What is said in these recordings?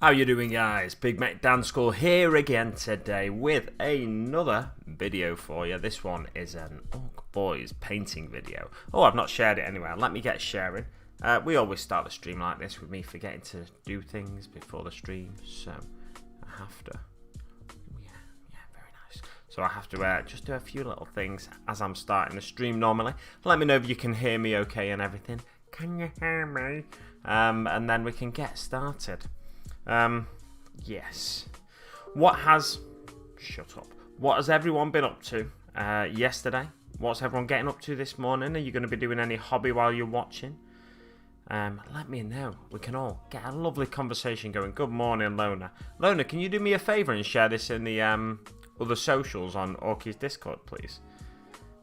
How you doing, guys? Big Mac Dan School here again today with another video for you. This one is an Boyz painting video. Oh, I've not shared it anywhere. Let me get sharing. We always start the stream like this with me forgetting to do things before the stream, so I have to. Yeah, very nice. So I have to just do a few little things as I'm starting the stream normally. Let me know if you can hear me okay and everything. Can you hear me? And then we can get started. Yes. Shut up. What has everyone been up to yesterday? What's everyone getting up to this morning? Are you going to be doing any hobby while you're watching? Let me know. We can all get a lovely conversation going. Good morning, Lona. Lona, can you do me a favour and share this in the other socials on Orky's Discord, please?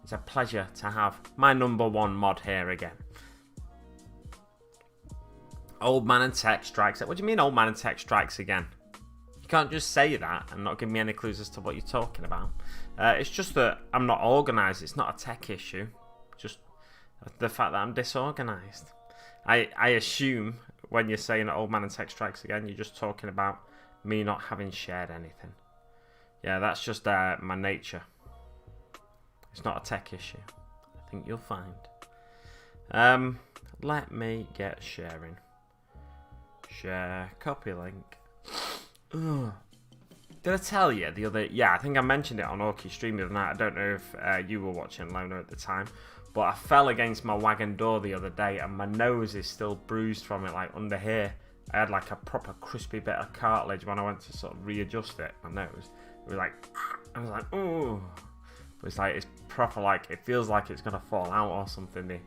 It's a pleasure to have my #1 mod here again. Old man and tech strikes. What do you mean old man and tech strikes again? You can't just say that and not give me any clues as to what you're talking about. It's just that I'm not organised. It's not a tech issue. Just the fact that I'm disorganised. I assume when you're saying old man and tech strikes again, you're just talking about me not having shared anything. Yeah, that's just my nature. It's not a tech issue. I think you'll find. Let me get sharing. Share, copy link. Ugh. Did I tell you the other... Yeah, I think I mentioned it on Orky's stream the other night. I don't know if you were watching, Lona, at the time. But I fell against my wagon door the other day and my nose is still bruised from it, like under here. I had like a proper crispy bit of cartilage when I went to sort of readjust it, my nose. It was like... I was like, ooh. But it's like, it's proper like... It feels like it's going to fall out or something,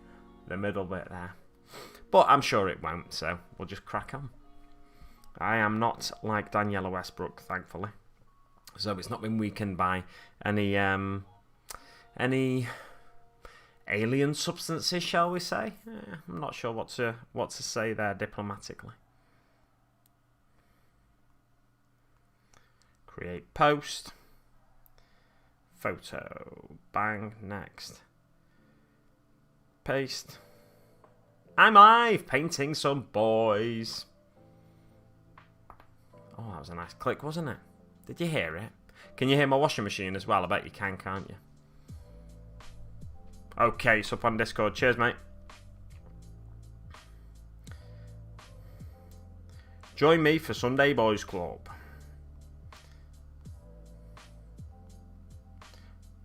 the middle bit there. But I'm sure it won't, so we'll just crack on. I am not like Daniela Westbrook, thankfully. So it's not been weakened by any alien substances, shall we say? I'm not sure what to say there diplomatically. Create post. Photo. Bang. Next. Paste. I'm live painting some Boyz. Oh, that was a nice click, wasn't it? Did you hear it? Can you hear my washing machine as well? I bet you can, can't you? Okay, it's up on Discord. Cheers, mate. Join me for Sunday Boys Club.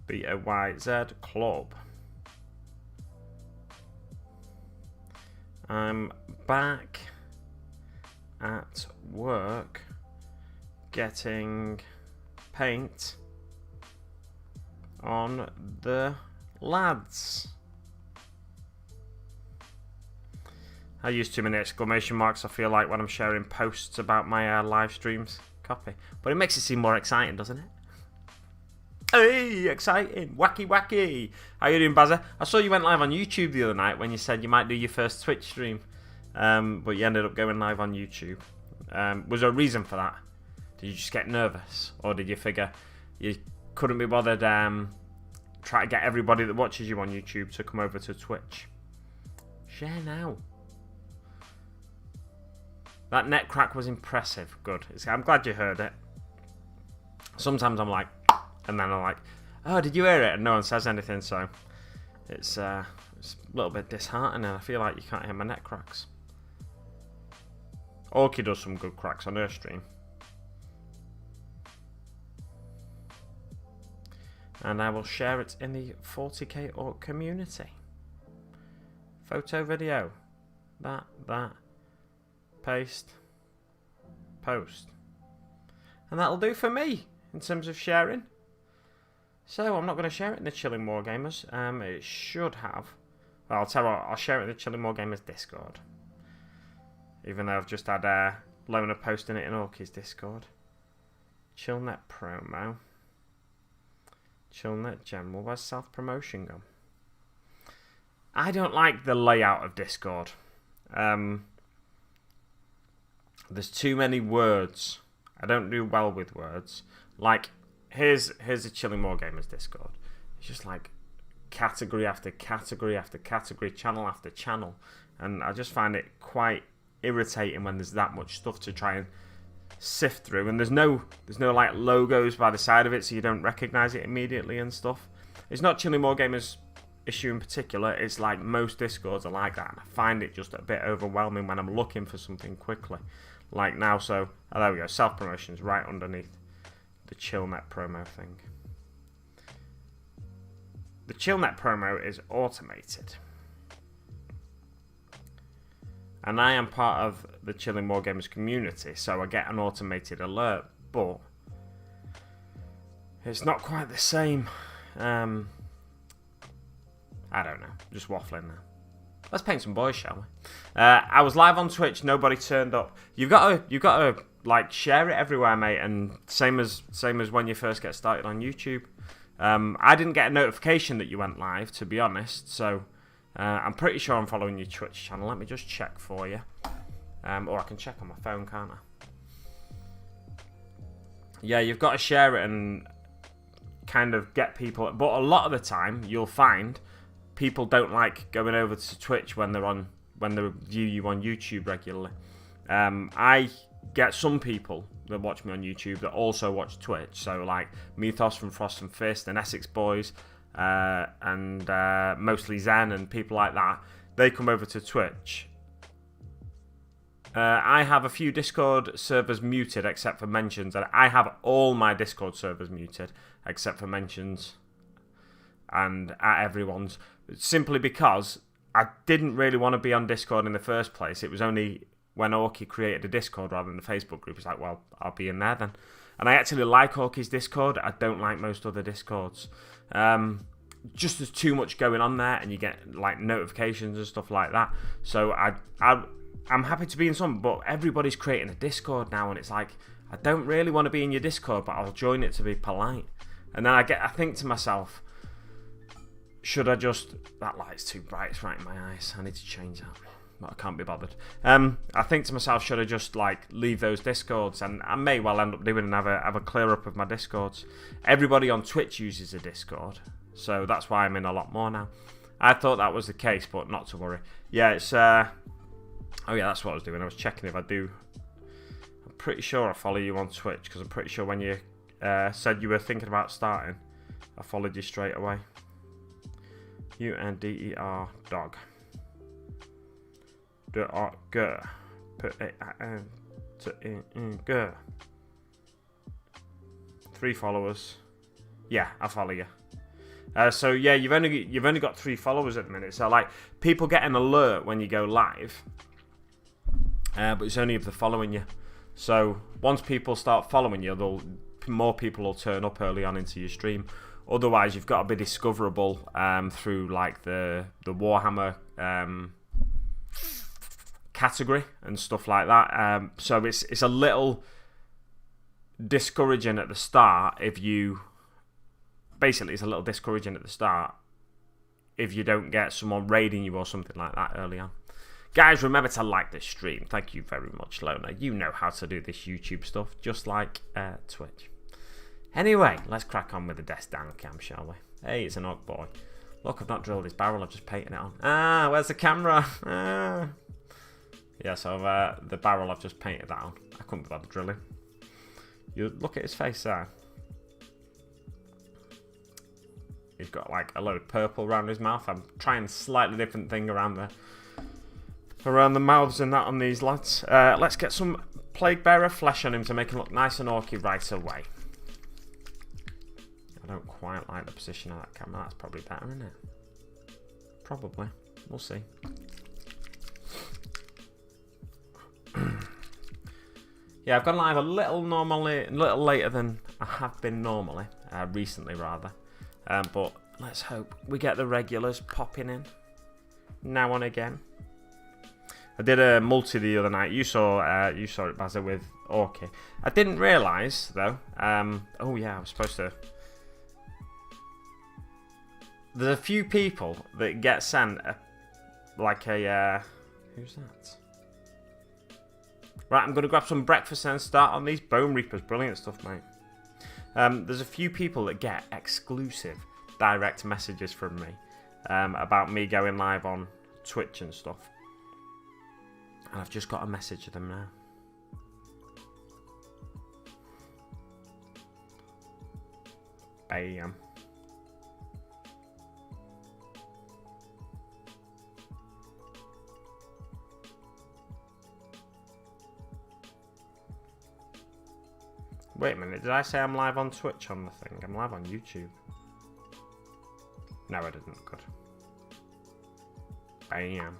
BOYZ Club. I'm back at work getting paint on the lads. I use too many exclamation marks, I feel like, when I'm sharing posts about my live streams. Copy. But it makes it seem more exciting, doesn't it? Hey, exciting. Wacky, wacky. How you doing, Bazza? I saw you went live on YouTube the other night when you said you might do your first Twitch stream. But you ended up going live on YouTube. Was there a reason for that? Did you just get nervous? Or did you figure you couldn't be bothered try to get everybody that watches you on YouTube to come over to Twitch? Share now. That net crack was impressive. Good. I'm glad you heard it. Sometimes I'm like... And then I'm like, oh, did you hear it? And no one says anything, so it's a little bit disheartening. I feel like you can't hear my net cracks. Orky does some good cracks on her stream. And I will share it in the 40k Orc community. Photo, video. That. Paste. Post. And that'll do for me in terms of sharing. So I'm not going to share it in the Chilling Wargamers. It should have. Well, I'll tell you what, I'll share it in the Chilling Wargamers Discord. Even though I've just had Lona posting it in Orky's Discord. Chillnet promo. Chillnet general. Where's self-promotion gone? I don't like the layout of Discord. There's too many words. I don't do well with words. Like, here's a Chilling Wargamers Discord. It's just like category after category after category, channel after channel. And I just find it quite irritating when there's that much stuff to try and sift through, and there's no like logos by the side of it, so you don't recognise it immediately and stuff. It's not Chilling More Gamers issue in particular. It's like most Discords are like that, and I find it just a bit overwhelming when I'm looking for something quickly, like now. So there we go. Self promotions right underneath the ChillNet promo thing. The ChillNet promo is automated. And I am part of the Chilling More Gamers community, so I get an automated alert, but it's not quite the same. I don't know, just waffling now. Let's paint some boys, shall we? I was live on Twitch, nobody turned up. You've got to like share it everywhere, mate, and same as when you first get started on YouTube. I didn't get a notification that you went live, to be honest, so I'm pretty sure I'm following your Twitch channel. Let me just check for you. Or I can check on my phone, can't I? Yeah, you've got to share it and kind of get people. But a lot of the time, you'll find people don't like going over to Twitch when they view you on YouTube regularly. I get some people that watch me on YouTube that also watch Twitch. So like Mythos from Frost and Fist and Essex Boys. And mostly Zen and people like that, they come over to Twitch. I have a few Discord servers muted except for mentions, and I have all my Discord servers muted except for mentions and at everyone's, simply because I didn't really want to be on Discord in the first place. It was only when Orky created a Discord rather than the Facebook group. It's like, well, I'll be in there then. And I actually like Orky's Discord. I don't like most other Discords. Just there's too much going on there, and you get like notifications and stuff like that. So I'm happy to be in some, but everybody's creating a Discord now, and it's like, I don't really want to be in your Discord, but I'll join it to be polite. And then I think to myself, should I just... That light's too bright, it's right in my eyes. I need to change that. But I can't be bothered. I think to myself, should I just like leave those Discords? And I may well end up doing and have a clear up of my Discords. Everybody on Twitch uses a Discord, so that's why I'm in a lot more now. I thought that was the case, but not to worry. Yeah, it's... Oh yeah, that's what I was doing. I was checking if I do... I'm pretty sure I follow you on Twitch, because I'm pretty sure when you said you were thinking about starting, I followed you straight away. UNDER dog. Put it to 3 followers. Yeah, I follow you. So yeah, you've only got 3 followers at the minute. So like, people get an alert when you go live, but it's only if they're following you. So once people start following you, more people will turn up early on into your stream. Otherwise, you've got to be discoverable through like the Warhammer category and stuff like that. So it's a little discouraging at the start if you... Basically, it's a little discouraging at the start if you don't get someone raiding you or something like that early on. Guys, remember to like this stream. Thank you very much, Lona. You know how to do this YouTube stuff, just like Twitch. Anyway, let's crack on with the desk down cam, shall we? Hey, it's an Orc boy. Look, I've not drilled his barrel, I've just painted it on. Ah, where's the camera? Ah. Yeah, so the barrel, I've just painted that on. I couldn't be bothered drilling. You look at his face there. He's got like a load of purple around his mouth. I'm trying a slightly different thing around the mouths and that on these lads. Let's get some Plague Bearer flesh on him to make him look nice and orky right away. I don't quite like the position of that camera. That's probably better, isn't it? Probably. We'll see. Yeah, I've gone live a little later than I have been normally, recently rather. But let's hope we get the regulars popping in now and again. I did a multi the other night. You saw it, Bazza, with Orky. I didn't realise though. Oh yeah, I was supposed to. There's a few people that get sent who's that? Right, I'm going to grab some breakfast and start on these Bone Reapers. Brilliant stuff, mate. There's a few people that get exclusive direct messages from me about me going live on Twitch and stuff. And I've just got a message to them now. Bam. Wait a minute, did I say I'm live on Twitch on the thing? I'm live on YouTube. No, I didn't. Good. Bam.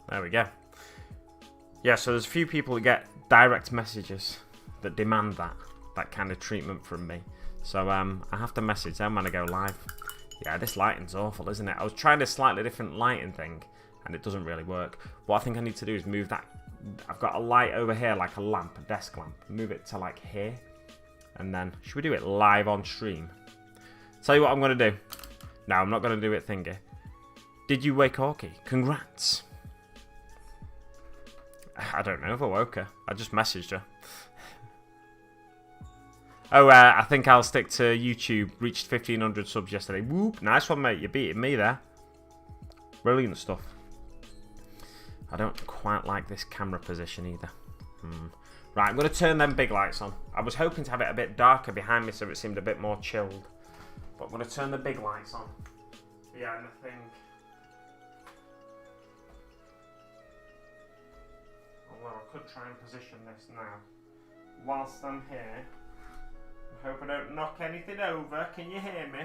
There we go. Yeah, so there's a few people that get direct messages that demand that kind of treatment from me. So I have to message them when I go live. Yeah, this lighting's awful, isn't it? I was trying a slightly different lighting thing, and it doesn't really work. What I think I need to do is move that. I've got a light over here, like a lamp, a desk lamp. Move it to like here. And then, should we do it live on stream? Tell you what I'm going to do. No, I'm not going to do it thingy. Did you wake Orky? Congrats. I don't know if I woke her. I just messaged her. Oh, I think I'll stick to YouTube. Reached 1,500 subs yesterday. Whoop. Nice one, mate. You're beating me there. Brilliant stuff. I don't quite like this camera position either. Right, I'm going to turn them big lights on. I was hoping to have it a bit darker behind me so it seemed a bit more chilled. But I'm going to turn the big lights on. Yeah, and I think... Oh, well, I could try and position this now. Whilst I'm here. I hope I don't knock anything over. Can you hear me?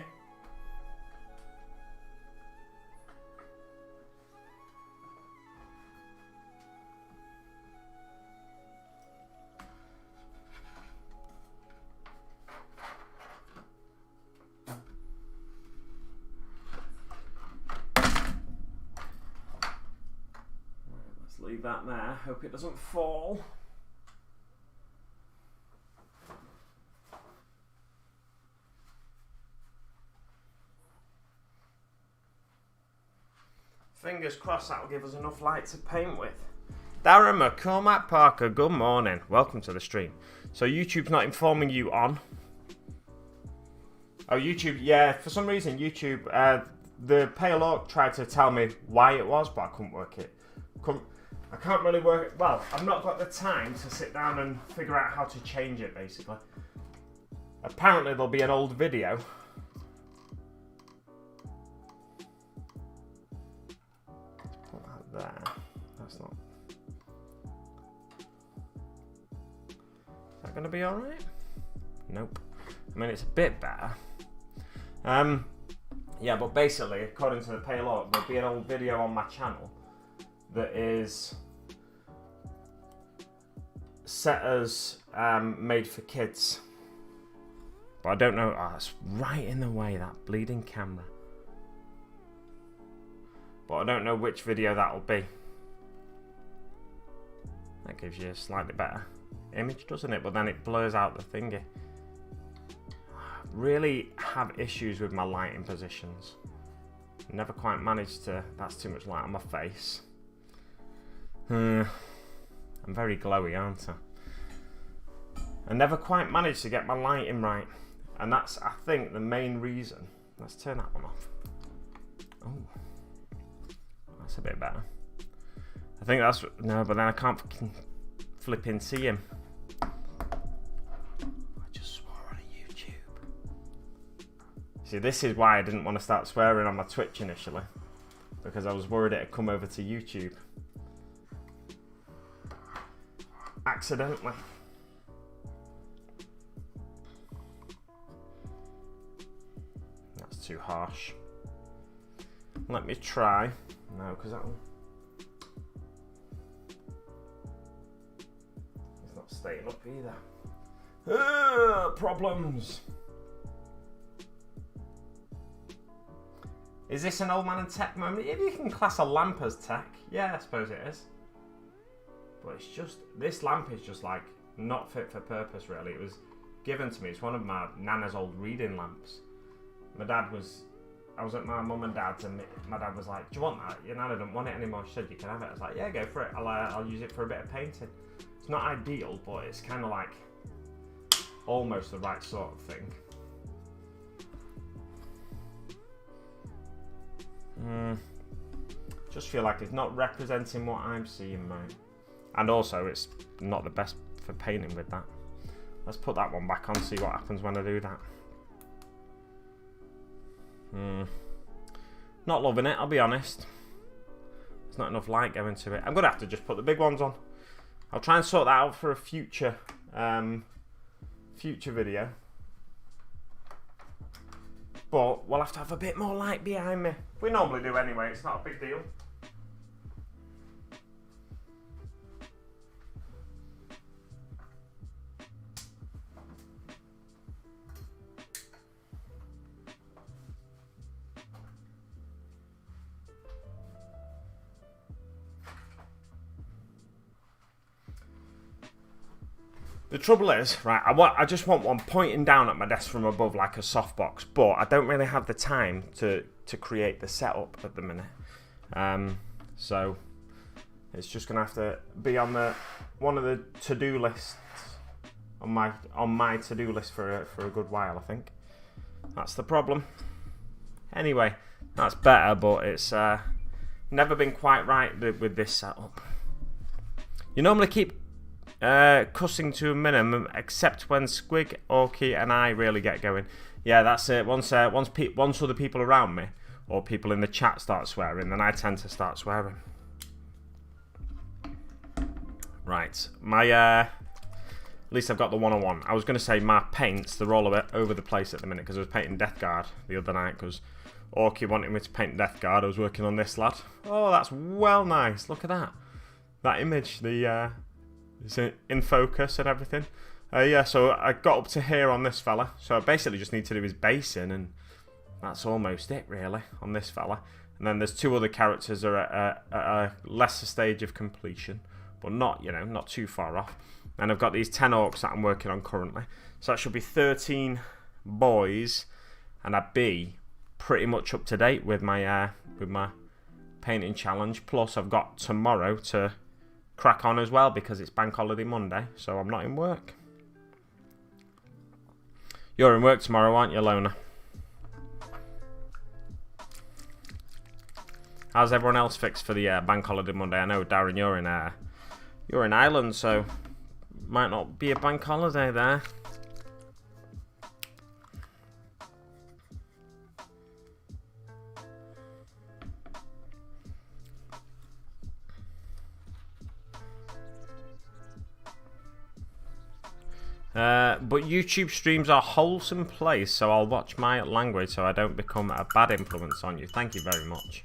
Leave that there. Hope it doesn't fall. Fingers crossed that'll give us enough light to paint with. Darren McCormack Parker, good morning. Welcome to the stream. So YouTube's not informing you on... Oh, YouTube, yeah, for some reason YouTube, the Pale Orc tried to tell me why it was, but I couldn't work it. I can't really work it. Well, I've not got the time to sit down and figure out how to change it, basically. Apparently, there'll be an old video. Let's put that there. That's not... Is that going to be alright? Nope. I mean, it's a bit better. Yeah, but basically, according to the Pale Orc, there'll be an old video on my channel that is set as made for kids, but I don't know. Oh, it's right in the way, that bleeding camera. But I don't know which video that'll be. That gives you a slightly better image, doesn't it? But then it blurs out the thingy. Really have issues with my lighting positions. Never quite managed to. That's too much light on my face. I'm very glowy, aren't I? I never quite managed to get my lighting right. And that's, I think, the main reason. Let's turn that one off. Oh. That's a bit better. I think that's... No, but then I can't flipping see him. I just swore on YouTube. See, this is why I didn't want to start swearing on my Twitch initially. Because I was worried it'd come over to YouTube. Accidentally. That's too harsh. Let me try. No, because that'll... It's not staying up either. Problems. Is this an old man in tech moment? If you can class a lamp as tech, yeah, I suppose it is. But it's just, this lamp is just like not fit for purpose really. It was given to me. It's one of my nana's old reading lamps. My dad was, I was at my mum and dad's and my dad was like, do you want that? Your nana didn't want it anymore. She said, you can have it. I was like, yeah, go for it. I'll use it for a bit of painting. It's not ideal, but it's kind of like almost the right sort of thing. Just feel like it's not representing what I'm seeing, mate. And also, it's not the best for painting with that. Let's put that one back on, see what happens when I do that. Not loving it, I'll be honest. There's not enough light going to it. I'm going to have to just put the big ones on. I'll try and sort that out for a future video. But we'll have to have a bit more light behind me. We normally do anyway, it's not a big deal. The trouble is, right, I just want one pointing down at my desk from above like a softbox, but I don't really have the time to create the setup at the minute. So it's just gonna have to be on one of the to-do lists on my to-do list for a good while, I think. That's the problem. Anyway, that's better, but it's never been quite right with this setup. You normally keep cussing to a minimum, except when Squig, Orky, and I really get going. Yeah, that's it. Once other people around me or people in the chat start swearing, then I tend to start swearing. Right, my at least I've got the 101. I was going to say my paints, they're all a bit over the place at the minute because I was painting Death Guard the other night because Orky wanted me to paint Death Guard. I was working on this lad. Oh, that's well nice. Look at that. That image, it's in focus and everything. Yeah, so I got up to here on this fella. So I basically just need to do his base in, and that's almost it, really, on this fella. And then there's two other characters that are at a lesser stage of completion, but not, you know, not too far off. And I've got these 10 orcs that I'm working on currently. So that should be 13 boys, and I'd be pretty much up to date with my painting challenge. Plus, I've got tomorrow to crack on as well because it's Bank Holiday Monday, so I'm not in work. You're in work tomorrow, aren't you, Lona? How's everyone else fixed for the Bank Holiday Monday? I know, Darren, you're in Ireland, so might not be a bank holiday there. But YouTube streams are a wholesome place, so I'll watch my language so I don't become a bad influence on you. Thank you very much.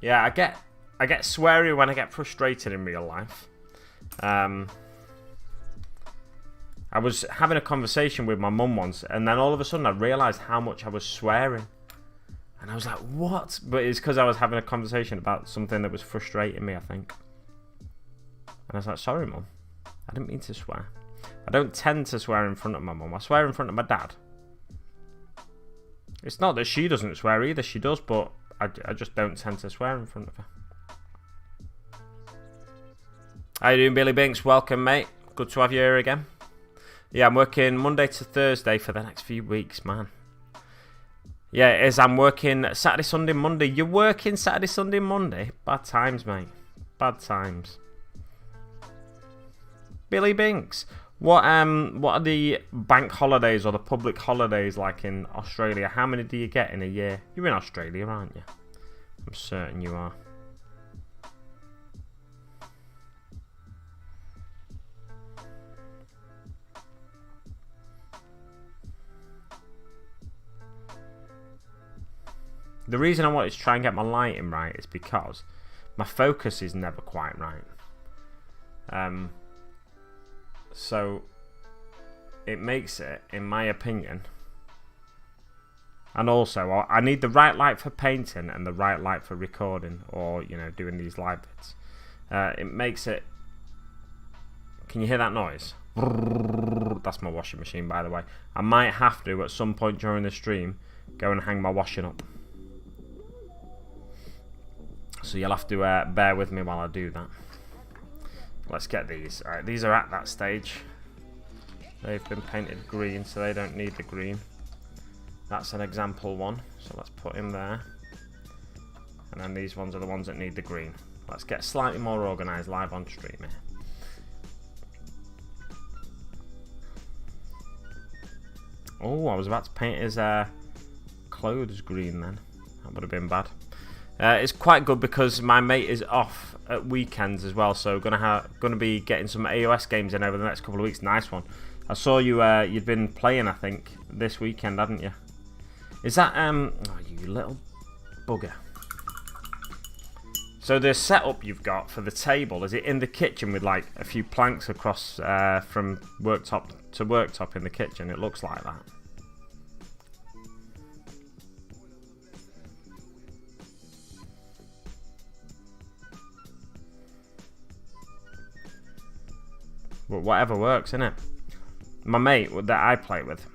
Yeah, I get sweary when I get frustrated in real life. I was having a conversation with my mum once, and then all of a sudden I realised how much I was swearing. And I was like, what? But it's because I was having a conversation about something that was frustrating me, I think. And I was like, sorry, Mum. I didn't mean to swear. I don't tend to swear in front of my mum. I swear in front of my dad. It's not that she doesn't swear either. She does, but I just don't tend to swear in front of her. How you doing, Billy Binks? Welcome, mate. Good to have you here again. Yeah, I'm working Monday to Thursday for the next few weeks, man. Yeah, it is. I'm working Saturday, Sunday, Monday. You're working Saturday, Sunday, Monday? Bad times, mate. Bad times. Billy Binks. What are the bank holidays or the public holidays like in Australia? How many do you get in a year? You're in Australia, aren't you? I'm certain you are. The reason I wanted to try and get my lighting right is because my focus is never quite right. So it makes it, in my opinion, and also I need the right light for painting and the right light for recording or, you know, doing these live bits. It makes it... Can you hear that noise? That's my washing machine, by the way. I might have to, at some point during the stream, go and hang my washing up. So you'll have to bear with me while I do that. Let's get these. Alright, these are at that stage. They've been painted green, so they don't need the green. That's an example one, so let's put him there. And then these ones are the ones that need the green. Let's get slightly more organised live on stream here. Oh, I was about to paint his clothes green then. That would have been bad. It's quite good because my mate is off at weekends as well, so gonna be getting some AOS games in over the next couple of weeks. Nice one. I saw you. You'd been playing, I think, this weekend, hadn't you? Is that Oh, you little bugger. So the setup you've got for the table, is it in the kitchen with like a few planks across from worktop to worktop in the kitchen? It looks like that. But whatever works, innit? My mate that I play with,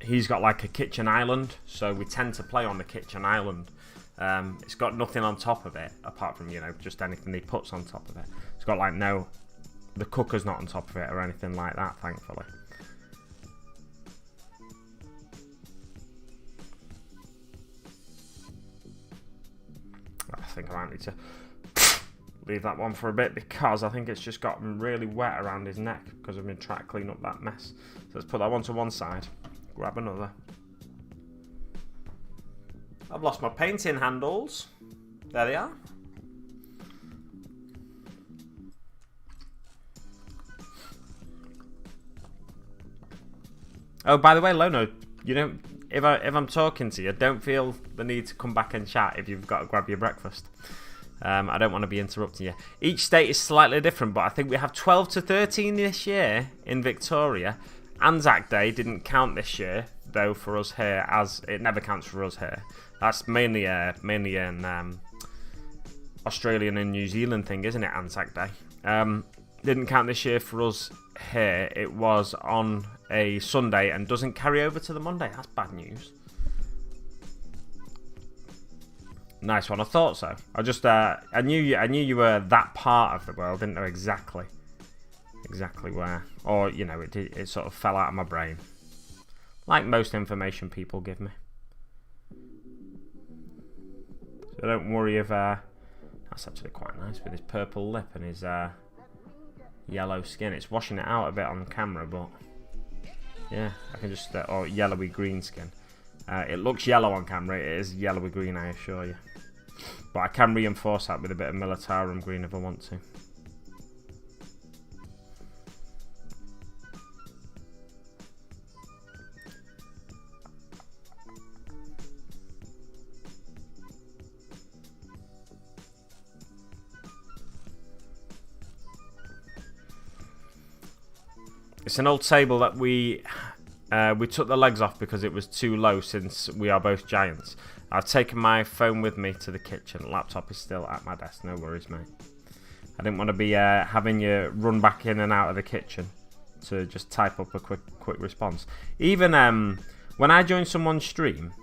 he's got like a kitchen island, so we tend to play on the kitchen island. It's got nothing on top of it apart from, you know, just anything he puts on top of it. It's got like the cooker's not on top of it or anything like that, thankfully. I think I might need to leave that one for a bit because I think it's just gotten really wet around his neck because I've been trying to clean up that mess. So let's put that one to one side, grab another. I've lost my painting handles. There they are. Oh, by the way, Lono, you don't. If I'm talking to you, don't feel the need to come back and chat if you've got to grab your breakfast. I don't want to be interrupting you. Each state is slightly different, but I think we have 12 to 13 this year in Victoria. Anzac Day didn't count this year, though, for us here, as it never counts for us here. That's mainly an Australian and New Zealand thing, isn't it, Anzac Day? Didn't count this year for us here. It was on a Sunday and doesn't carry over to the Monday. That's bad news. Nice one. I thought so. I knew you were that part of the world. Didn't know exactly where, or you know, it sort of fell out of my brain, like most information people give me. So don't worry if that's actually quite nice with his purple lip and his yellow skin. It's washing it out a bit on camera, but yeah, I can just or yellowy green skin. It looks yellow on camera. It is yellowy green, I assure you. But I can reinforce that with a bit of Militarum green if I want to. It's an old table that we took the legs off because it was too low since we are both giants. I've taken my phone with me to the kitchen. Laptop is still at my desk. No worries, mate. I didn't want to be having you run back in and out of the kitchen to just type up a quick response. Even when I join someone's stream,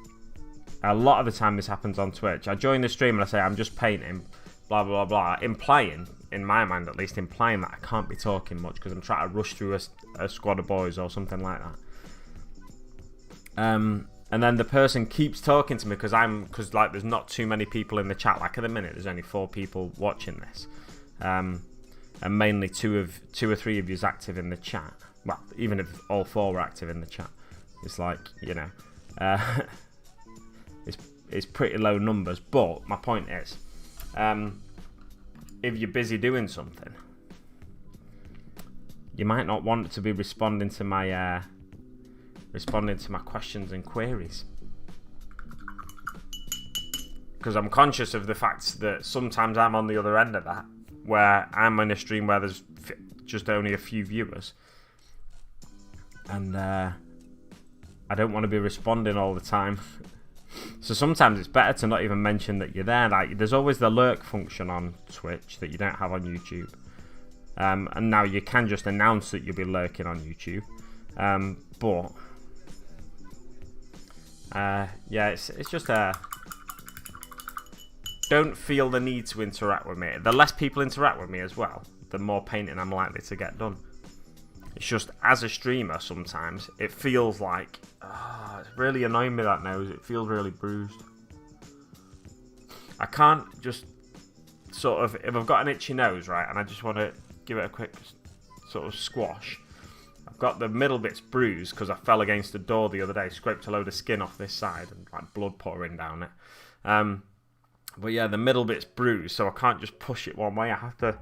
a lot of the time this happens on Twitch. I join the stream and I say I'm just painting, blah blah blah, implying, in my mind at least, implying that I can't be talking much because I'm trying to rush through a squad of boys or something like that. And then the person keeps talking to me because like there's not too many people in the chat. Like at the minute, there's only 4 people watching this, and mainly two or three of you's active in the chat. Well, even if all 4 were active in the chat, it's like, you know, it's pretty low numbers. But my point is, if you're busy doing something, you might not want to be responding to my questions and queries, because I'm conscious of the fact that sometimes I'm on the other end of that, where I'm in a stream where there's just only a few viewers, and I don't want to be responding all the time. So sometimes it's better to not even mention that you're there. Like, there's always the lurk function on Twitch that you don't have on YouTube, and now you can just announce that you'll be lurking on YouTube, but yeah, it's just don't feel the need to interact with me. The less people interact with me as well, the more painting I'm likely to get done. It's just, as a streamer, sometimes it feels like, it's really annoying me, that nose. It feels really bruised. I can't just sort of, if I've got an itchy nose, right, and I just want to give it a quick sort of squash, got the middle bits bruised because I fell against a door the other day, scraped a load of skin off this side and like blood pouring down it. But yeah, the middle bit's bruised, so I can't just push it one way. I have to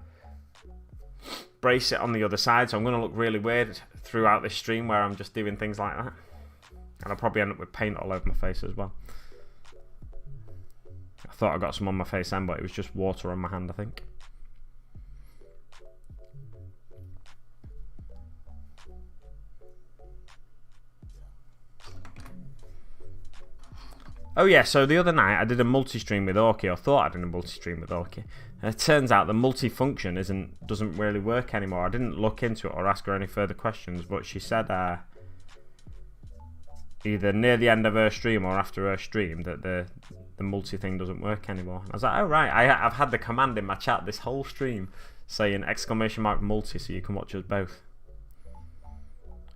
brace it on the other side, so I'm going to look really weird throughout this stream where I'm just doing things like that. And I'll probably end up with paint all over my face as well. I thought I got some on my face then, but it was just water on my hand, I think. Oh yeah, so the other night I did a multi-stream with Orky, or thought I did a multi-stream with Orky. And it turns out the multi-function doesn't really work anymore. I didn't look into it or ask her any further questions, but she said either near the end of her stream or after her stream that the multi thing doesn't work anymore. I was like, oh right, I've had the command in my chat this whole stream saying !multi so you can watch us both.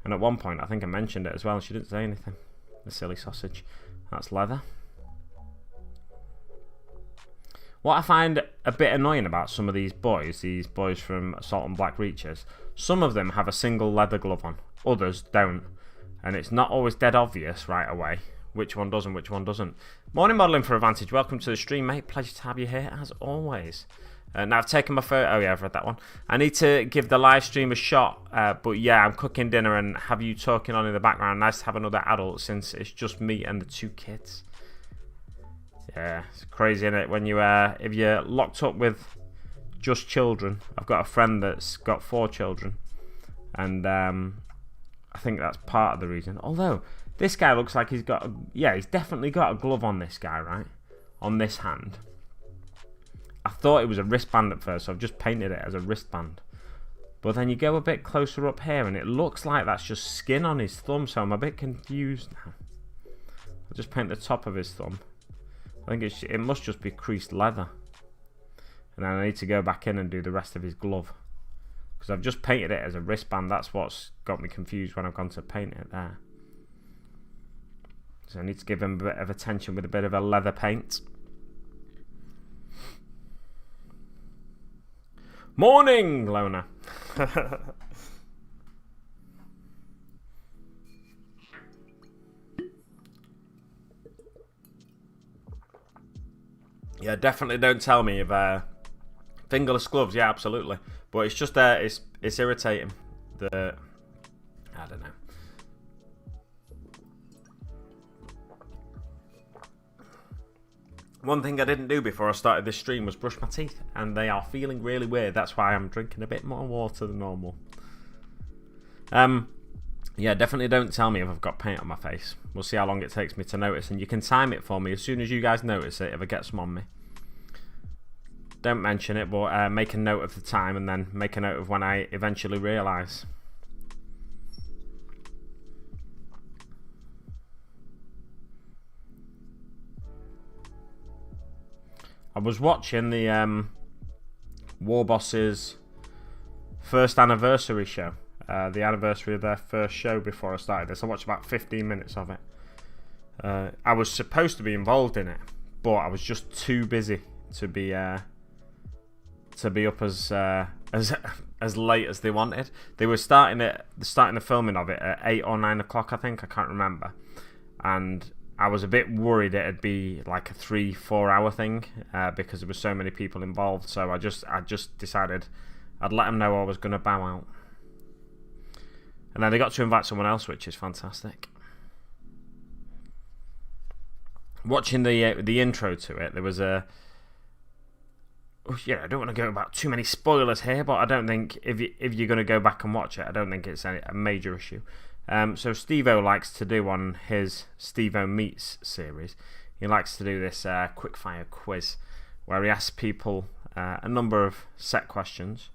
And at one point I think I mentioned it as well and she didn't say anything. The silly sausage. That's leather. What I find a bit annoying about some of these boys from Assault and Black Reaches, some of them have a single leather glove on, others don't. And it's not always dead obvious right away which one does and which one doesn't. Morning Modelling for Advantage, welcome to the stream, mate. Pleasure to have you here as always. Now I've taken my photo. Oh yeah, I've read that one. I need to give the live stream a shot, but yeah, I'm cooking dinner and have you talking on in the background. Nice to have another adult since it's just me and the 2 kids. Yeah, it's crazy, isn't it? When you if you're locked up with just children. I've got a friend that's got 4 children, and I think that's part of the reason. Although this guy looks like he's got, he's definitely got a glove on this guy, right? On this hand. I thought it was a wristband at first, so I've just painted it as a wristband. But then you go a bit closer up here, and it looks like that's just skin on his thumb, so I'm a bit confused now. I'll just paint the top of his thumb. I think it must just be creased leather. And then I need to go back in and do the rest of his glove. Because I've just painted it as a wristband. That's what's got me confused when I've gone to paint it there. So I need to give him a bit of attention with a bit of a leather paint. Morning, Lona. Yeah, definitely don't tell me if fingerless gloves. Yeah, absolutely. But it's just it's irritating. I don't know. One thing I didn't do before I started this stream was brush my teeth, and they are feeling really weird. That's why I'm drinking a bit more water than normal. Yeah, definitely don't tell me if I've got paint on my face. We'll see how long it takes me to notice, and you can time it for me as soon as you guys notice it if I get some on me. Don't mention it, but make a note of the time and then make a note of when I eventually realise. I was watching the War Bosses first anniversary show. The anniversary of their first show before I started this. I watched about 15 minutes of it. I was supposed to be involved in it, but I was just too busy to be up as late as they wanted. They were starting the filming of it at 8 or 9 o'clock, I think. I can't remember. And I was a bit worried it'd be like a 3-4 hour thing because there were so many people involved. So I just decided I'd let them know I was going to bow out. And then they got to invite someone else, which is fantastic. Watching the intro to it, there was a... I don't want to go about too many spoilers here, but I don't think if you're going to go back and watch it, I don't think it's a major issue. So Steve-O likes to do on his Steve-O Meets series, he likes to do this quickfire quiz where he asks people a number of set questions,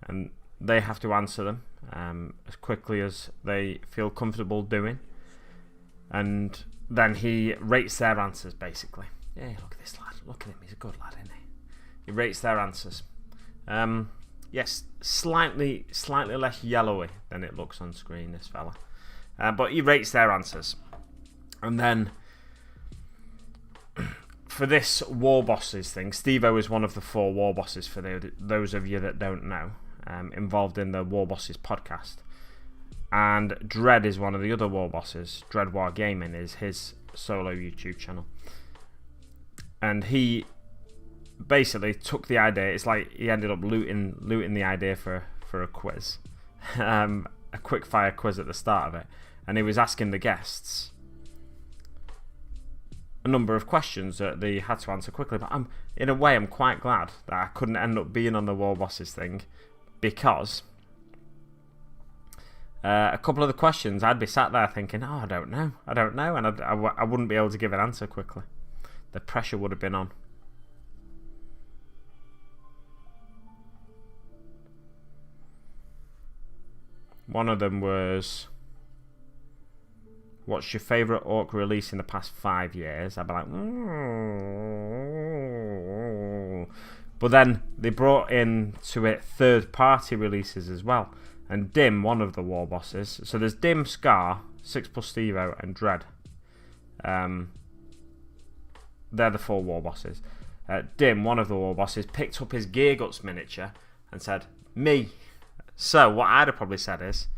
and they have to answer them as quickly as they feel comfortable doing, and then he rates their answers basically. Yeah, look at this lad, look at him, he's a good lad, isn't he? He rates their answers. Yes, slightly less yellowy than it looks on screen, this fella. But he rates their answers. And then for this War Bosses thing, Steve-O is one of the 4 War Bosses, for those of you that don't know, involved in the War Bosses podcast. And Dread is one of the other war bosses. Dread War Gaming is his solo YouTube channel. And he basically took the idea. It's like he ended up looting the idea for a quiz. A quick fire quiz at the start of it. And he was asking the guests a number of questions that they had to answer quickly. But in a way, I'm quite glad that I couldn't end up being on the war bosses thing, because a couple of the questions I'd be sat there thinking, oh, I don't know, and I wouldn't be able to give an answer quickly. The pressure would have been on. One of them was, what's your favourite Orc release in the past 5 years? I'd be like, But then they brought into it third-party releases as well. And Dim, one of the war bosses. So there's Dim, Scar, 6 plus Stevo, and Dread. They're the 4 war bosses. Dim, one of the war bosses, picked up his Gear Guts miniature and said, me. So what I'd have probably said is,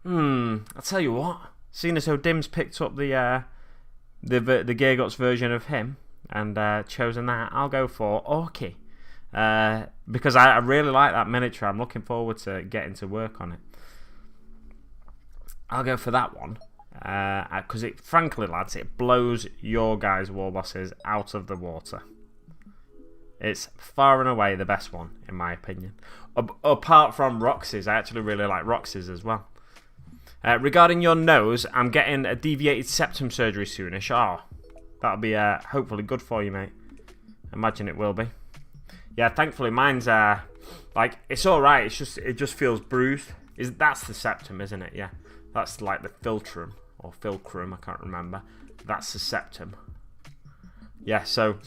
I'll tell you what. Seeing as how Dim's picked up the Gear Guts version of him and chosen that, I'll go for Orky. Because I really like that miniature. I'm looking forward to getting to work on it. I'll go for that one. Because frankly, lads, it blows your guys' war bosses out of the water. It's far and away the best one, in my opinion. Apart from Roxy's, I actually really like Roxy's as well. Regarding your nose, I'm getting a deviated septum surgery soonish. Oh, that'll be hopefully good for you, mate. Imagine it will be. Yeah, thankfully mine's like, it's all right. It just feels bruised. That's the septum, isn't it? Yeah, that's like the filtrum or fulcrum. I can't remember. That's the septum. Yeah. So,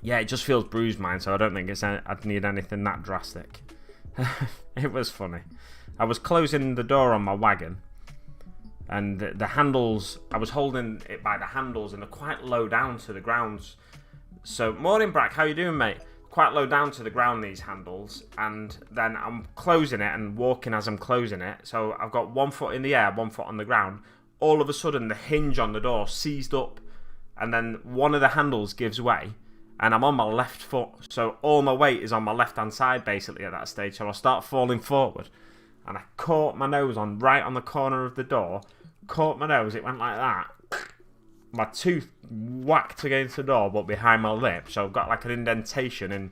yeah, it just feels bruised, mine. So I don't think I'd need anything that drastic. It was funny. I was closing the door on my wagon, and the handles. I was holding it by the handles, and they're quite low down to the ground. So, morning, Brack, how you doing, mate? Quite low down to the ground, these handles, and then I'm closing it and walking as I'm closing it. So I've got 1 foot in the air, 1 foot on the ground. All of a sudden, the hinge on the door seized up, and then one of the handles gives way, and I'm on my left foot. So all my weight is on my left-hand side, basically, at that stage. So I start falling forward, and I caught my nose right on the corner of the door. Caught my nose, it went like that. My tooth whacked against the door, but behind my lip, so I've got like an indentation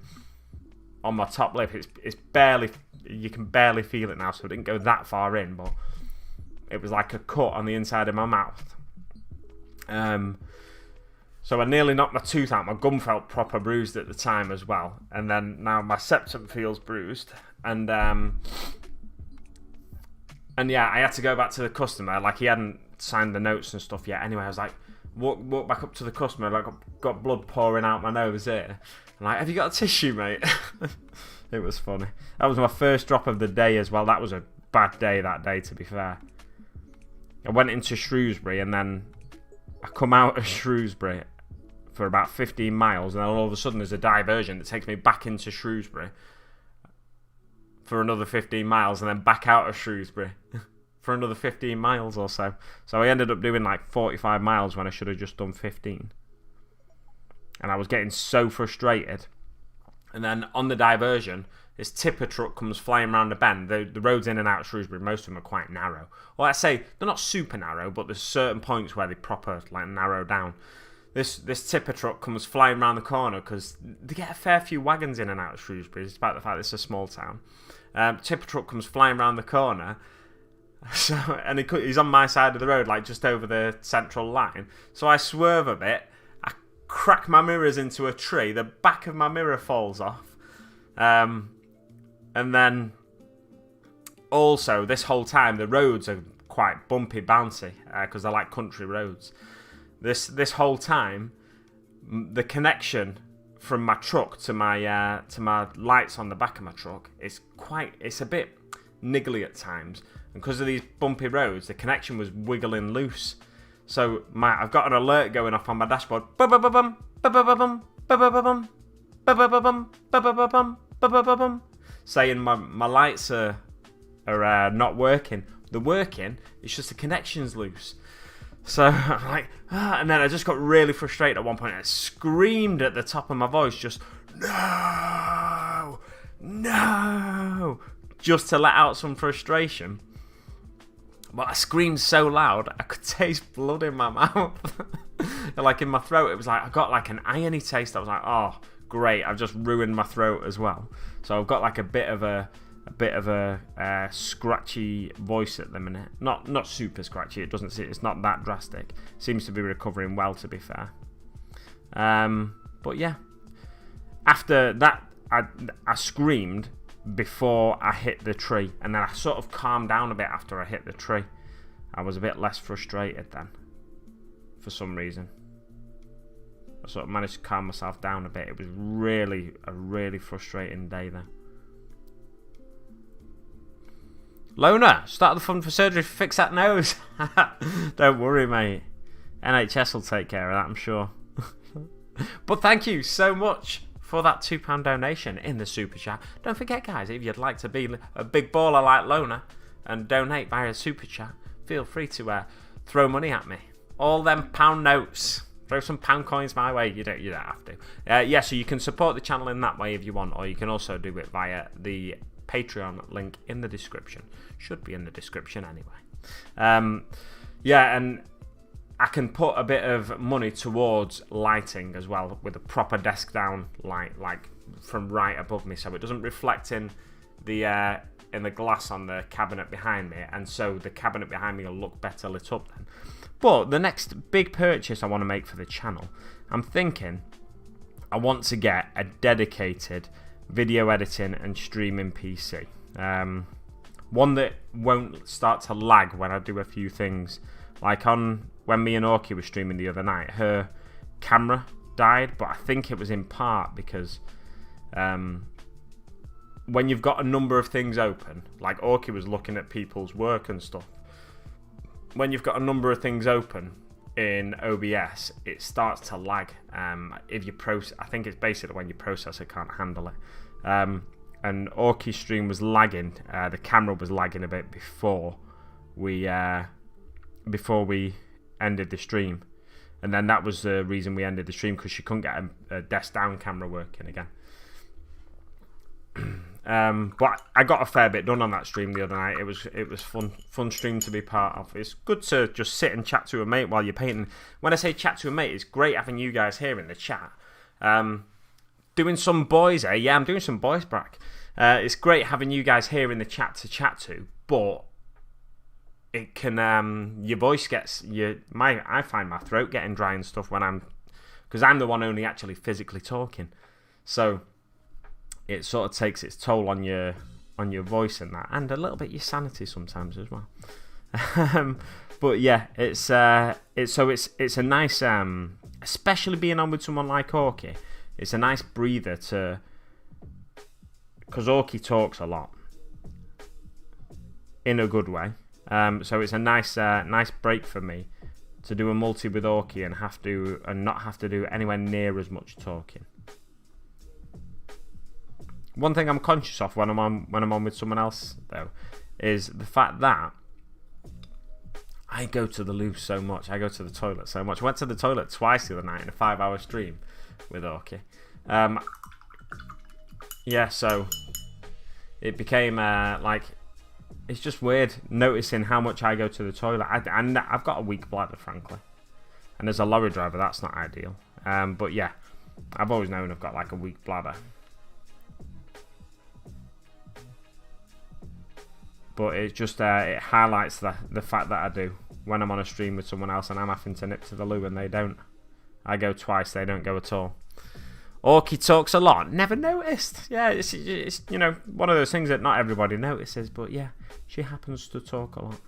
on my top lip. It's barely, you can barely feel it now, so it didn't go that far in, but it was like a cut on the inside of my mouth. So I nearly knocked my tooth out. My gum felt proper bruised at the time as well, and then now my septum feels bruised, and yeah, I had to go back to the customer. Like, he hadn't signed the notes and stuff yet. Anyway, I was like, walk back up to the customer, like, got blood pouring out my nose here. I'm like, have you got a tissue, mate? It was funny. That was my first drop of the day as well. That was a bad day that day, to be fair. I went into Shrewsbury, and then I come out of Shrewsbury for about 15 miles, and then all of a sudden there's a diversion that takes me back into Shrewsbury for another 15 miles, and then back out of Shrewsbury for another 15 miles or so. So I ended up doing like 45 miles when I should have just done 15. And I was getting so frustrated. And then on the diversion, this tipper truck comes flying around the bend. The roads in and out of Shrewsbury, most of them are quite narrow. Well, I say they're not super narrow, but there's certain points where they proper like narrow down. This tipper truck comes flying around the corner because they get a fair few wagons in and out of Shrewsbury, despite the fact it's a small town. Tipper truck comes flying around the corner. So, and he's on my side of the road, like just over the central line. So I swerve a bit, I crack my mirrors into a tree, the back of my mirror falls off. And then also, this whole time, the roads are quite bumpy, bouncy, because they're like country roads. This whole time, the connection from my truck to my lights on the back of my truck is it's a bit niggly at times. And because of these bumpy roads, the connection was wiggling loose. So I've got an alert going off on my dashboard. saying my lights are not working. They're working. It's just the connection's loose. So I'm like, and then I just got really frustrated at one point. I screamed at the top of my voice, just no, just to let out some frustration. But I screamed so loud, I could taste blood in my mouth. Like in my throat, it was like I got like an irony taste. I was like, oh, great, I've just ruined my throat as well. So I've got like a bit of a scratchy voice at the minute. Not super scratchy. It's not that drastic. Seems to be recovering well, to be fair. But yeah, after that, I screamed before I hit the tree, and then I sort of calmed down a bit after I hit the tree. I was a bit less frustrated then, for some reason. I sort of managed to calm myself down a bit. It was a really frustrating day then. Loner, start the fund for surgery, fix that nose. Don't worry, mate. NHS will take care of that, I'm sure. But thank you so much for that £2 donation in the super chat. Don't forget, guys, if you'd like to be a big baller like Loner and donate via super chat, feel free to throw money at me. All them pound notes. Throw some pound coins my way. You don't have to. Yeah, so you can support the channel in that way if you want, or you can also do it via the Patreon link in the description. Should be in the description anyway. Yeah, and I can put a bit of money towards lighting as well, with a proper desk down light, like from right above me, so it doesn't reflect in the glass on the cabinet behind me, and so the cabinet behind me will look better lit up then. But the next big purchase I want to make for the channel, I'm thinking I want to get a dedicated video editing and streaming PC. One that won't start to lag when I do a few things. Like when me and Orky were streaming the other night, her camera died, but I think it was in part because when you've got a number of things open, like Orky was looking at people's work and stuff, when you've got a number of things open in OBS, it starts to lag. If you I think it's basically when your processor can't handle it. And Orky's stream was lagging. The camera was lagging a bit before we ended the stream, and then that was the reason we ended the stream, because she couldn't get a desk down camera working again. But I got a fair bit done on that stream the other night. It was fun stream to be part of. It's good to just sit and chat to a mate while you're painting. When I say chat to a mate, it's great having you guys here in the chat. Doing some Boyz, yeah, I'm doing some Boyz Brack. It's great having you guys here in the chat to chat to, but it can your voice gets I find my throat getting dry and stuff because I'm the one only actually physically talking, so it sort of takes its toll on your voice and that, and a little bit your sanity sometimes as well. But yeah, it's a nice, especially being on with someone like Orky, it's a nice breather because Orky talks a lot in a good way. So it's a nice break for me to do a multi with Orky and not have to do anywhere near as much talking. One thing I'm conscious of when I'm on with someone else though is the fact that I go to the loo so much. I go to the toilet so much. I went to the toilet twice the other night in a 5-hour stream with Orky. Yeah, so it became like, it's just weird noticing how much I go to the toilet. And I've got a weak bladder, frankly. And as a lorry driver, that's not ideal. But yeah, I've always known I've got like a weak bladder. But it just it highlights the fact that I do when I'm on a stream with someone else and I'm having to nip to the loo and they don't. I go twice, they don't go at all. Orky talks a lot. Never noticed. Yeah, it's you know, one of those things that not everybody notices, but yeah, she happens to talk a lot.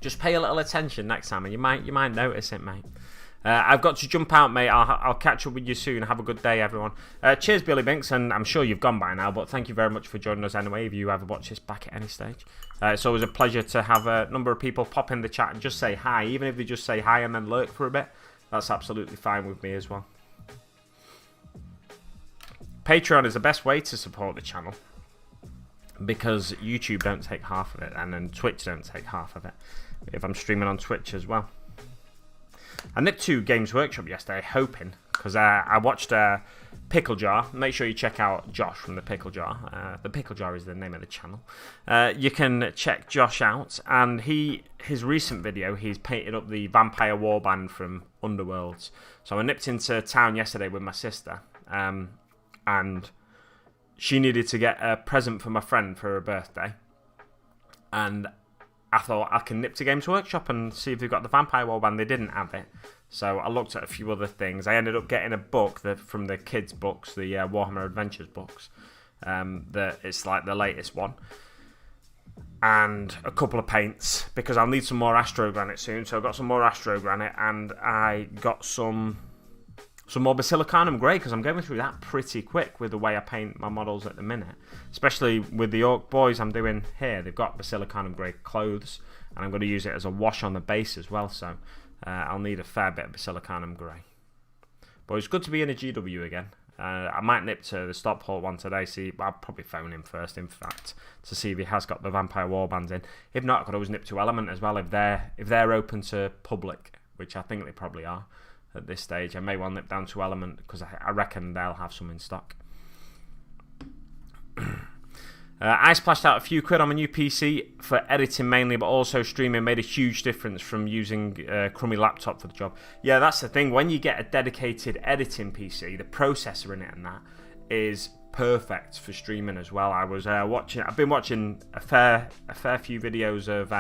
Just pay a little attention next time, and you might notice it, mate. I've got to jump out, mate. I'll catch up with you soon. Have a good day, everyone. Cheers, Billy Binks, and I'm sure you've gone by now, but thank you very much for joining us anyway, if you ever watch this back at any stage. It's always a pleasure to have a number of people pop in the chat and just say hi, even if they just say hi and then lurk for a bit. That's absolutely fine with me as well. Patreon is the best way to support the channel because YouTube don't take half of it, and then Twitch don't take half of it if I'm streaming on Twitch as well. I nipped to Games Workshop yesterday hoping, because I watched Pickle Jar. Make sure you check out Josh from the Pickle Jar. The Pickle Jar is the name of the channel. You can check Josh out, and his recent video, he's painted up the vampire warband from Underworlds. So I nipped into town yesterday with my sister, and she needed to get a present for my friend for her birthday, and I thought I can nip to Games Workshop and see if they've got the vampire warband. They didn't have it, so I looked at a few other things. I ended up getting a book from the kids' books, the Warhammer Adventures books. It's like the latest one, and a couple of paints because I'll need some more Astro Granite soon. So I got some more Astro Granite, and I got some more Basilicanum Grey because I'm going through that pretty quick with the way I paint my models at the minute. Especially with the Orc Boys I'm doing here. They've got Basilicanum Grey clothes, and I'm going to use it as a wash on the base as well. So I'll need a fair bit of Basilicanum Grey. But it's good to be in a GW again. I might nip to the Stockport one today. I'll probably phone him first, in fact, to see if he has got the Vampire Warbands in. If not, I could always nip to Element as well if they're open to public, which I think they probably are. At this stage, I may well nip down to Element because I reckon they'll have some in stock. I splashed out a few quid on my new PC for editing mainly, but also streaming. Made a huge difference from using a crummy laptop for the job. Yeah, that's the thing. When you get a dedicated editing PC, the processor in it and that is perfect for streaming as well. I've been watching a fair few videos of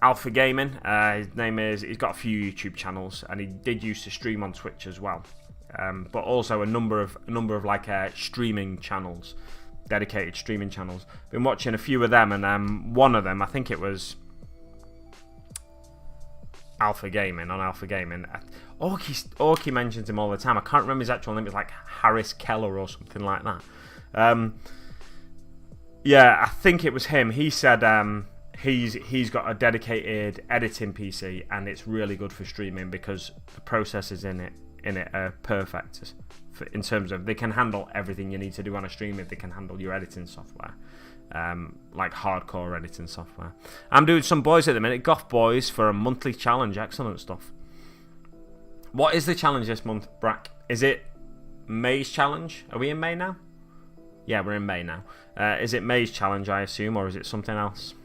Alpha Gaming. He's got a few YouTube channels, and he did used to stream on Twitch as well. But also a number of like streaming channels, dedicated streaming channels. Been watching a few of them, and one of them, I think it was Alpha Gaming on Alpha Gaming. Orky mentions him all the time. I can't remember his actual name. It's like Harris Keller or something like that. Yeah, I think it was him. He said he's got a dedicated editing PC, and it's really good for streaming because the processors in it are perfect in terms of they can handle everything you need to do on a stream if they can handle your editing software, like hardcore editing software. I'm doing some Boyz at the minute, Goth Boyz, for a monthly challenge. Excellent stuff. What is the challenge this month, Brack? Is it May's challenge? Are we in May now? Yeah, we're in May now. Is it May's challenge, I assume, or is it something else?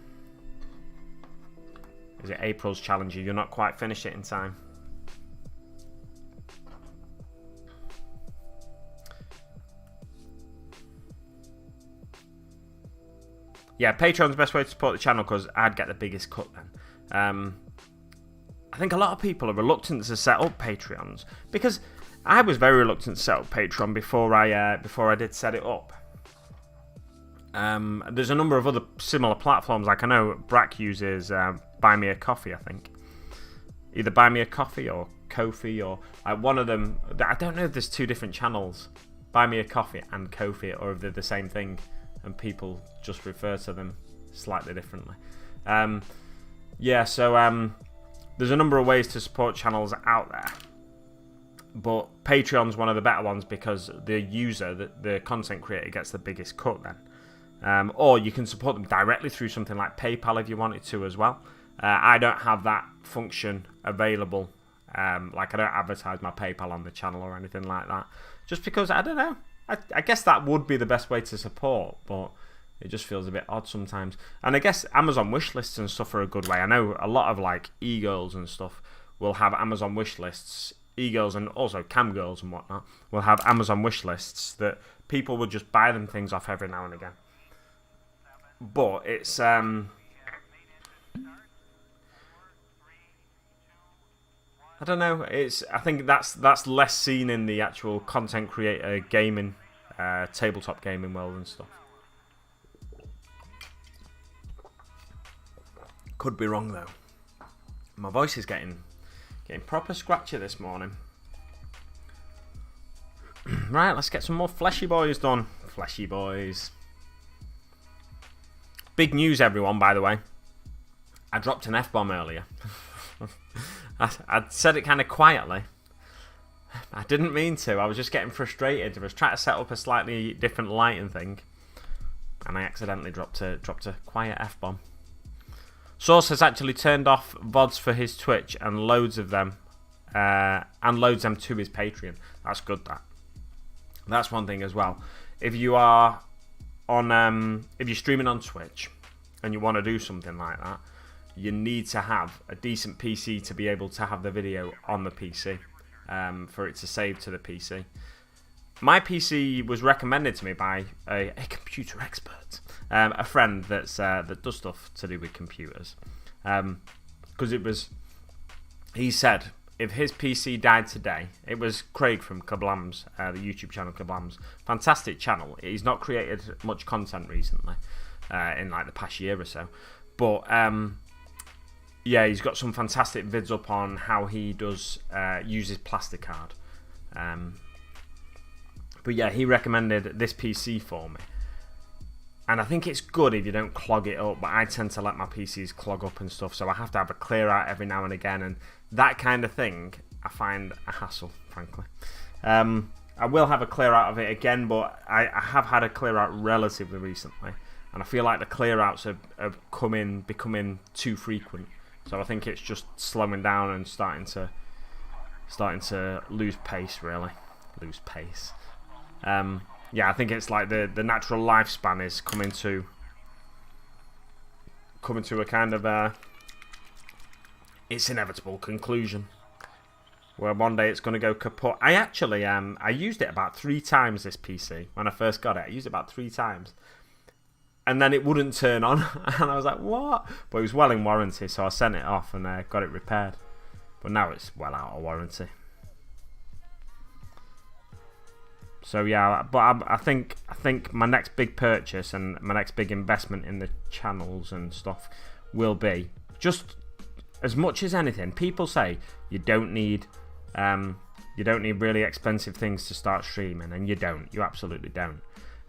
Is it April's challenge? You're not quite finished it in time. Yeah, Patreon's the best way to support the channel because I'd get the biggest cut then. I think a lot of people are reluctant to set up Patreons because I was very reluctant to set up Patreon before I did set it up. There's a number of other similar platforms. Like I know Brack uses Buy Me a Coffee, I think. Either Buy Me a Coffee or Ko-fi, or one of them. I don't know if there's two different channels, Buy Me a Coffee and Ko-fi, or if they're the same thing and people just refer to them slightly differently. Yeah, so there's a number of ways to support channels out there, but Patreon's one of the better ones because the user, the content creator, gets the biggest cut then. Or you can support them directly through something like PayPal if you wanted to as well. I don't have that function available. Like I don't advertise my PayPal on the channel or anything like that. Just because, I don't know. I guess that would be the best way to support, but it just feels a bit odd sometimes. And I guess Amazon wish lists and stuff are a good way. I know a lot of like e-girls and stuff will have Amazon wish lists. E-girls and also cam girls and whatnot will have Amazon wish lists that people will just buy them things off every now and again. But it's I don't know. I think that's less seen in the actual content creator gaming, tabletop gaming world and stuff. Could be wrong though. My voice is getting proper scratchy this morning. Right, let's get some more fleshy boys done. Fleshy boys. Big news, everyone, by the way. I dropped an F-bomb earlier. I said it kind of quietly. I didn't mean to. I was just getting frustrated. I was trying to set up a slightly different lighting thing, and I accidentally dropped a quiet F-bomb. Source has actually turned off VODs for his Twitch and loads them to his Patreon. That's good. That's one thing as well. If you are on, if you're streaming on Twitch and you want to do something like that, you need to have a decent PC to be able to have the video on the PC, for it to save to the PC. My PC was recommended to me by a computer expert, a friend that does stuff to do with computers. Because he said if his PC died today, it was Craig from Kablams, the YouTube channel Kablams, fantastic channel. He's not created much content recently, in like the past year or so, but yeah, he's got some fantastic vids up on how he does uses Plasticard. But yeah, he recommended this PC for me. And I think it's good if you don't clog it up, but I tend to let my PCs clog up and stuff, so I have to have a clear out every now and again, and that kind of thing I find a hassle, frankly. I will have a clear out of it again, but I have had a clear out relatively recently, and I feel like the clear outs are becoming too frequent. So I think it's just slowing down and starting to lose pace, really. Lose pace. Yeah, I think it's like the natural lifespan is coming to a kind of its inevitable conclusion, where one day it's going to go kaput. I actually I used it about 3 times, this PC, when I first got it. I used it about 3 times, and then it wouldn't turn on, and I was like, what? But it was well in warranty, so I sent it off and got it repaired. But now it's well out of warranty. So yeah, but I think my next big purchase and my next big investment in the channels and stuff will be just, as much as anything, people say you don't need really expensive things to start streaming, and you absolutely don't.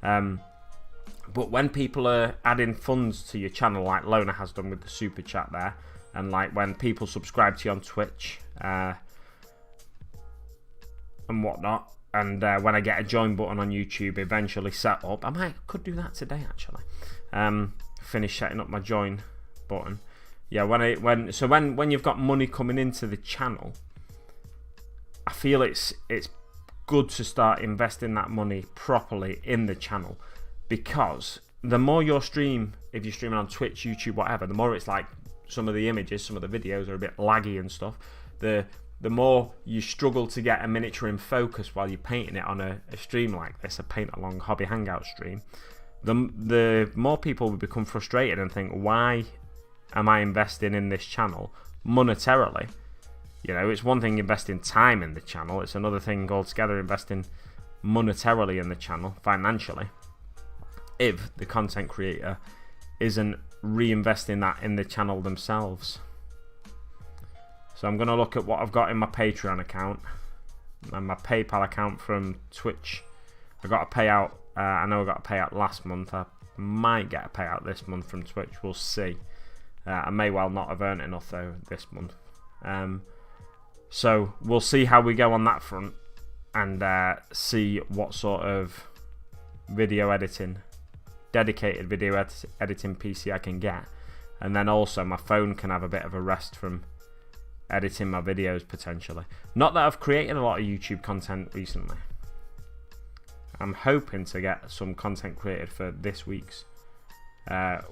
But when people are adding funds to your channel, like Lona has done with the super chat there, and like when people subscribe to you on Twitch and whatnot, and when I get a join button on YouTube eventually set up, I could do that today actually. Finish setting up my join button. Yeah, when you've got money coming into the channel, I feel it's good to start investing that money properly in the channel, because the more your stream, if you're streaming on Twitch, YouTube, whatever, the more it's like some of the images, some of the videos are a bit laggy and stuff. The more you struggle to get a miniature in focus while you're painting it on a stream like this, a paint along hobby hangout stream, the more people will become frustrated and think, why am I investing in this channel monetarily? You know, it's one thing investing time in the channel, it's another thing altogether investing monetarily in the channel, financially, if the content creator isn't reinvesting that in the channel themselves. So I'm going to look at what I've got in my Patreon account and my PayPal account from Twitch. I got a payout, I know I got a payout last month. I might get a payout this month from Twitch, we'll see. I may well not have earned enough though this month. So we'll see how we go on that front, and see what sort of video editing, dedicated video editing PC I can get. And then also my phone can have a bit of a rest from editing my videos potentially. Not that I've created a lot of YouTube content recently. I'm hoping to get some content created for this week's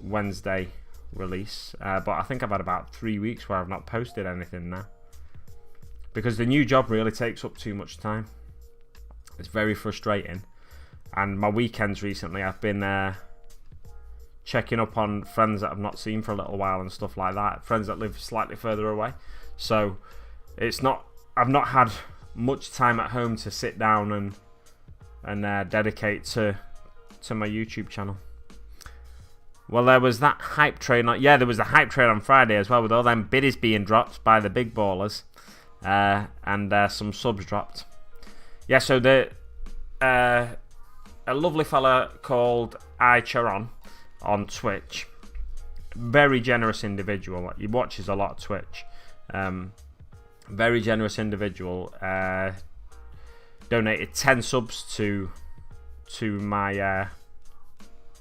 Wednesday release, but I think I've had about 3 weeks where I've not posted anything now, because the new job really takes up too much time. It's very frustrating, and my weekends recently I've been checking up on friends that I've not seen for a little while and stuff like that, friends that live slightly further away. So I've not had much time at home to sit down and dedicate to my YouTube channel. Well, there was that hype train on, there was the hype train on Friday as well, with all them biddies being dropped by the big ballers, and some subs dropped. Yeah, so a lovely fella called iCharon on Twitch, very generous individual. He watches a lot of Twitch. Very generous individual. Donated 10 subs to my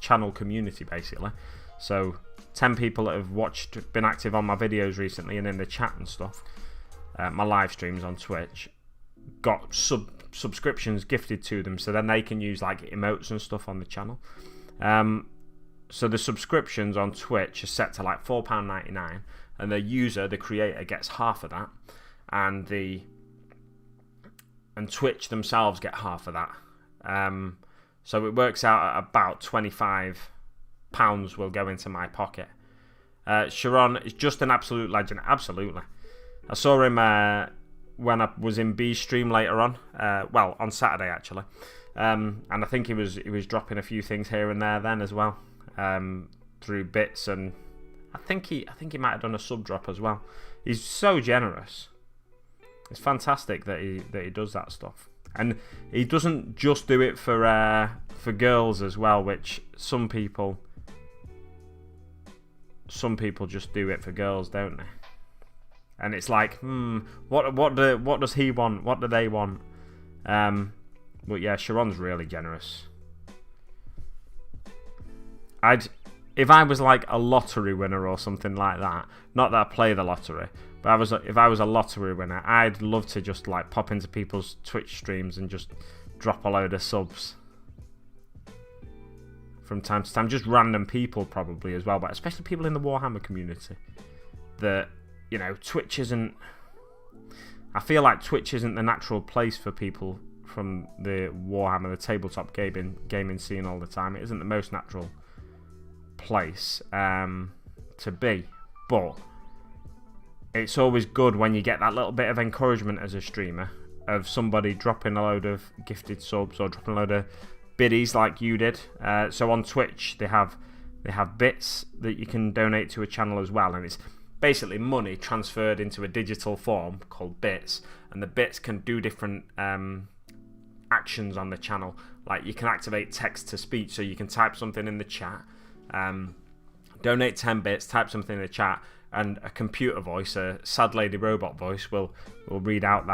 channel community, basically. So 10 people that have watched, been active on my videos recently and in the chat and stuff, my live streams on Twitch, got subscriptions gifted to them, so then they can use like emotes and stuff on the channel. So the subscriptions on Twitch are set to like £4.99, and the user, the creator, gets half of that, and Twitch themselves get half of that. So it works out at about £25 will go into my pocket. Sharon is just an absolute legend, absolutely. I saw him when I was in B's stream later on, well, on Saturday actually, and I think he was dropping a few things here and there then as well, through bits, and I think he might have done a sub drop as well. He's so generous. It's fantastic that he does that stuff, and he doesn't just do it for girls as well, which some people just do it for girls, don't they? And it's like, what does he want? What do they want? But yeah, Sharon's really generous. If I was like a lottery winner or something like that, not that I play the lottery, but if I was a lottery winner, I'd love to just like pop into people's Twitch streams and just drop a load of subs from time to time. Just random people probably as well, but especially people in the Warhammer community. That, you know, Twitch isn't... I feel like Twitch isn't the natural place for people from the Warhammer, the tabletop gaming scene all the time. It isn't the most natural place to be, but it's always good when you get that little bit of encouragement as a streamer of somebody dropping a load of gifted subs or dropping a load of biddies like you did. So on Twitch they have bits that you can donate to a channel as well, and it's basically money transferred into a digital form called bits, and the bits can do different actions on the channel. Like you can activate text to speech, so you can type something in the chat, donate 10 bits, type something in the chat, and a computer voice, a sad lady robot voice, will read out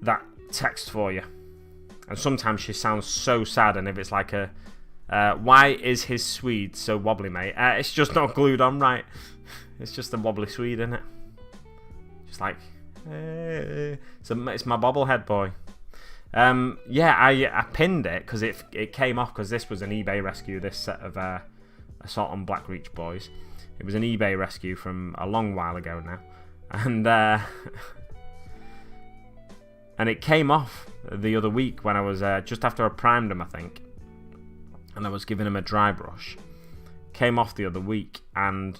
that text for you. And sometimes she sounds so sad, and if it's like a why is his Swede so wobbly, mate? It's just not glued on right. It's just a wobbly Swede, isn't it? Just like, it's my bobblehead boy. Yeah, I pinned it because it came off, because this was an eBay rescue, this set of Assault on Blackreach boys. It was an eBay rescue from a long while ago now, and it came off the other week when I was just after I primed them, I think, and I was giving him a dry brush. Came off the other week, and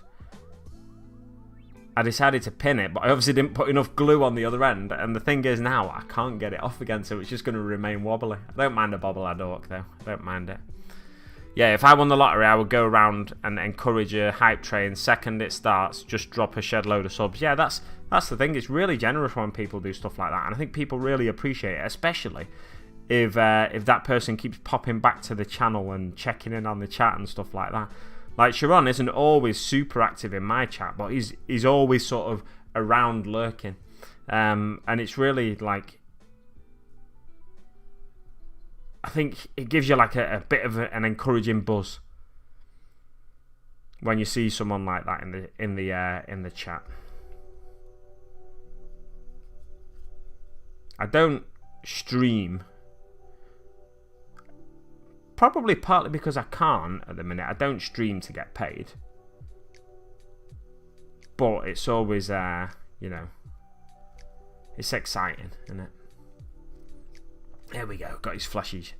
I decided to pin it, but I obviously didn't put enough glue on the other end, and the thing is now I can't get it off again, so it's just going to remain wobbly. I don't mind a bobblehead orc though, I don't mind it. Yeah, if I won the lottery, I would go around and encourage a hype train. Second it starts, just drop a shed load of subs. Yeah, that's the thing. It's really generous when people do stuff like that, and I think people really appreciate it, especially if that person keeps popping back to the channel and checking in on the chat and stuff like that. Like Sharon isn't always super active in my chat, but he's always sort of around lurking, and it's really like, I think it gives you like a bit of an encouraging buzz when you see someone like that in the chat. I don't stream, probably partly because I can't at the minute. I don't stream to get paid, but it's always you know, it's exciting, isn't it? There we go. Got his flashes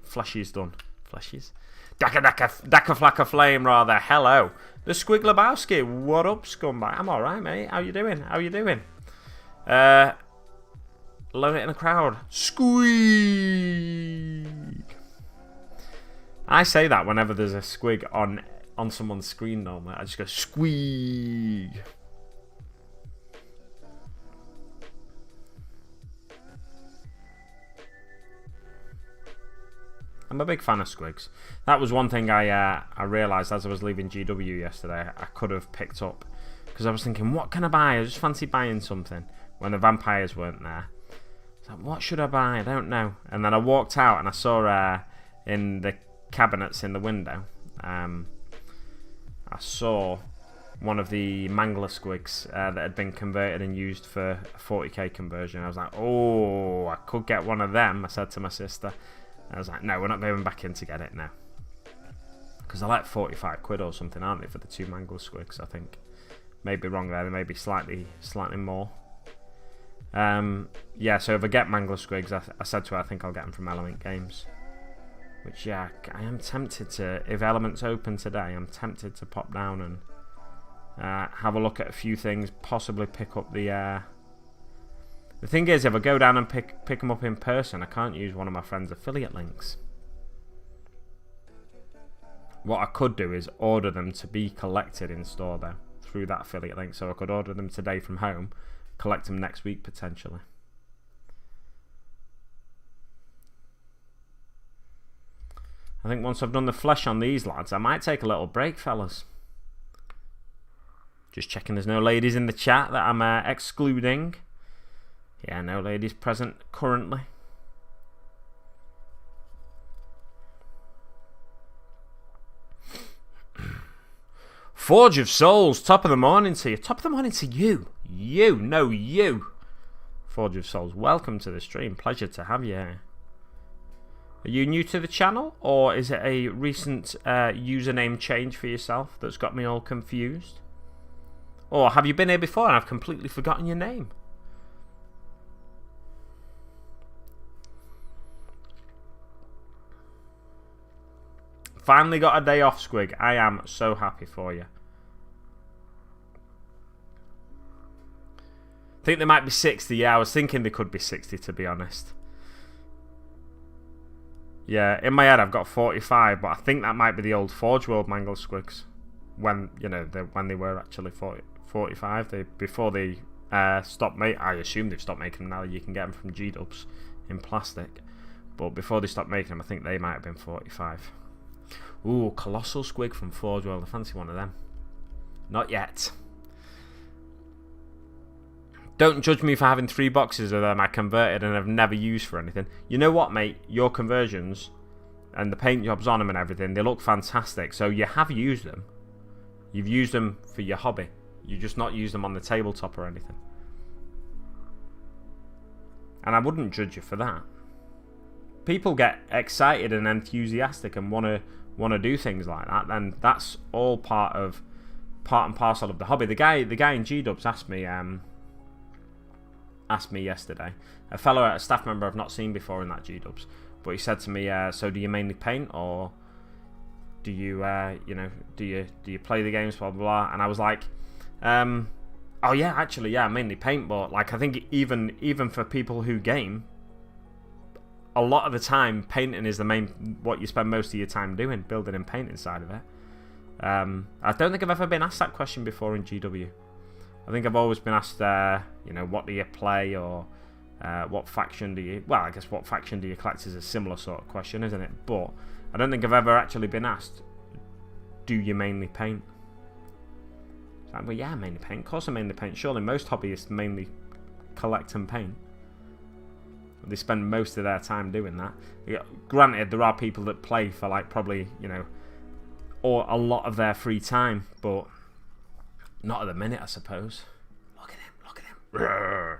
done. Flashes. Daka flacka flame rather. Hello. The Squig Lebowski. What up, scumbag? I'm alright, mate. How you doing? Load it in the crowd. Squeak. I say that whenever there's a squig on someone's screen normally. I just go squeak. I'm a big fan of squigs. That was one thing I realised as I was leaving GW yesterday I could have picked up, because I was thinking, what can I buy? I just fancy buying something when the vampires weren't there. I was like, what should I buy? I don't know. And then I walked out and I saw in the cabinets in the window, I saw one of the mangler squigs that had been converted and used for a 40k conversion. I was like, oh, I could get one of them. I said to my sister. I was like, no, we're not going back in to get it now. Because they're like 45 quid or something, aren't they, for the 2 mangler squigs, I think. Maybe wrong there. They may be slightly more. Yeah, so if I get mangler squigs, I said to her, I think I'll get them from Element Games. Which, yeah, I am tempted to, if Element's open today, I'm tempted to pop down and have a look at a few things, possibly pick up the thing is, if I go down and pick them up in person, I can't use one of my friend's affiliate links. What I could do is order them to be collected in store though, through that affiliate link, so I could order them today from home, collect them next week potentially. I think once I've done the flesh on these lads, I might take a little break, fellas. Just checking there's no ladies in the chat that I'm excluding. Yeah, no ladies present currently. Forge of Souls, top of the morning to you. Top of the morning to you. You. Forge of Souls, welcome to the stream. Pleasure to have you here. Are you new to the channel, or is it a recent username change for yourself that's got me all confused? Or have you been here before and I've completely forgotten your name? Finally got a day off, Squig. I am so happy for you. I think there might be 60. Yeah, I was thinking there could be 60, to be honest. Yeah, in my head I've got 45, but I think that might be the old Forge World Mangle Squigs. When, you know, when they were actually 45. Before they stopped making... I assume they've stopped making them now. You can get them from G-Dubs in plastic. But before they stopped making them, I think they might have been 45. Ooh, Colossal Squig from Forge World. I fancy one of them. Not yet. Don't judge me for having 3 boxes of them I converted and have never used for anything. You know what, mate? Your conversions and the paint jobs on them and everything, they look fantastic. So you have used them. You've used them for your hobby. You just not used them on the tabletop or anything. And I wouldn't judge you for that. People get excited and enthusiastic and want to do things like that, then that's all part and parcel of the hobby. The guy in G-Dubs asked me yesterday, a staff member I've not seen before in that G-Dubs, but he said to me, so do you mainly paint, or do you do you play the games, blah blah blah? And I was like, oh yeah, actually yeah, I mainly paint, but like I think even for people who game, a lot of the time painting is the main, what you spend most of your time doing, building and painting side of it. I don't think I've ever been asked that question before in GW. I think I've always been asked, what do you play, or what faction do you... Well, I guess what faction do you collect is a similar sort of question, isn't it? But I don't think I've ever actually been asked, do you mainly paint? It's like, well, yeah, I mainly paint. Of course I mainly paint. Surely most hobbyists mainly collect and paint. They spend most of their time doing that. Granted, there are people that play for, like, probably, or a lot of their free time, but... Not at the minute, I suppose. Look at him.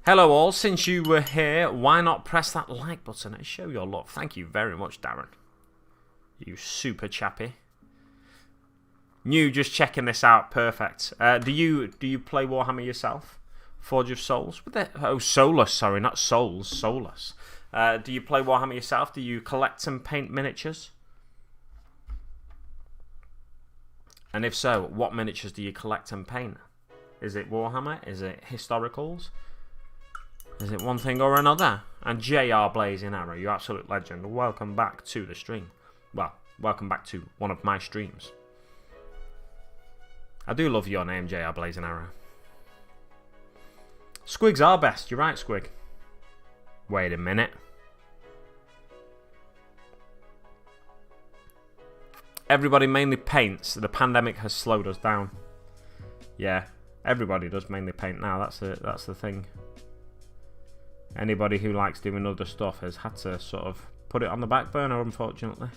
Hello all, since you were here, why not press that like button and show your love? Thank you very much, Darren. You super chappy. New, just checking this out, perfect. Do you play Warhammer yourself? Forge of Souls? Oh, Solus, sorry, not Souls, Solus. Do you play Warhammer yourself? Do you collect and paint miniatures? And if so, what miniatures do you collect and paint? Is it Warhammer? Is it historicals? Is it one thing or another? And JR Blazing Arrow, you absolute legend. Welcome back to the stream. Well, welcome back to one of my streams. I do love your name, JR Blazing Arrow. Squigs are best. You're right, Squig. Wait a minute. Everybody mainly paints. The pandemic has slowed us down. Yeah, everybody does mainly paint now. That's the thing. Anybody who likes doing other stuff has had to sort of put it on the back burner, unfortunately.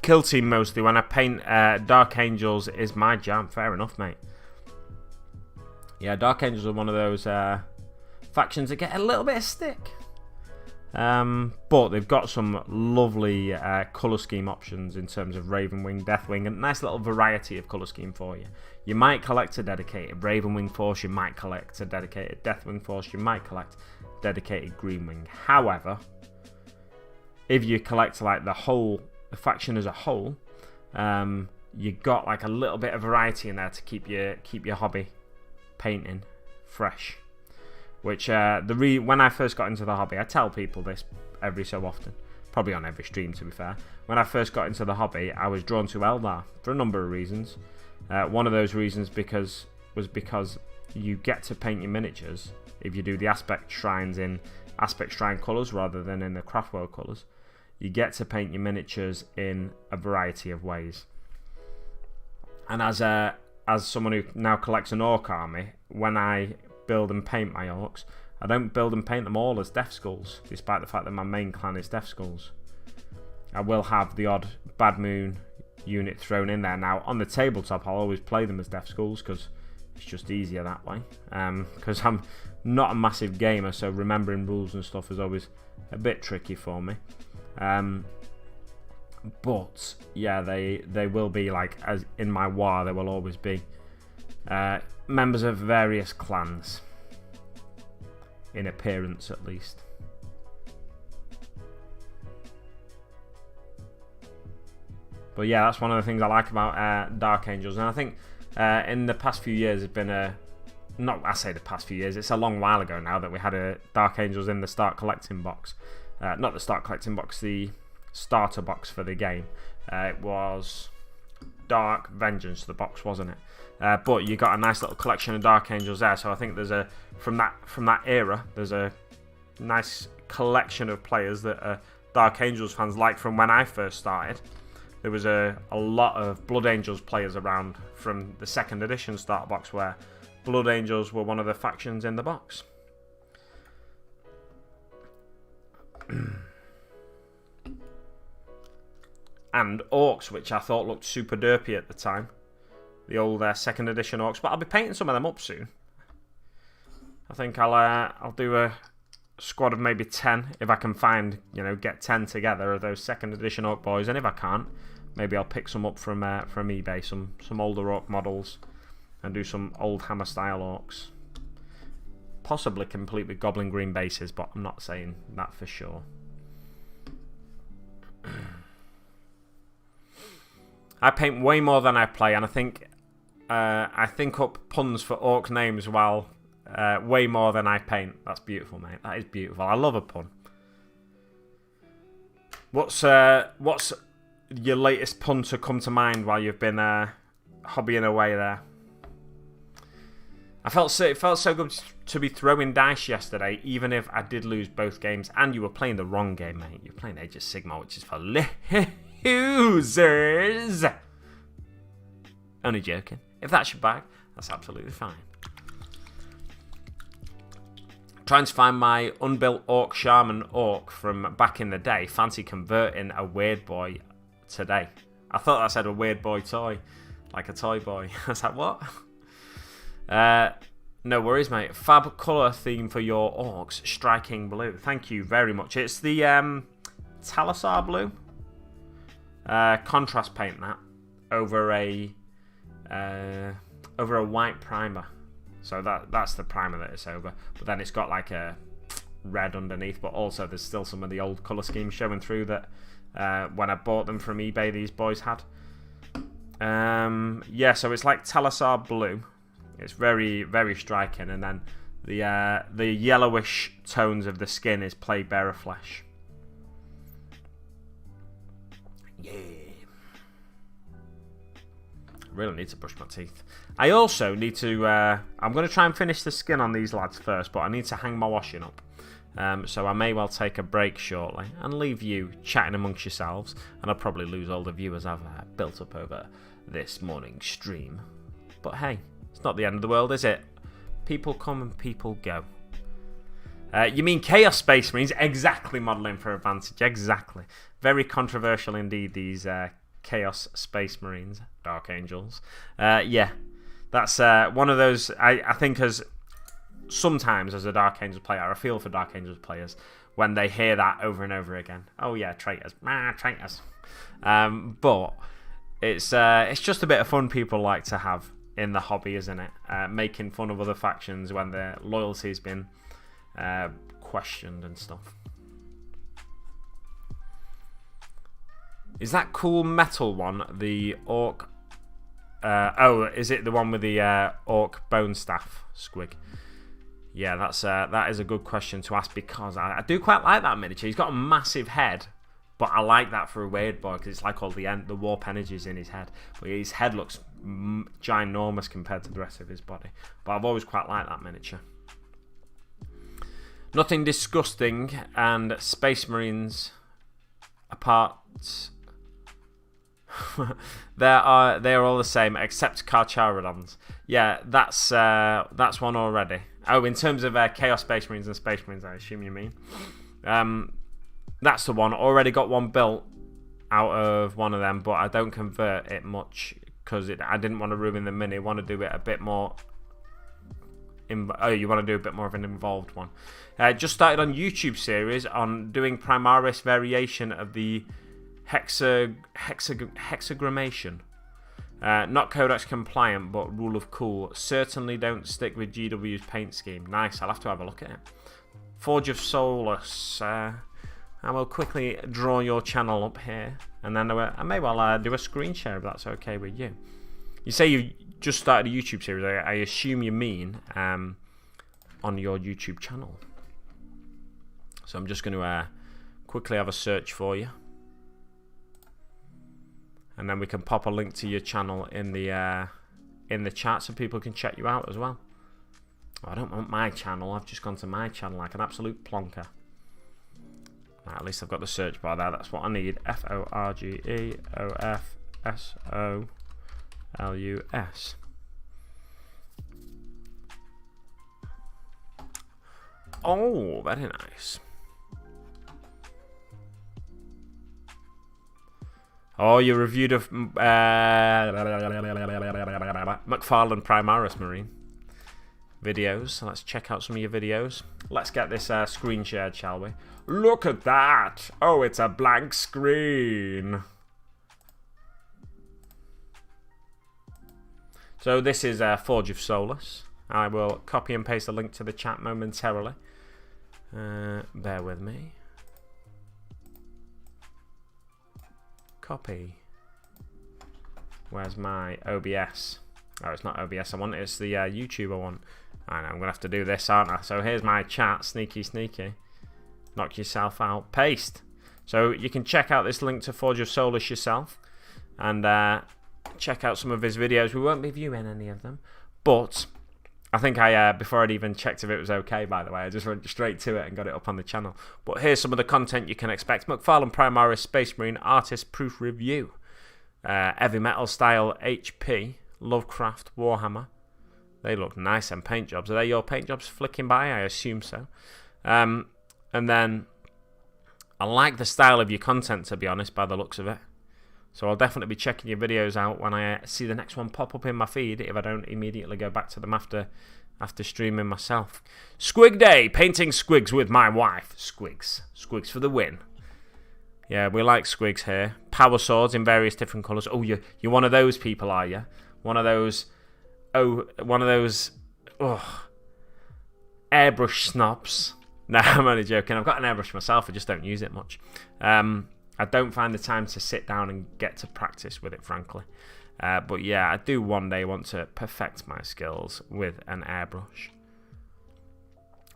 Kill team mostly. When I paint Dark Angels is my jam. Fair enough, mate. Yeah, Dark Angels are one of those factions that get a little bit of stick. But they've got some lovely colour scheme options in terms of Ravenwing, Deathwing, and a nice little variety of colour scheme for you. You might collect a dedicated Ravenwing force, you might collect a dedicated Deathwing force, you might collect dedicated Greenwing. However, if you collect like the faction as a whole, you got like a little bit of variety in there to keep your hobby painting fresh. Which when I first got into the hobby, I tell people this every so often, probably on every stream to be fair. When I first got into the hobby, I was drawn to Eldar for a number of reasons. One of those reasons was because you get to paint your miniatures if you do the aspect shrines in aspect shrine colours rather than in the Craftworld colours. You get to paint your miniatures in a variety of ways. And as someone who now collects an orc army, when I build and paint my orcs, I don't build and paint them all as Death Skulls, despite the fact that my main clan is Death Skulls. I will have the odd Bad Moon unit thrown in there. Now, on the tabletop, I'll always play them as Death Skulls because it's just easier that way. Because I'm not a massive gamer, so remembering rules and stuff is always a bit tricky for me. But yeah, they will be like, as in my war, there will always be members of various clans, in appearance at least. But yeah, that's one of the things I like about Dark Angels, and I think in the past few years, it's been I say the past few years, it's a long while ago now that we had a Dark Angels in the Start Collecting box. Not the Start Collecting box, the starter box for the game. It was Dark Vengeance, the box, wasn't it? But you got a nice little collection of Dark Angels there, so I think there's from that era, there's a nice collection of players that are Dark Angels fans, like from when I first started. There was a lot of Blood Angels players around from the 2nd edition starter box, where Blood Angels were one of the factions in the box. And Orcs, which I thought looked super derpy at the time. The old 2nd edition Orcs, but I'll be painting some of them up soon. I think I'll do a squad of maybe 10 if I can find, get 10 together of those 2nd edition Orc boys, and if I can't, maybe I'll pick some up from eBay, some older Orc models, and do some old Hammer style Orcs. Possibly complete with Goblin Green bases, but I'm not saying that for sure. I paint way more than I play, and I think up puns for orc names while way more than I paint. That's beautiful, mate. That is beautiful. I love a pun. What's your latest pun to come to mind while you've been hobbying away there? It felt so good to be throwing dice yesterday, even if I did lose both games, and you were playing the wrong game, mate. You're playing Age of Sigmar, which is for losers. Only joking. If that's your bag, that's absolutely fine. Trying to find my unbuilt Orc Shaman Orc from back in the day. Fancy converting a weird boy today. I thought I said a weird boy toy, like a toy boy. I was like, what? No worries, mate. Fab colour theme for your Orcs, striking blue. Thank you very much. It's the Talasar blue. Contrast paint that over a white primer, so that's the primer that it's over, but then it's got like a red underneath, but also there's still some of the old colour schemes showing through that when I bought them from eBay these boys had. Yeah, so it's like Talasar blue. It's very, very striking, and then the yellowish tones of the skin is Plague Bearer flesh. Yeah. Really need to brush my teeth. I also need to... I'm going to try and finish the skin on these lads first, but I need to hang my washing up. So I may well take a break shortly and leave you chatting amongst yourselves, and I'll probably lose all the viewers I've built up over this morning's stream. But hey, it's not the end of the world, is it? People come and people go. You mean Chaos Space Marines? Exactly, modelling for advantage. Exactly. Very controversial indeed, these Chaos Space Marines, Dark Angels. Yeah, that's one of those, I think sometimes as a Dark Angels player, I feel for Dark Angels players when they hear that over and over again. Oh yeah, traitors. Traitors. But it's just a bit of fun people like to have in the hobby, isn't it? Making fun of other factions when their loyalty's been questioned and stuff. Is that cool metal one the orc? Oh, is it the one with the orc bone staff squig? Yeah, that is a good question to ask, because I do quite like that miniature. He's got a massive head, but I like that for a weird boy because it's like all the warp energies in his head. But his head looks ginormous compared to the rest of his body. But I've always quite liked that miniature. Nothing disgusting, and Space Marines apart. They are all the same except Carcharodons. Yeah, that's one already. Oh, in terms of Chaos Space Marines and Space Marines, I assume you mean. That's the one. Already got one built out of one of them, but I don't convert it much because I didn't want to ruin the mini. I want to do it a bit more. You want to do a bit more of an involved one. Just started on YouTube series on doing Primaris variation of the hexagrammation. Not codex compliant, but rule of cool. Certainly don't stick with GW's paint scheme. Nice, I'll have to have a look at it. Forge of Solus. I will quickly draw your channel up here, and then I may well do a screen share if that's okay with you. You say you just started a YouTube series. I assume you mean on your YouTube channel. So I'm just going to quickly have a search for you. And then we can pop a link to your channel in the chat so people can check you out as well. Oh, I don't want my channel. I've just gone to my channel like an absolute plonker. Right, at least I've got the search bar there. That's what I need. FORGEOFSOLUS. Oh, very nice. Oh, you reviewed of McFarlane Primaris Marine videos. So let's check out some of your videos. Let's get this screen shared, shall we? Look at that! Oh, it's a blank screen. So this is Forge of Solus. I will copy and paste the link to the chat momentarily. Bear with me. Copy. Where's my OBS? Oh, it's not OBS I want, it's the YouTube I want. I know, I'm going to have to do this, aren't I? So here's my chat, sneaky. Knock yourself out. Paste. So you can check out this link to Forge of Solus yourself. And check out some of his videos. We won't be viewing any of them. But I think before I'd even checked if it was okay, by the way, I just went straight to it and got it up on the channel. But here's some of the content you can expect. McFarlane Primaris Space Marine Artist Proof Review. Heavy Metal Style HP. Lovecraft Warhammer. They look nice, and paint jobs. Are they your paint jobs flicking by? I assume so. And then I like the style of your content, to be honest, by the looks of it. So I'll definitely be checking your videos out when I see the next one pop up in my feed, if I don't immediately go back to them after streaming myself. Squig Day, painting squigs with my wife. Squigs for the win. Yeah, we like squigs here. Power swords in various different colours. Oh, you're one of those people, are you? One of those airbrush snobs. No, I'm only joking. I've got an airbrush myself. I just don't use it much. I don't find the time to sit down and get to practice with it, frankly. But yeah, I do one day want to perfect my skills with an airbrush.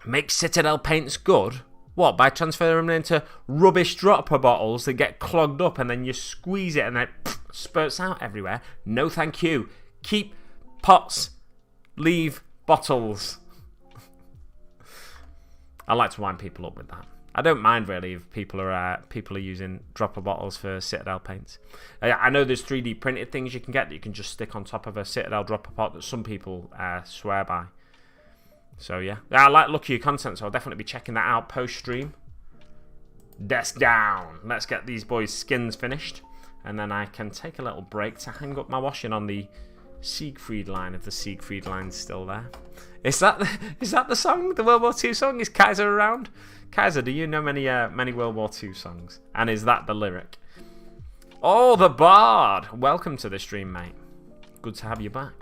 Make Citadel paints good? What, by transferring them into rubbish dropper bottles that get clogged up and then you squeeze it and then it spurts out everywhere? No thank you. Keep pots, leave bottles. I like to wind people up with that. I don't mind really if people are using dropper bottles for Citadel paints. I know there's 3D printed things you can get that you can just stick on top of a Citadel dropper pot that some people swear by. So yeah, I like look at your content, so I'll definitely be checking that out post stream. Desk down. Let's get these boys' skins finished, and then I can take a little break to hang up my washing on the Siegfried line if the Siegfried line's still there. Is that the song? The World War II song? Is Kaiser around? Kaiser, do you know many World War II songs? And is that the lyric? Oh, the Bard! Welcome to the stream, mate. Good to have you back.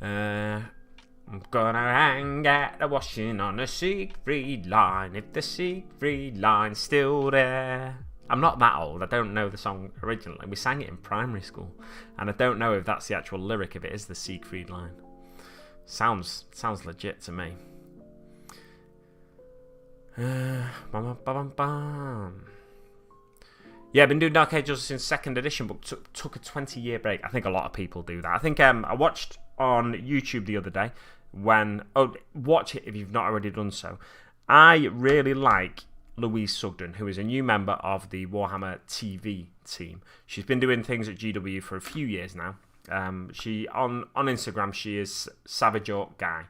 I'm gonna hang at the washing on the Siegfried line if the Siegfried line's still there. I'm not that old. I don't know the song originally. We sang it in primary school, and I don't know if that's the actual lyric, if it is the Siegfried line. Sounds legit to me. Yeah, I've been doing Dark Ages since 2nd edition, but took a 20-year break. I think a lot of people do that. I think I watched on YouTube the other day watch it if you've not already done so. I really like Louise Sugden, who is a new member of the Warhammer TV team. She's been doing things at GW for a few years now. She on Instagram, she is Savage Orc Guy.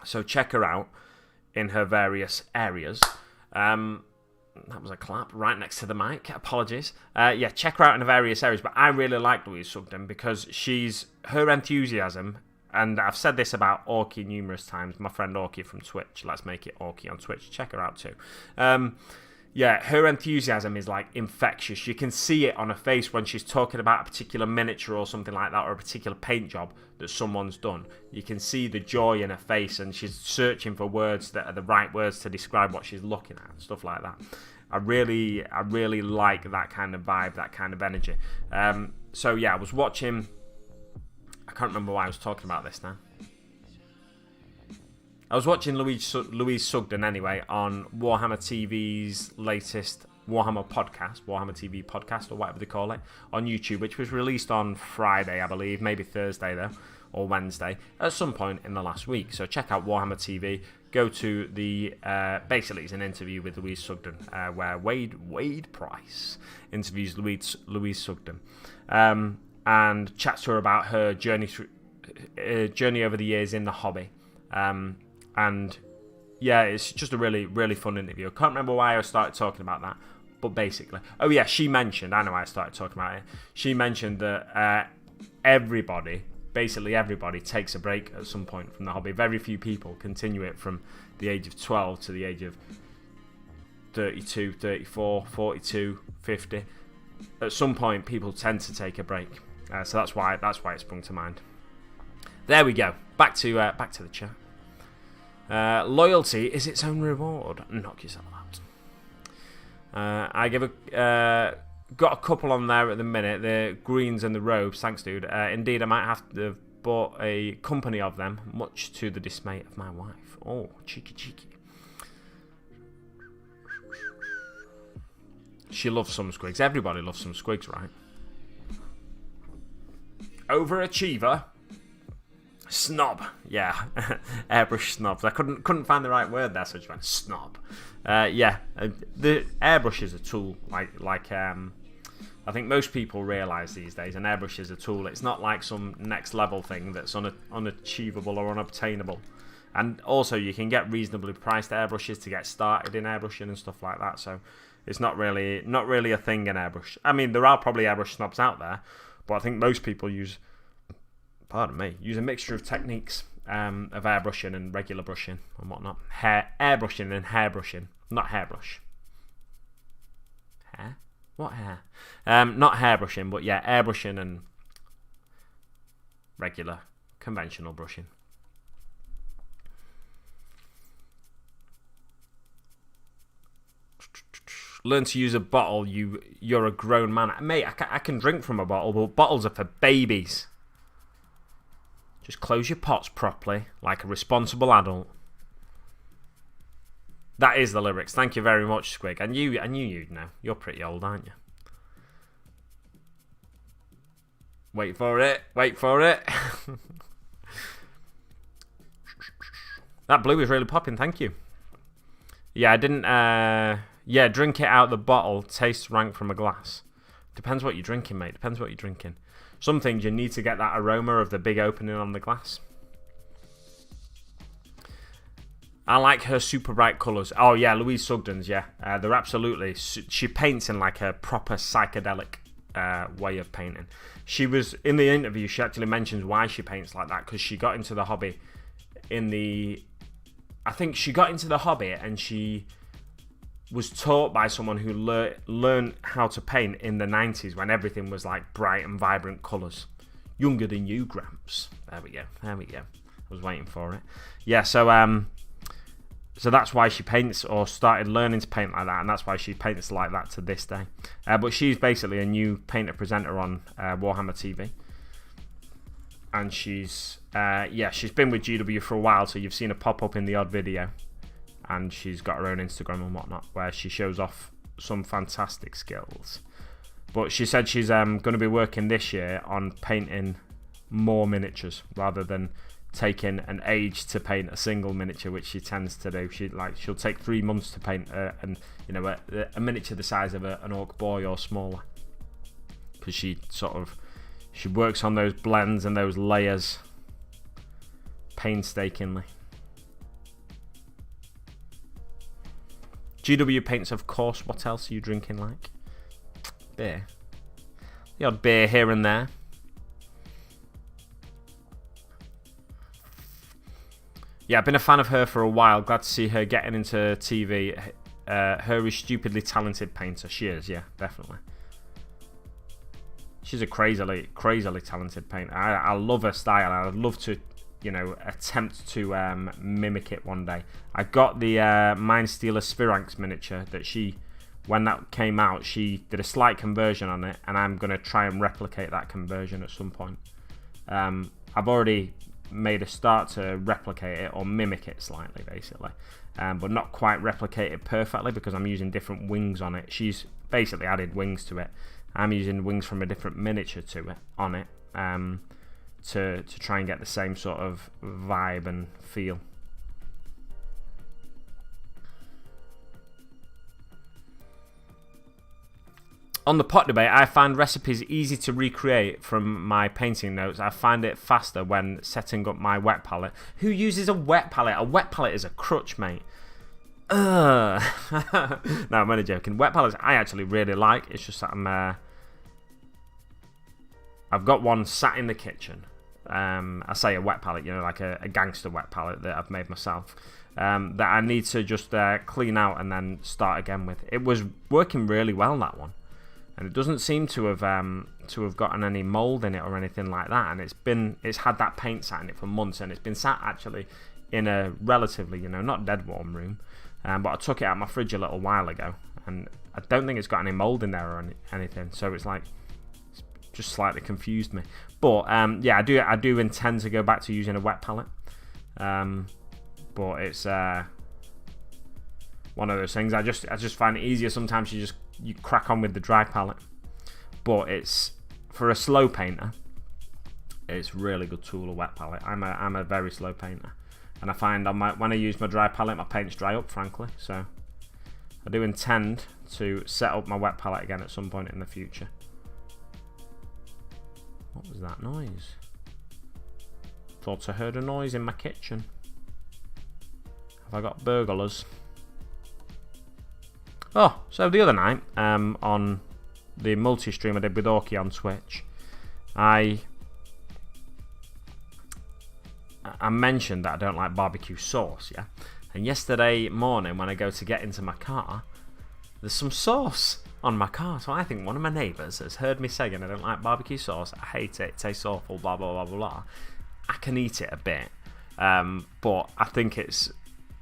So check her out in her various areas. That was a clap right next to the mic. Apologies. Yeah, check her out in the various areas. But I really like Louise Sugden because her enthusiasm, and I've said this about Orky numerous times. My friend Orky from Twitch. Let's make it Orky on Twitch. Check her out too. Yeah, her enthusiasm is like infectious. You can see it on her face when she's talking about a particular miniature or something like that, or a particular paint job that someone's done. You can see the joy in her face, and she's searching for words that are the right words to describe what she's looking at, stuff like that. I really like that kind of vibe, that kind of energy. So yeah, I was watching. I can't remember why I was talking about this now. I was watching Louise Sugden anyway on Warhammer TV's latest Warhammer podcast, Warhammer TV podcast, or whatever they call it, on YouTube, which was released on Friday, I believe, maybe Thursday though, or Wednesday, at some point in the last week. So check out Warhammer TV. Go to the basically it's an interview with Louise Sugden, where Wade Price interviews Louise Sugden, and chats to her about her journey over the years in the hobby. And yeah, it's just a really fun interview. I can't remember why I started talking about that, but basically, oh yeah, she mentioned, I know I started talking about it. She mentioned that basically everybody takes a break at some point from the hobby. Very few people continue it from the age of 12 to the age of 32, 34, 42, 50. At some point, people tend to take a break. So that's why it sprung to mind. There we go. Back to the chat. Loyalty is its own reward. Knock yourself out. I give got a couple on there at the minute. The greens and the robes. Thanks, dude. Indeed, I might have to have bought a company of them, much to the dismay of my wife. Oh, cheeky. She loves some squigs. Everybody loves some squigs, right? Overachiever. Snob, yeah, airbrush snobs. I couldn't find the right word there, so I just went snob. Yeah, the airbrush is a tool. Like I think most people realise these days, an airbrush is a tool. It's not like some next level thing that's unachievable or unobtainable. And also, you can get reasonably priced airbrushes to get started in airbrushing and stuff like that. So it's not really a thing in airbrush. I mean, there are probably airbrush snobs out there, but I think most people use a mixture of techniques of airbrushing and regular brushing and whatnot. Airbrushing and hairbrushing, not hairbrush. Hair? What hair? Not hairbrushing, but yeah, airbrushing and regular, conventional brushing. Learn to use a bottle. You're a grown man, mate. I can drink from a bottle, but bottles are for babies. Just close your pots properly, like a responsible adult. That is the lyrics. Thank you very much, Squig. I knew you'd know. You're pretty old, aren't you? Wait for it. Wait for it. That blue is really popping. Thank you. Yeah, I didn't... yeah, drink it out the bottle. Tastes rank from a glass. Depends what you're drinking, mate. Depends what you're drinking. Some things you need to get that aroma of the big opening on the glass. I like her super bright colours. Oh, yeah, Louise Sugden's, yeah. They're absolutely... She paints in like a proper psychedelic way of painting. She was... In the interview, she actually mentions why she paints like that, because she got into the hobby in the... I think she got into the hobby and she was taught by someone who learned how to paint in the 90s when everything was like bright and vibrant colours. Younger than you, Gramps. There we go. There we go. I was waiting for it. Yeah, so that's why she paints, or started learning to paint like that, and that's why she paints like that to this day. But she's basically a new painter presenter on Warhammer TV. And she's she's been with GW for a while, so you've seen her pop up in the odd video. And she's got her own Instagram and whatnot, where she shows off some fantastic skills. But she said she's going to be working this year on painting more miniatures, rather than taking an age to paint a single miniature, which she tends to do. She'll take 3 months to paint a miniature the size of an orc boy or smaller, because she works on those blends and those layers painstakingly. GW paints, of course. What else are you drinking like? Beer. The odd beer here and there. Yeah, I've been a fan of her for a while. Glad to see her getting into TV. Her is stupidly talented painter. She is, yeah, definitely. She's a crazily talented painter. I love her style. I'd love to, attempt to mimic it one day. I got the Mindstealer Sphinx miniature that when that came out, she did a slight conversion on it, and I'm going to try and replicate that conversion at some point. I've already made a start to replicate it, or mimic it slightly, basically. But not quite replicate it perfectly, because I'm using different wings on it. She's basically added wings to it. I'm using wings from a different miniature on it, to try and get the same sort of vibe and feel. On the pot debate, I find recipes easy to recreate from my painting notes. I find it faster when setting up my wet palette. Who uses a wet palette? A wet palette is a crutch, mate. No, I'm only joking. Wet palettes I actually really like. It's just that I've got one sat in the kitchen. I say a wet palette, like a gangster wet palette that I've made myself. That I need to just clean out and then start again with. It was working really well, that one. And it doesn't seem to have gotten any mold in it or anything like that. And it's had that paint sat in it for months, and it's been sat actually in a relatively, not dead warm room. But I took it out of my fridge a little while ago, and I don't think it's got any mold in there or anything. So it's just slightly confused me. But yeah, I do intend to go back to using a wet palette. But it's one of those things. I just find it easier sometimes. You crack on with the dry palette. But it's, for a slow painter, it's a really good tool, a wet palette. I'm a very slow painter, and I find when I use my dry palette, my paints dry up, frankly. So I do intend to set up my wet palette again at some point in the future. What was that noise? Thought I heard a noise in my kitchen. Have I got burglars? Oh, so the other night, on the multi-stream I did with Orky on Twitch, I mentioned that I don't like barbecue sauce, yeah? And yesterday morning, when I go to get into my car, there's some sauce on my car. So I think one of my neighbours has heard me saying I don't like barbecue sauce, I hate it, it tastes awful, blah, blah, blah, blah, blah. I can eat it a bit, but I think it's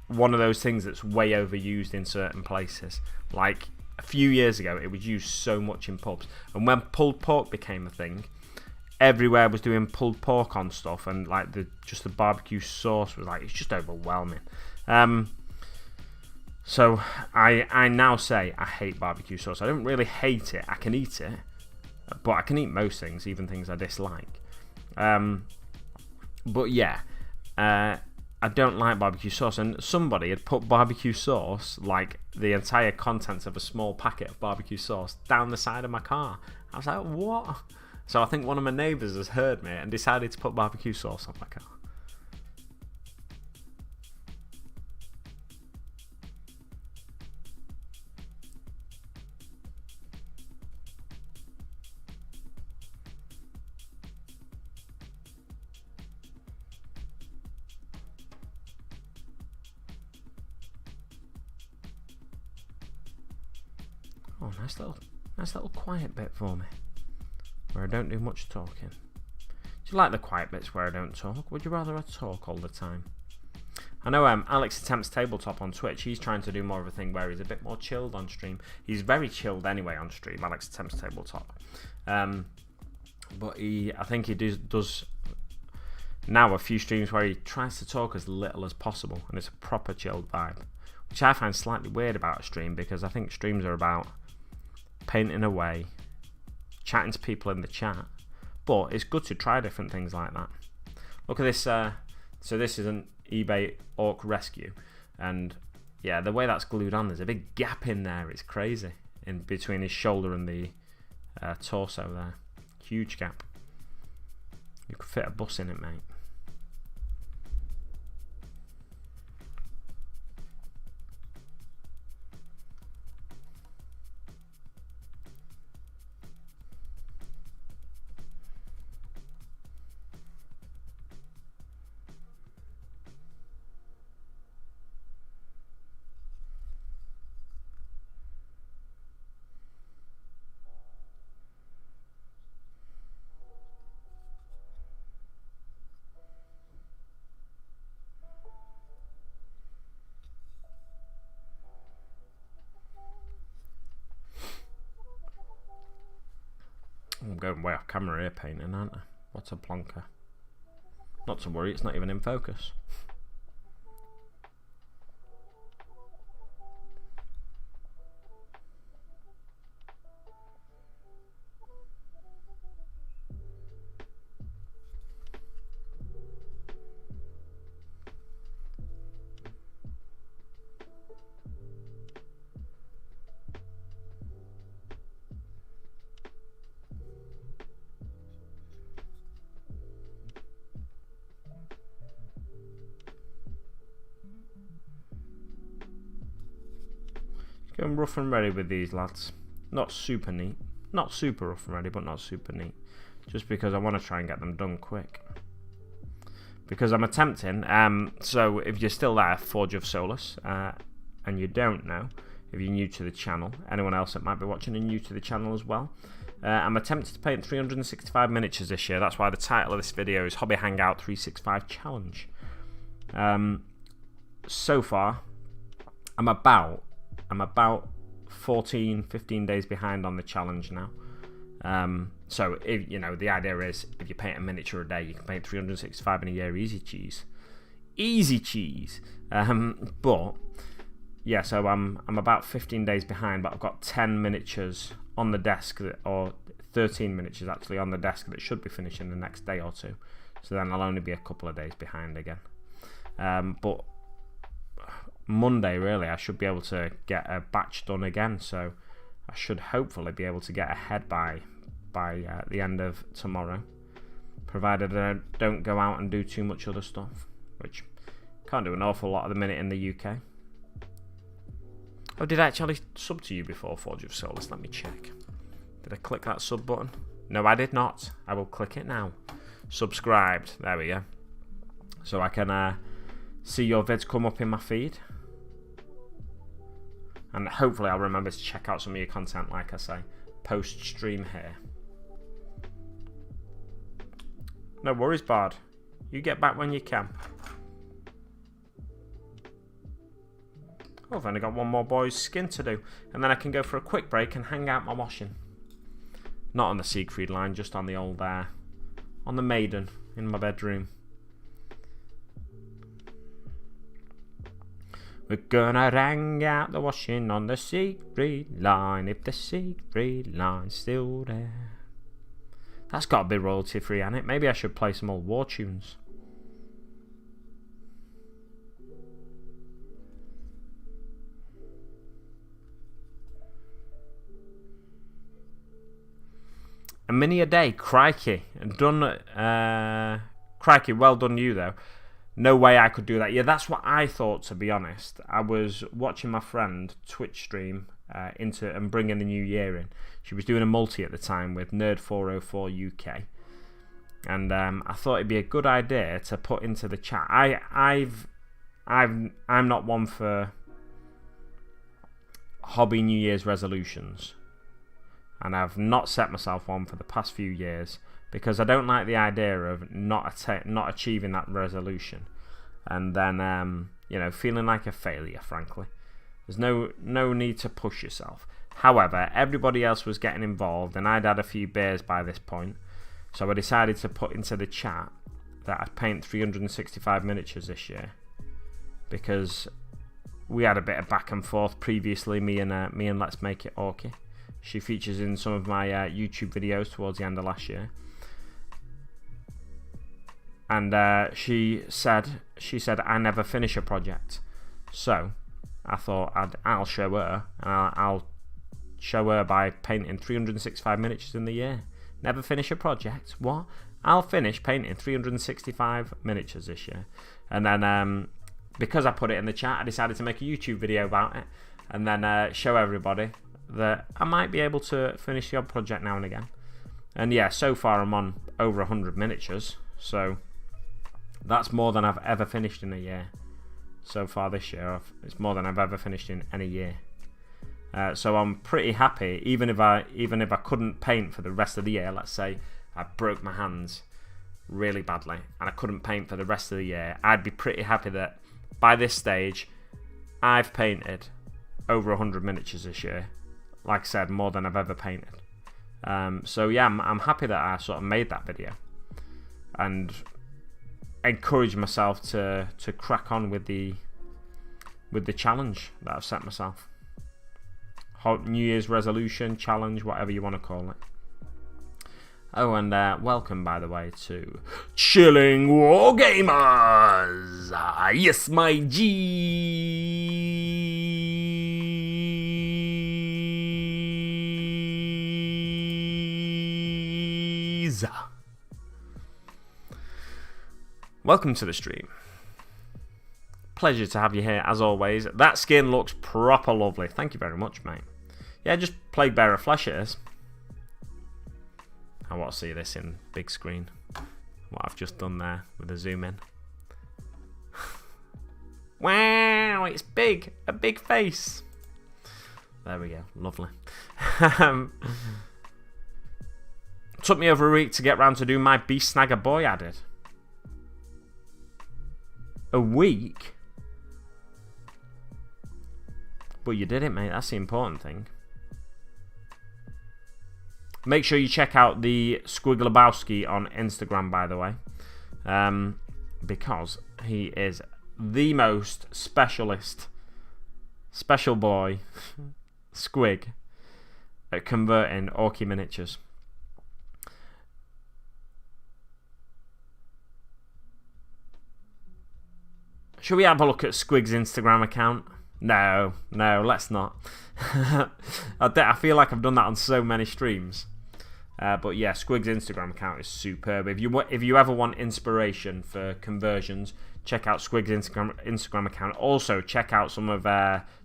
one of those things that's way overused in certain places. Like a few years ago, it was used so much in pubs, and when pulled pork became a thing, everywhere was doing pulled pork on stuff, and like just the barbecue sauce was like, it's just overwhelming. So I now say I hate barbecue sauce. I don't really hate it. I can eat it, but I can eat most things, even things I dislike. But yeah, I don't like barbecue sauce, and somebody had put barbecue sauce, like the entire contents of a small packet of barbecue sauce, down the side of my car. I was like, what? So I think one of my neighbours has heard me and decided to put barbecue sauce on my car. Oh, nice little quiet bit for me, where I don't do much talking. Do you like the quiet bits where I don't talk? Would you rather I talk all the time? I know Alex Attempts Tabletop on Twitch, he's trying to do more of a thing where he's a bit more chilled on stream. He's very chilled anyway on stream, Alex Attempts Tabletop. But I think he does now a few streams where he tries to talk as little as possible, and it's a proper chilled vibe, which I find slightly weird about a stream, because I think streams are about painting away, chatting to people in the chat, but it's good to try different things like that. Look at this. So this is an eBay Orc Rescue, and yeah, the way that's glued on, there's a big gap in there. It's crazy, in between his shoulder and the torso there. Huge gap. You could fit a bus in it, mate. I'm going way off camera here painting, aren't I? What's a plonker? Not to worry, it's not even in focus. Going rough and ready with these lads. Not super neat. Not super rough and ready, but not super neat. Just because I want to try and get them done quick. Because I'm attempting, so if you're still there, Forge of Solus, and you don't know, if you're new to the channel, anyone else that might be watching and new to the channel as well, I'm attempting to paint 365 miniatures this year. That's why the title of this video is Hobby Hangout 365 Challenge. So far, I'm about 14-15 days behind on the challenge now. So if you know, the idea is if you paint a miniature a day, you can paint 365 in a year. Easy cheese. But yeah, so I'm about 15 days behind, but I've got 10 miniatures on the desk, or 13 miniatures actually on the desk, that should be finishing the next day or two. So then I'll only be a couple of days behind again. But Monday, really, I should be able to get a batch done again, so I should hopefully be able to get ahead by the end of tomorrow, provided I don't go out and do too much other stuff, which can't do an awful lot at the minute in the UK. Oh, did I actually sub to you before, Forge of Solus? Let me check. Did I click that sub button? No, I did not. I will click it now. Subscribed. There we go. So I can see your vids come up in my feed. And hopefully I'll remember to check out some of your content, like I say, post-stream here. No worries, Bard. You get back when you can. Oh, I've only got one more Boyz skin to do, and then I can go for a quick break and hang out my washing. Not on the Siegfried line, just on the old on the Maiden in my bedroom. We're gonna hang out the washing on the secret line if the secret line's still there. That's got to be royalty free, hasn't it? Maybe I should play some old war tunes. A mini a day, crikey. Done, crikey, well done you though. No way I could do that. Yeah, that's what I thought, to be honest. I was watching my friend Twitch stream and bringing the new year in. She was doing a multi at the time with Nerd404 UK. And I thought it'd be a good idea to put into the chat. I'm not one for hobby New Year's resolutions. And I've not set myself one for the past few years because I don't like the idea of not achieving that resolution and then feeling like a failure, frankly. There's no need to push yourself. However, everybody else was getting involved and I'd had a few beers by this point, so I decided to put into the chat that I'd paint 365 miniatures this year because we had a bit of back and forth previously, me and Let's Make It Orky. She features in some of my YouTube videos towards the end of last year. And she said I never finish a project. So I thought I'll show her. And I'll show her by painting 365 miniatures in the year. Never finish a project? What? I'll finish painting 365 miniatures this year. And then because I put it in the chat, I decided to make a YouTube video about it. And then show everybody that I might be able to finish the odd project now and again. And yeah, so far I'm on over 100 miniatures, so that's more than I've ever finished in a year. So far this year, it's more than I've ever finished in any year. So I'm pretty happy, even if I couldn't paint for the rest of the year. Let's say I broke my hands really badly and I couldn't paint for the rest of the year, I'd be pretty happy that by this stage I've painted over 100 miniatures this year. Like I said, more than I've ever painted. So yeah, I'm happy that I sort of made that video and encourage myself to crack on with the challenge that I've set myself. New Year's resolution, challenge, whatever you want to call it. Oh, and welcome, by the way, to Chilling Wargamers. Yes, my G's. Welcome to the stream. Pleasure to have you here, as always. That skin looks proper lovely. Thank you very much, mate. Yeah, just Plague Bearer Flesh it is. I want to see this in big screen. What I've just done there with the zoom in. Wow, it's big. A big face. There we go. Lovely. Took me over a week to get round to doing my Beast Snagger Boy added. A week? But you did it, mate. That's the important thing. Make sure you check out the Squiglabowski on Instagram, by the way. Because he is the most special boy, Squig, at converting Orky miniatures. Should we have a look at Squig's Instagram account? No, let's not. I feel like I've done that on so many streams. But yeah, Squig's Instagram account is superb. If you ever want inspiration for conversions, check out Squig's Instagram account. Also, check out some of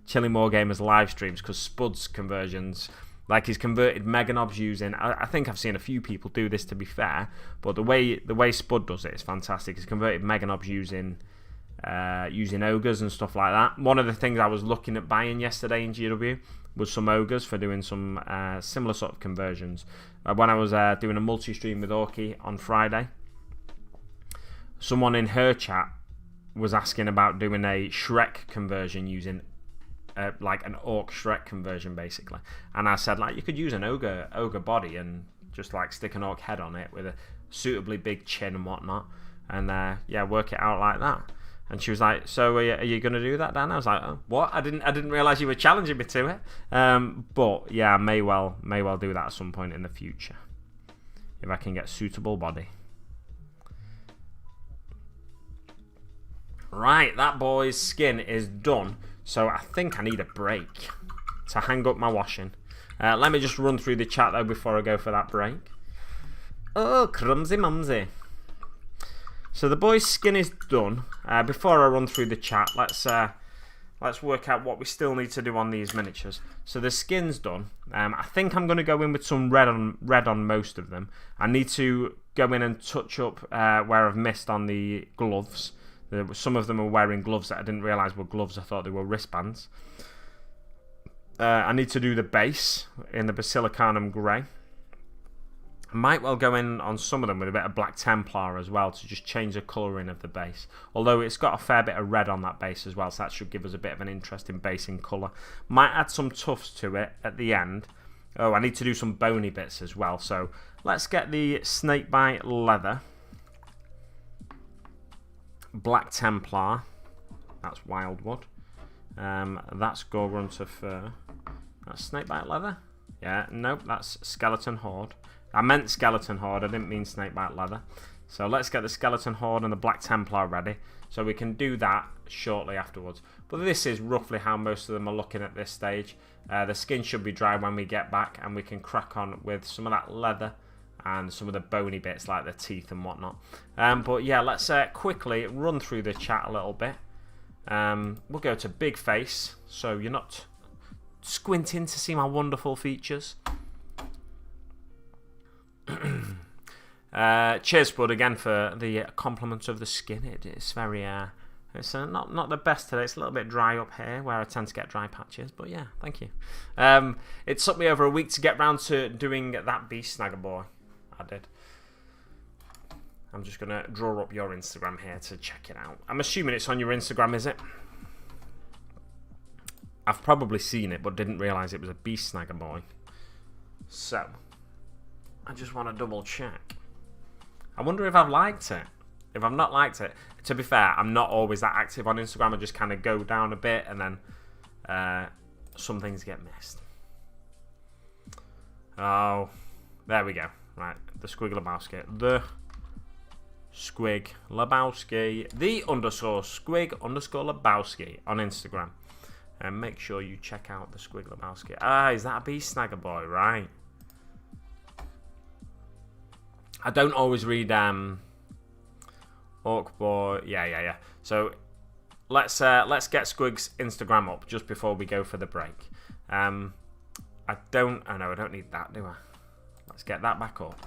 Chilling Wargamers live streams, because Spud's conversions, like he's converted Meganobs using. I think I've seen a few people do this, to be fair, but the way Spud does it is fantastic. He's converted Meganobs using ogres and stuff like that. One of the things I was looking at buying yesterday in GW was some ogres for doing some similar sort of conversions. When I was doing a multi-stream with Orky on Friday, someone in her chat was asking about doing a Shrek conversion using like an Orc Shrek conversion, basically. And I said, like, you could use an ogre body and just like stick an orc head on it with a suitably big chin and whatnot, and yeah, work it out like that. And she was like, "So are you going to do that, Dan?" I was like, "Oh, what? I didn't realize you were challenging me to it." But yeah, I may well do that at some point in the future if I can get suitable body. Right, that boy's skin is done. So I think I need a break to hang up my washing. Let me just run through the chat though before I go for that break. Oh, crumsy mumsy. So the boy's skin is done. Before I run through the chat, let's work out what we still need to do on these miniatures. So the skin's done. I think I'm going to go in with some red on most of them. I need to go in and touch up where I've missed on the gloves. Some of them are wearing gloves that I didn't realise were gloves. I thought they were wristbands. I need to do the base in the Basilicanum Grey. I might well go in on some of them with a bit of Black Templar as well to just change the colouring of the base. Although it's got a fair bit of red on that base as well, so that should give us a bit of an interesting base in colour. Might add some tufts to it at the end. Oh, I need to do some bony bits as well. So let's get the Snakebite Leather. Black Templar. That's Wildwood. That's Gorgrunter Fur. That's Snakebite Leather. Yeah, nope, that's Skeleton Horde. I meant Skeleton Horde, I didn't mean Snakebite Leather. So let's get the Skeleton Horde and the Black Templar ready, so we can do that shortly afterwards. But this is roughly how most of them are looking at this stage. The skin should be dry when we get back, and we can crack on with some of that leather and some of the bony bits like the teeth and whatnot. But yeah, let's quickly run through the chat a little bit. We'll go to Big Face, so you're not squinting to see my wonderful features. Cheers, Bud, again for the compliment of the skin. It's very it's not the best today. It's a little bit dry up here where I tend to get dry patches, but yeah, thank you. It took me over a week to get round to doing that Beast Snagger Boy. I did. I'm just gonna draw up your Instagram here to check it out. I'm assuming it's on your Instagram, is it? I've probably seen it but didn't realise it was a Beast Snagger Boy. So I just want to double check. I wonder if I've liked it. If I've not liked it, to be fair, I'm not always that active on Instagram. I just kind of go down a bit and then some things get missed. Oh, there we go. Right, the Squig Lebowski. The Squig Lebowski. The _Squig _Lebowski on Instagram. And make sure you check out the Squig Lebowski. Ah, is that a Beast Snagger Boy? Right. I don't always read Orc Boy. Yeah. So let's get Squig's Instagram up just before we go for the break. I don't need that, do I? Let's get that back up.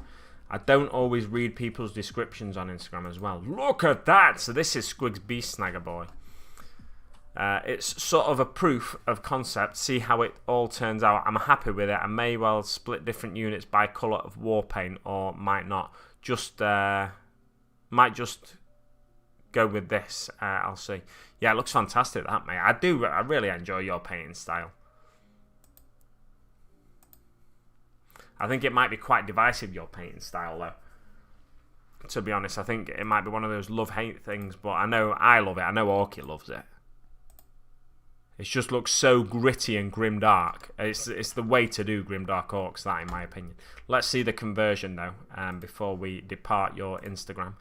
I don't always read people's descriptions on Instagram as well. Look at that! So this is Squig's Beast Snagger Boy. It's sort of a proof of concept. See how it all turns out. I'm happy with it. I may well split different units by colour of war paint, or might not. Might just go with this. I'll see. Yeah, it looks fantastic, that, mate. I really enjoy your painting style. I think it might be quite divisive, your painting style, though. To be honest, I think it might be one of those love-hate things, but I know I love it. I know Orky loves it. It just looks so gritty and grimdark. It's the way to do grimdark orcs, that, in my opinion. Let's see the conversion, though, before we depart your Instagram.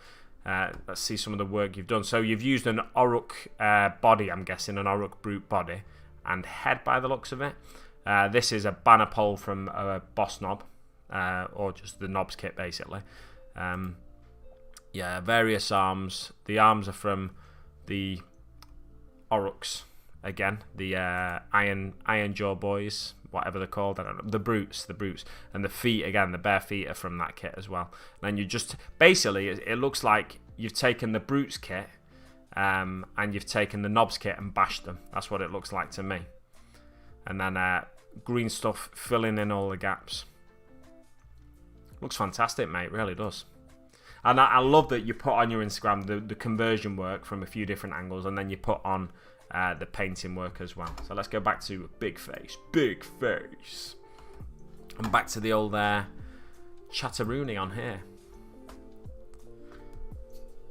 Let's see some of the work you've done. So you've used an Orruk body, I'm guessing, an Orruk brute body, and head by the looks of it. This is a banner pole from Boss Knob, or just the Knobs kit, basically. Yeah, various arms. The arms are from the Orruks. Again, the Iron Jaw Boys, whatever they're called, I don't know. The brutes, and the feet, again, the bare feet are from that kit as well. And you just basically, it looks like you've taken the brutes kit, and you've taken the Knobs kit and bashed them. That's what it looks like to me. And then green stuff filling in all the gaps. Looks fantastic, mate. Really does. And I love that you put on your Instagram the conversion work from a few different angles, and then you put on the painting work as well. So let's go back to Big Face. Big Face. And back to the old chatteroony on here.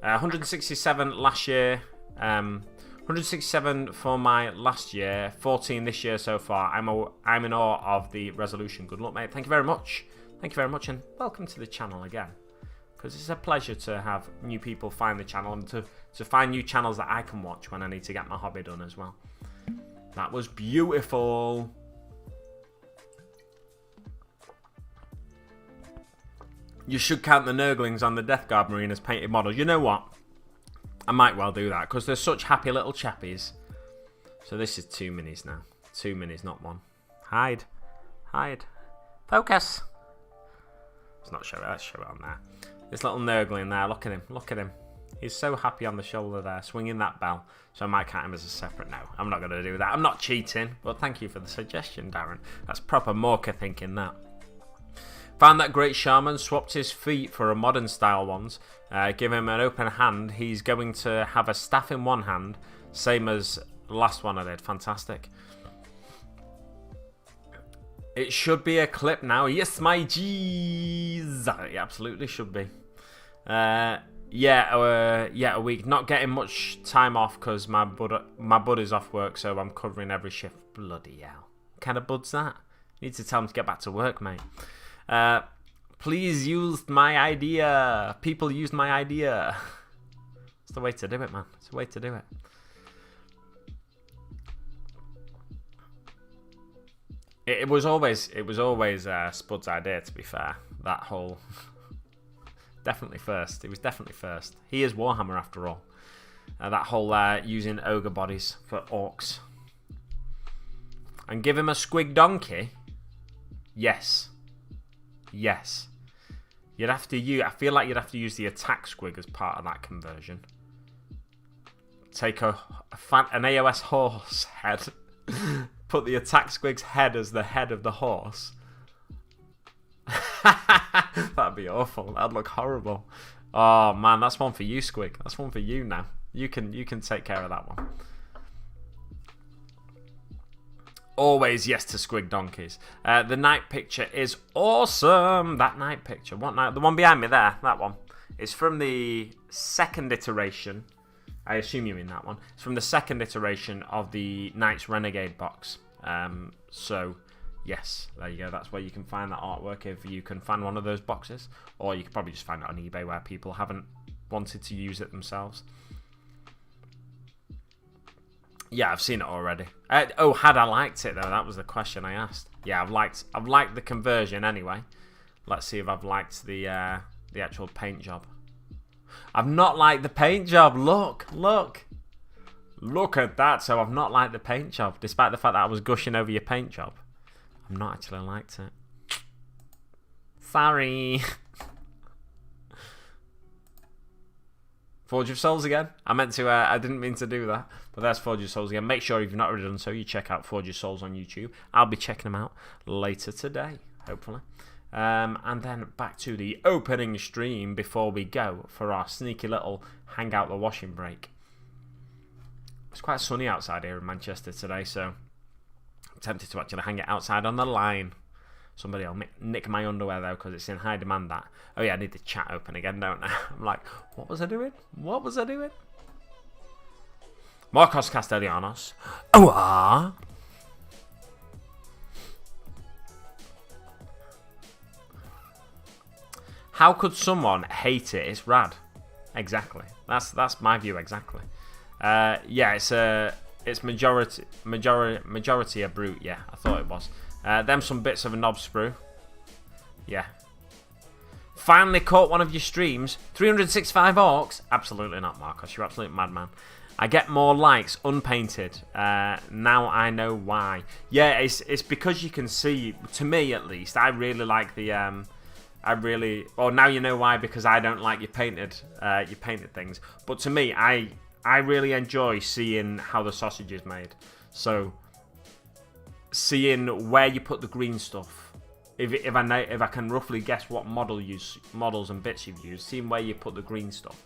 167 last year. 167 for my last year. 14 this year so far. I'm in awe of the resolution. Good luck, mate. Thank you very much. Thank you very much, and welcome to the channel again. Because it's a pleasure to have new people find the channel and to find new channels that I can watch when I need to get my hobby done as well. That was beautiful. You should count the Nurglings on the Death Guard Marine as painted models. You know what? I might well do that because they're such happy little chappies. So this is 2 minis now. 2 minis, not one. Hide. Hide. Focus. Let's not show it. Let's show it on there. This little Nurgling there. Look at him. Look at him. He's so happy on the shoulder there, swinging that bell. So I might count him as a separate. No, I'm not going to do that. I'm not cheating. But thank you for the suggestion, Darren. That's proper Morka thinking that. Found that great shaman, swapped his feet for a modern style ones. Give him an open hand. He's going to have a staff in one hand. Same as the last one I did. Fantastic. It should be a clip now. Yes, my G's. It absolutely should be. Yeah, a week. Not getting much time off because my bud is off work, so I'm covering every shift. Bloody hell. What kind of bud's that? Need to tell him to get back to work, mate. Please use my idea. People use my idea. It's the way to do it, man. It's the way to do it. It was always Spud's idea, to be fair. That whole definitely first. It was definitely first. He is Warhammer after all. That whole using ogre bodies for orcs. And give him a squig donkey. Yes. Yes. You'd have to use. I feel like you'd have to use the attack squig as part of that conversion. Take an AOS horse head. Put the attack squig's head as the head of the horse. That'd be awful. That'd look horrible. Oh man, that's one for you, Squig. That's one for you now. You can take care of that one. Always yes to squig donkeys. The night picture is awesome. That night picture. What night? The one behind me there. That one. It's from the second iteration. I assume you mean that one. It's from the second iteration of the Knights Renegade box. So, yes, there you go. That's where you can find that artwork if you can find one of those boxes. Or you can probably just find it on eBay where people haven't wanted to use it themselves. Yeah, I've seen it already. Oh, had I liked it, though? That was the question I asked. Yeah, I've liked the conversion anyway. Let's see if I've liked the actual paint job. I've not liked the paint job. Look at that. So I've not liked the paint job, despite the fact that I was gushing over your paint job. I've not actually liked it. Sorry. Forge of Souls again. I didn't mean to do that, but there's Forge of Souls again. Make sure if you've not already done so, you check out Forge of Souls on YouTube. I'll be checking them out later today, hopefully. And then back to the opening stream before we go for our sneaky little Hangout the washing break. It's quite sunny outside here in Manchester today, so I'm tempted to actually hang it outside on the line. Somebody will nick my underwear though because it's in high demand that. Oh yeah, I need the chat open again, don't I? I'm like, what was I doing? What was I doing? Marcos Castellanos. Oh, ah. How could someone hate it? It's rad. Exactly. That's my view exactly. Yeah, it's majority a brute. Yeah, I thought it was. Them some bits of a knob sprue. Yeah. Finally caught one of your streams. 365 orcs? Absolutely not, Marcos. You're absolute madman. I get more likes unpainted. Now I know why. Yeah, it's because you can see. To me, at least, I really like the. Well, now you know why, because I don't like your painted things. But to me, I really enjoy seeing how the sausage is made. So, seeing where you put the green stuff. If I can roughly guess what models and bits you've used, seeing where you put the green stuff,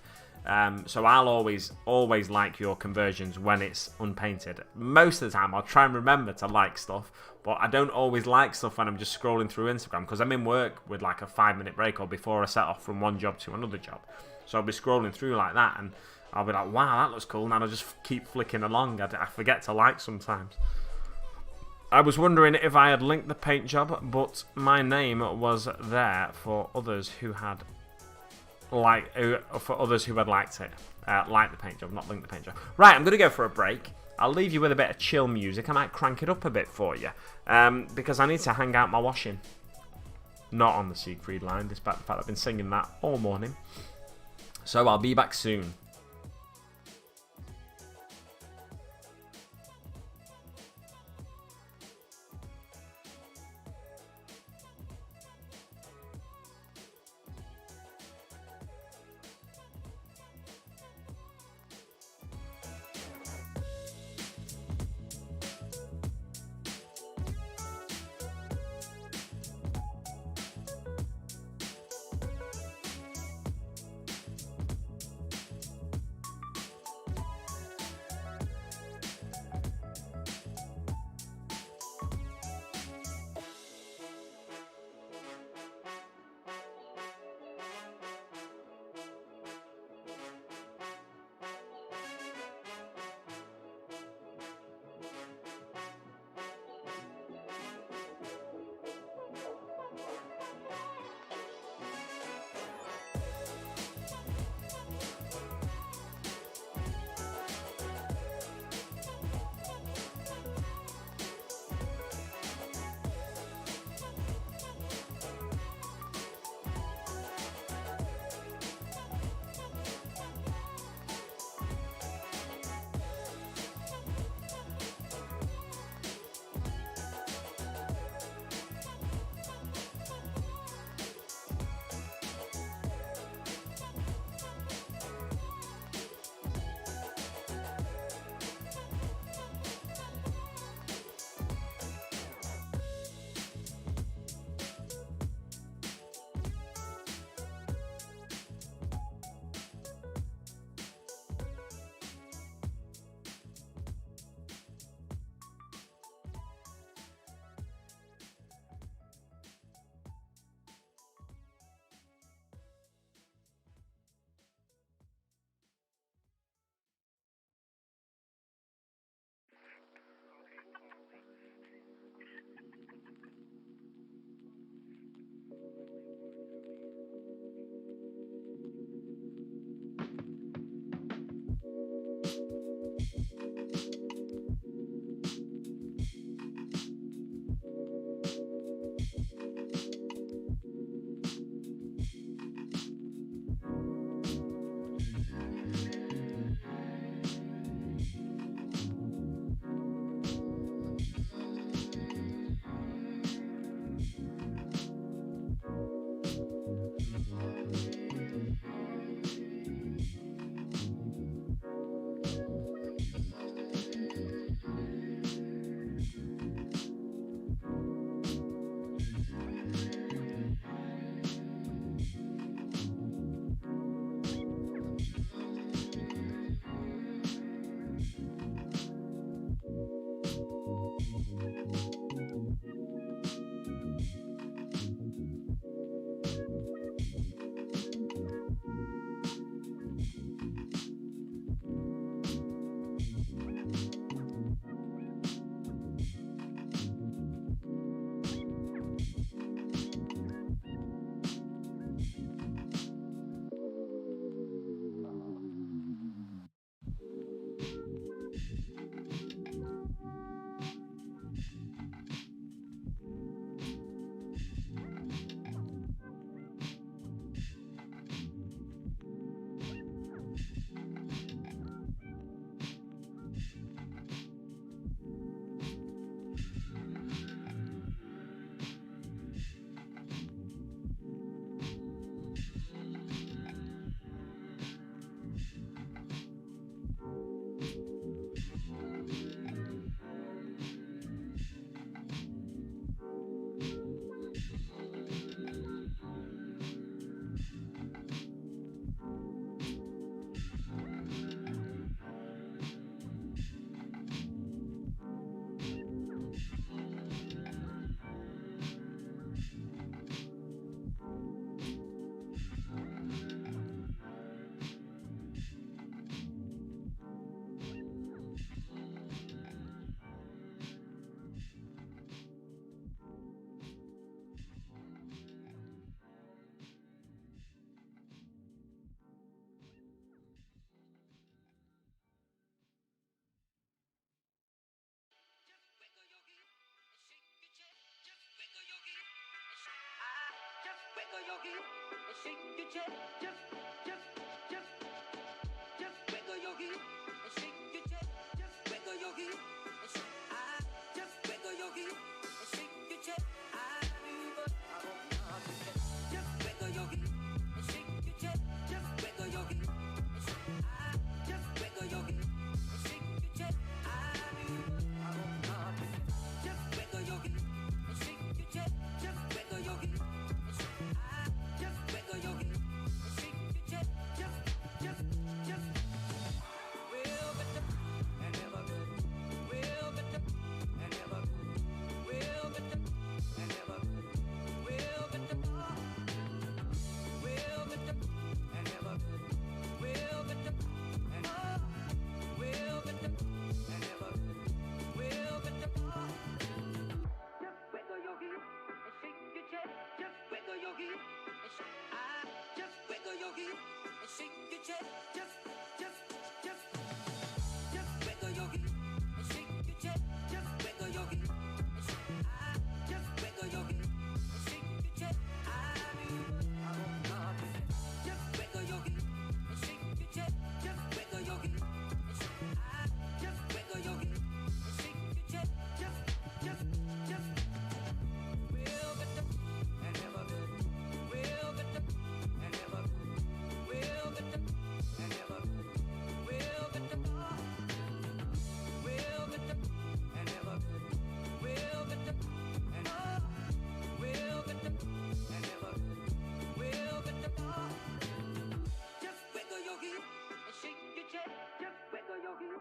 So I'll always like your conversions when it's unpainted. Most of the time I'll try and remember to like stuff, but I don't always like stuff when I'm just scrolling through Instagram, because I'm in work with like a 5-minute break or before I set off from one job to another job. So I'll be scrolling through like that and I'll be like, wow, that looks cool, and I'll just keep flicking along. I forget to like sometimes. I was wondering if I had linked the paint job, but my name was there for others who had liked it. Like the paint job, not linked the paint job. Right, I'm going to go for a break. I'll leave you with a bit of chill music. I might crank it up a bit for you, because I need to hang out my washing. Not on the Siegfried line, despite the fact I've been singing that all morning. So I'll be back soon. wiggle your heel and shake your chest. Just wiggle your heel and shake your chest. Just wiggle your heel and shake. Just wiggle your heel and shake your chest. I do, but I don't know how to get. Just wiggle your heel and shake your chest. Just wiggle your heel and shake. Just wiggle your heel and shake your chest. I do, but I don't know how to get. Just wiggle your heel and shake your chest. Just wiggle your heel and shake. Just wiggle your heel and shake your chest. Just. Real bitter and never good. Real bitter and never good. Real bitter and never good. Real bitter. Real bitter and never good. Real bitter and real bitter and never good. Real bitter. Just wiggle your heel and shake your chest. Just wiggle your heel and shake. Just wiggle your heel and shake your chest. Just wiggle your heel and shake your chest. Just wiggle your heel and shake. Just wiggle your heel and shake your chest. I do, but I don't know how to get. Just wiggle your heel and shake your chest. Just wiggle your heel and shake. Just wiggle your heel and shake your chest. Just. Real bitter and never good. Real bitter and never good. Real bitter and never good. Real bitter. Real bitter and never good. Real bitter and real bitter and never good. Real bitter. Just wiggle your heel and shake your chest. Just wiggle your heel.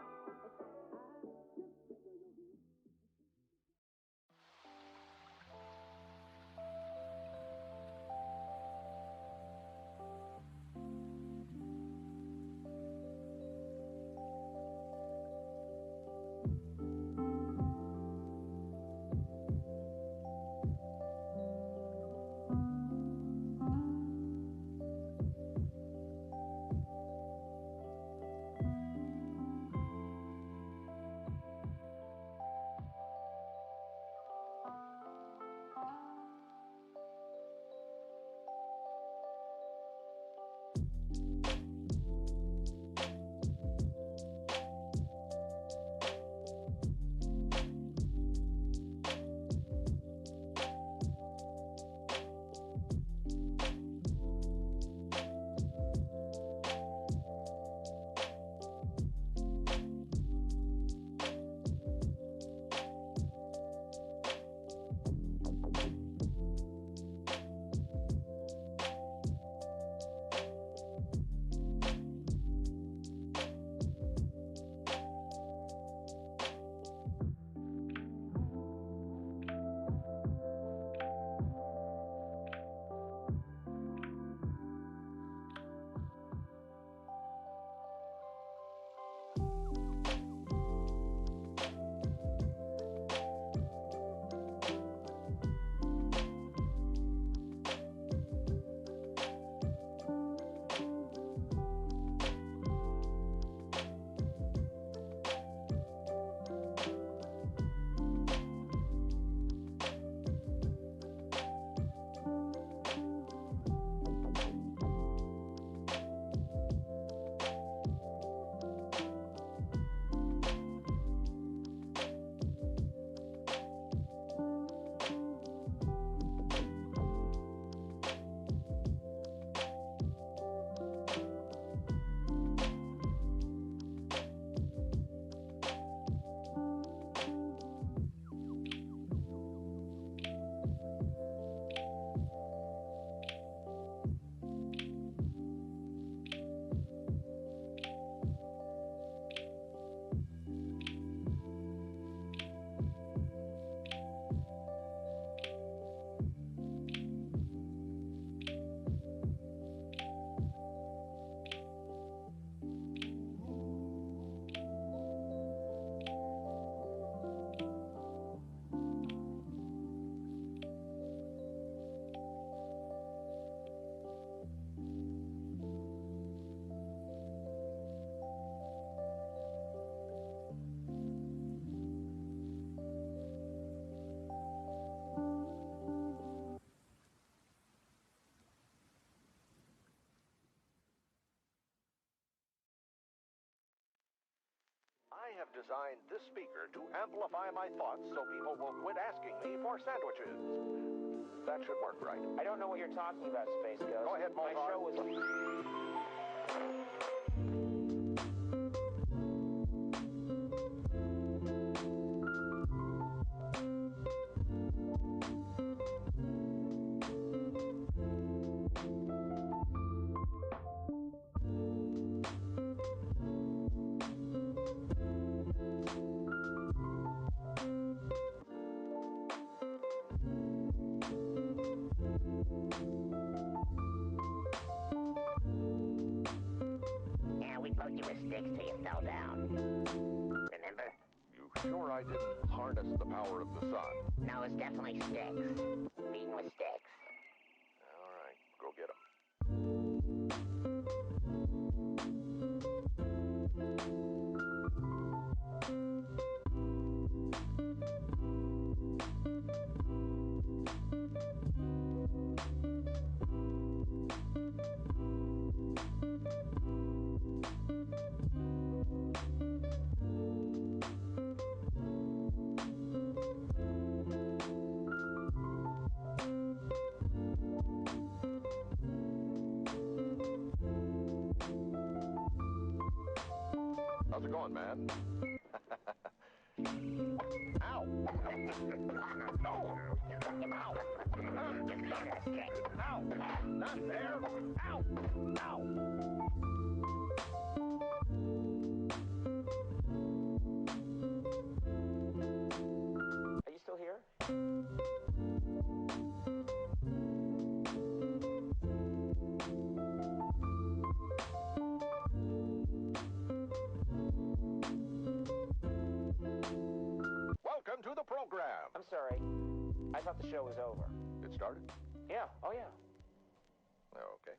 have designed this speaker to amplify my thoughts so people will quit asking me for sandwiches. That should work right. I don't know what you're talking about, Space Ghost. Go ahead, My Mohawk. show was... Yeah, we poked you with sticks till you fell down. Remember? You sure I didn't harness the power of the sun? No, it's definitely sticks. Beaten with sticks. All right, go get 'em. How's it going, man? Ow! No! Ow! Ow! Not there! Ow! Ow! Are you still here? Welcome to the program. I'm sorry. I thought the show was over. It started? Yeah, oh yeah. Okay.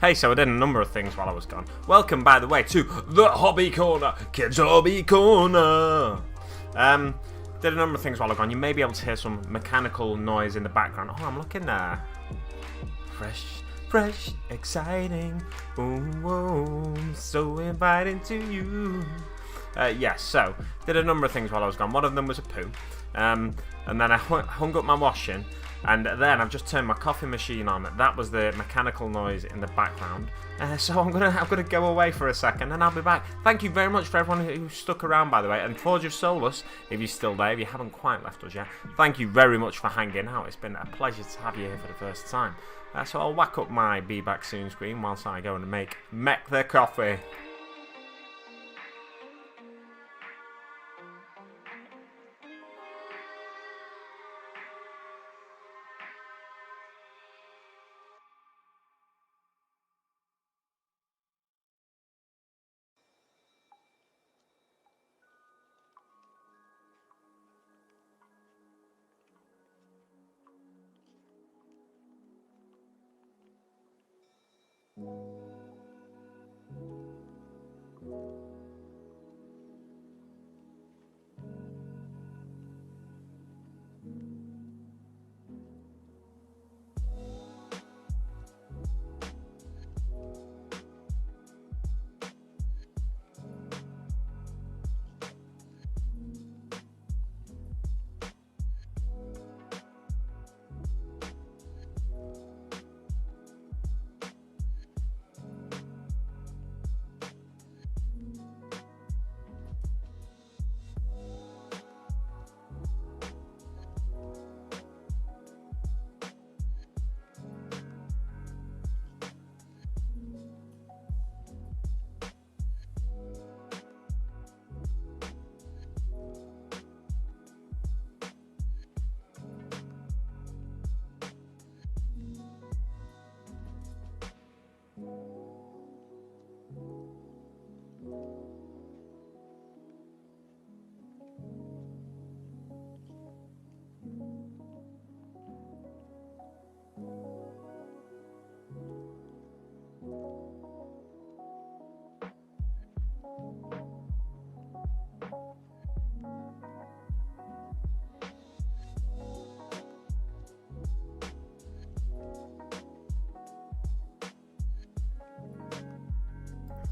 Hey, so I did a number of things while I was gone. Welcome, by the way, to the Hobby Corner, Kids Hobby Corner. Did a number of things while I was gone. You may be able to hear some mechanical noise in the background. Oh, I'm looking fresh, exciting, boom, boom, so inviting to you. Yes, so did a number of things while I was gone. One of them was a poo, and then I hung up my washing, and then I've just turned my coffee machine on. That was the mechanical noise in the background. So I'm gonna go away for a second, and I'll be back. Thank you very much for everyone who stuck around, by the way. And Forge of Solus, if you're still there, if you haven't quite left us yet, thank you very much for hanging out. It's been a pleasure to have you here for the first time. So I'll whack up my Be Back Soon screen whilst I go and make the coffee.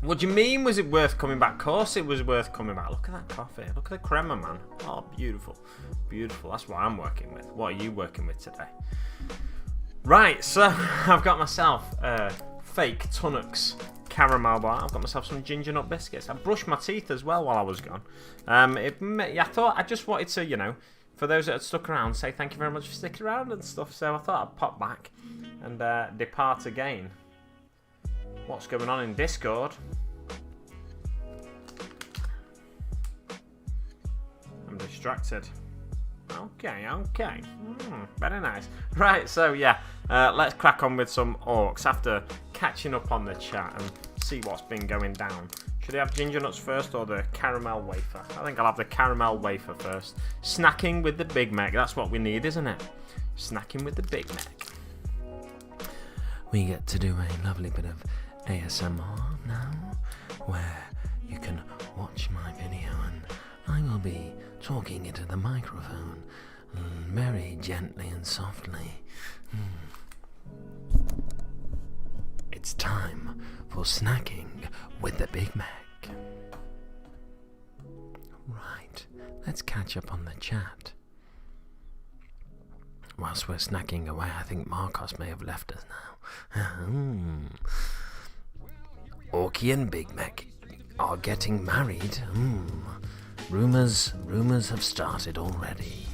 What do you mean, was it worth coming back? Of course it was worth coming back. Look at that coffee. Look at the crema, man. Oh, beautiful. Beautiful. That's what I'm working with. What are you working with today? Right, so I've got myself fake Tunnocks caramel bar. I've got myself some ginger nut biscuits. I brushed my teeth as well while I was gone. I thought I just wanted to, you know, for those that had stuck around, say thank you very much for sticking around and stuff. So I thought I'd pop back and depart again. What's going on in Discord? I'm distracted. Okay. Very nice. Right, so yeah, let's crack on with some orcs after catching up on the chat and see what's been going down. Should I have ginger nuts first or the caramel wafer? I think I'll have the caramel wafer first. Snacking with the Big Mac, that's what we need, isn't it? Snacking with the Big Mac. We get to do a lovely bit of ASMR now, where you can watch my video and I will be talking into the microphone very gently and softly. It's time for snacking with the Big Mac. Right, let's catch up on the chat. Whilst we're snacking away, I think Marcos may have left us now. Orky and Big Mac are getting married. Rumors have started already.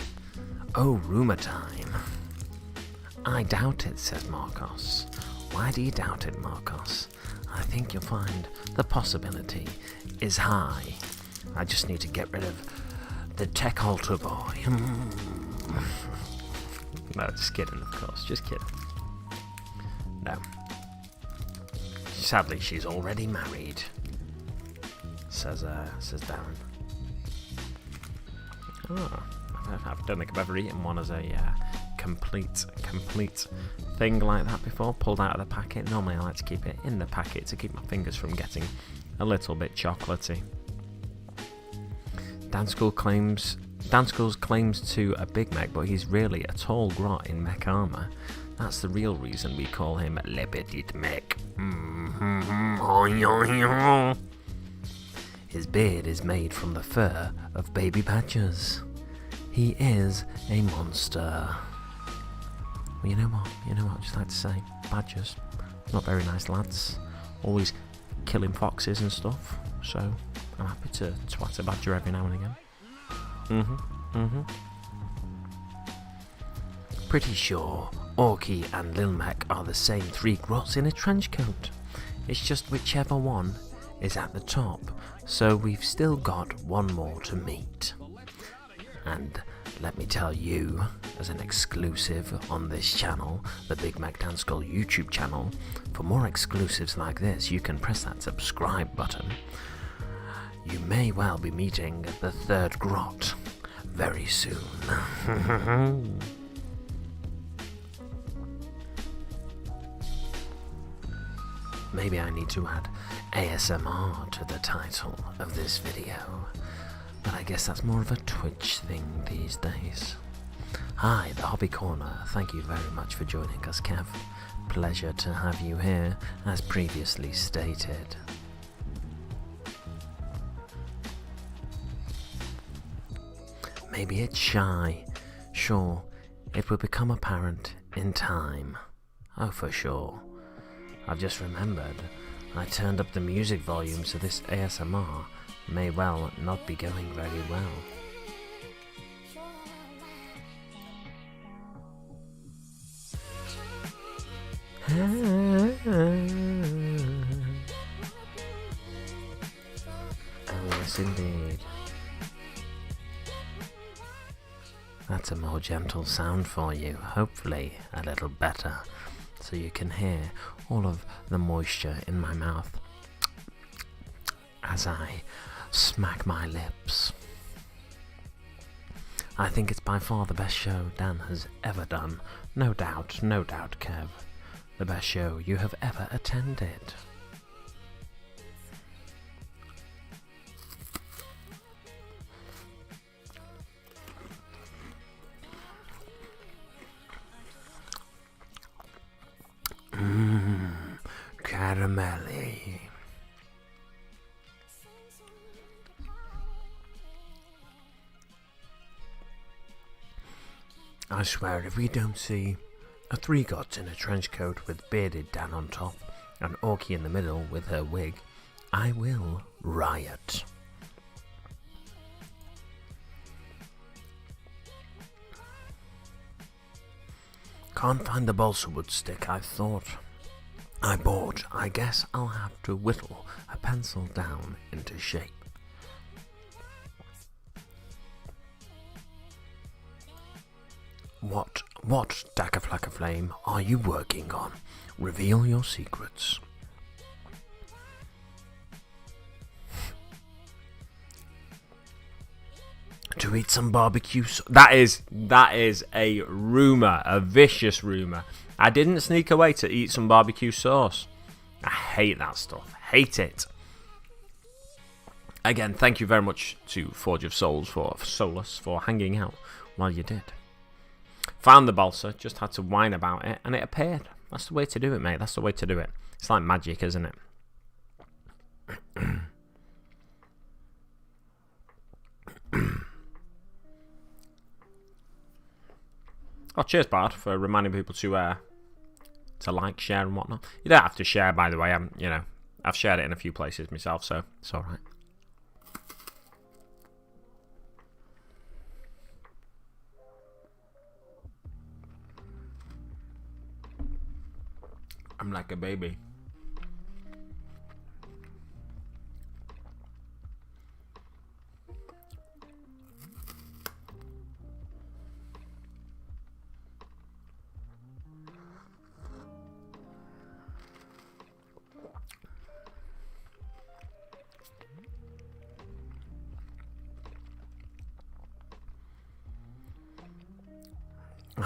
Oh, rumor time. I doubt it, says Marcos. Why do you doubt it, Marcos? I think you'll find the possibility is high. I just need to get rid of the tech altar boy. No, just kidding, of course. Just kidding. No. Sadly, she's already married, says Darren. Oh, I don't think I've ever eaten one as a complete thing like that before, pulled out of the packet. Normally I like to keep it in the packet to keep my fingers from getting a little bit chocolatey. Dan School claims to a Big Mech, but he's really a tall grot in mech armour. That's the real reason we call him Le Petit Mech. His beard is made from the fur of baby badgers. He is a monster. Well, you know what I'd just like to say? Badgers, not very nice lads. Always killing foxes and stuff. So I'm happy to twat a badger every now and again. Pretty sure Orky and Lil Mac are the same three grots in a trench coat. It's just whichever one is at the top, so we've still got one more to meet. And let me tell you, as an exclusive on this channel, the Big Mac Dan Skull YouTube channel, for more exclusives like this, you can press that subscribe button. You may well be meeting the third grot very soon. Maybe I need to add ASMR to the title of this video, but I guess that's more of a Twitch thing these days. Hi, the Hobby Corner. Thank you very much for joining us, Kev. Pleasure to have you here, as previously stated. Maybe it's shy. Sure, it will become apparent in time. Oh, for sure. I've just remembered, I turned up the music volume, so this ASMR may well not be going very well. Oh yes, indeed. That's a more gentle sound for you, hopefully a little better, so you can hear all of the moisture in my mouth as I smack my lips. I think it's by far the best show Dan has ever done. No doubt, Kev. The best show you have ever attended. Caramelly. I swear, if we don't see a three gods in a trench coat with bearded Dan on top and Orky in the middle with her wig, I will riot. Can't find the balsa wood stick I thought I bought. I guess I'll have to whittle a pencil down into shape. What, Dackaflackaflame, are you working on? Reveal your secrets. To eat some barbecue That is a rumour, a vicious rumour. I didn't sneak away to eat some barbecue sauce. I hate that stuff. Hate it. Again, thank you very much to Forge of Souls for Solus for hanging out while you did. Found the balsa, just had to whine about it, and it appeared. That's the way to do it, mate. That's the way to do it. It's like magic, isn't it? Oh, cheers, Bard, for reminding people to like, share, and whatnot. You don't have to share, by the way. I've shared it in a few places myself, so it's all right. I'm like a baby.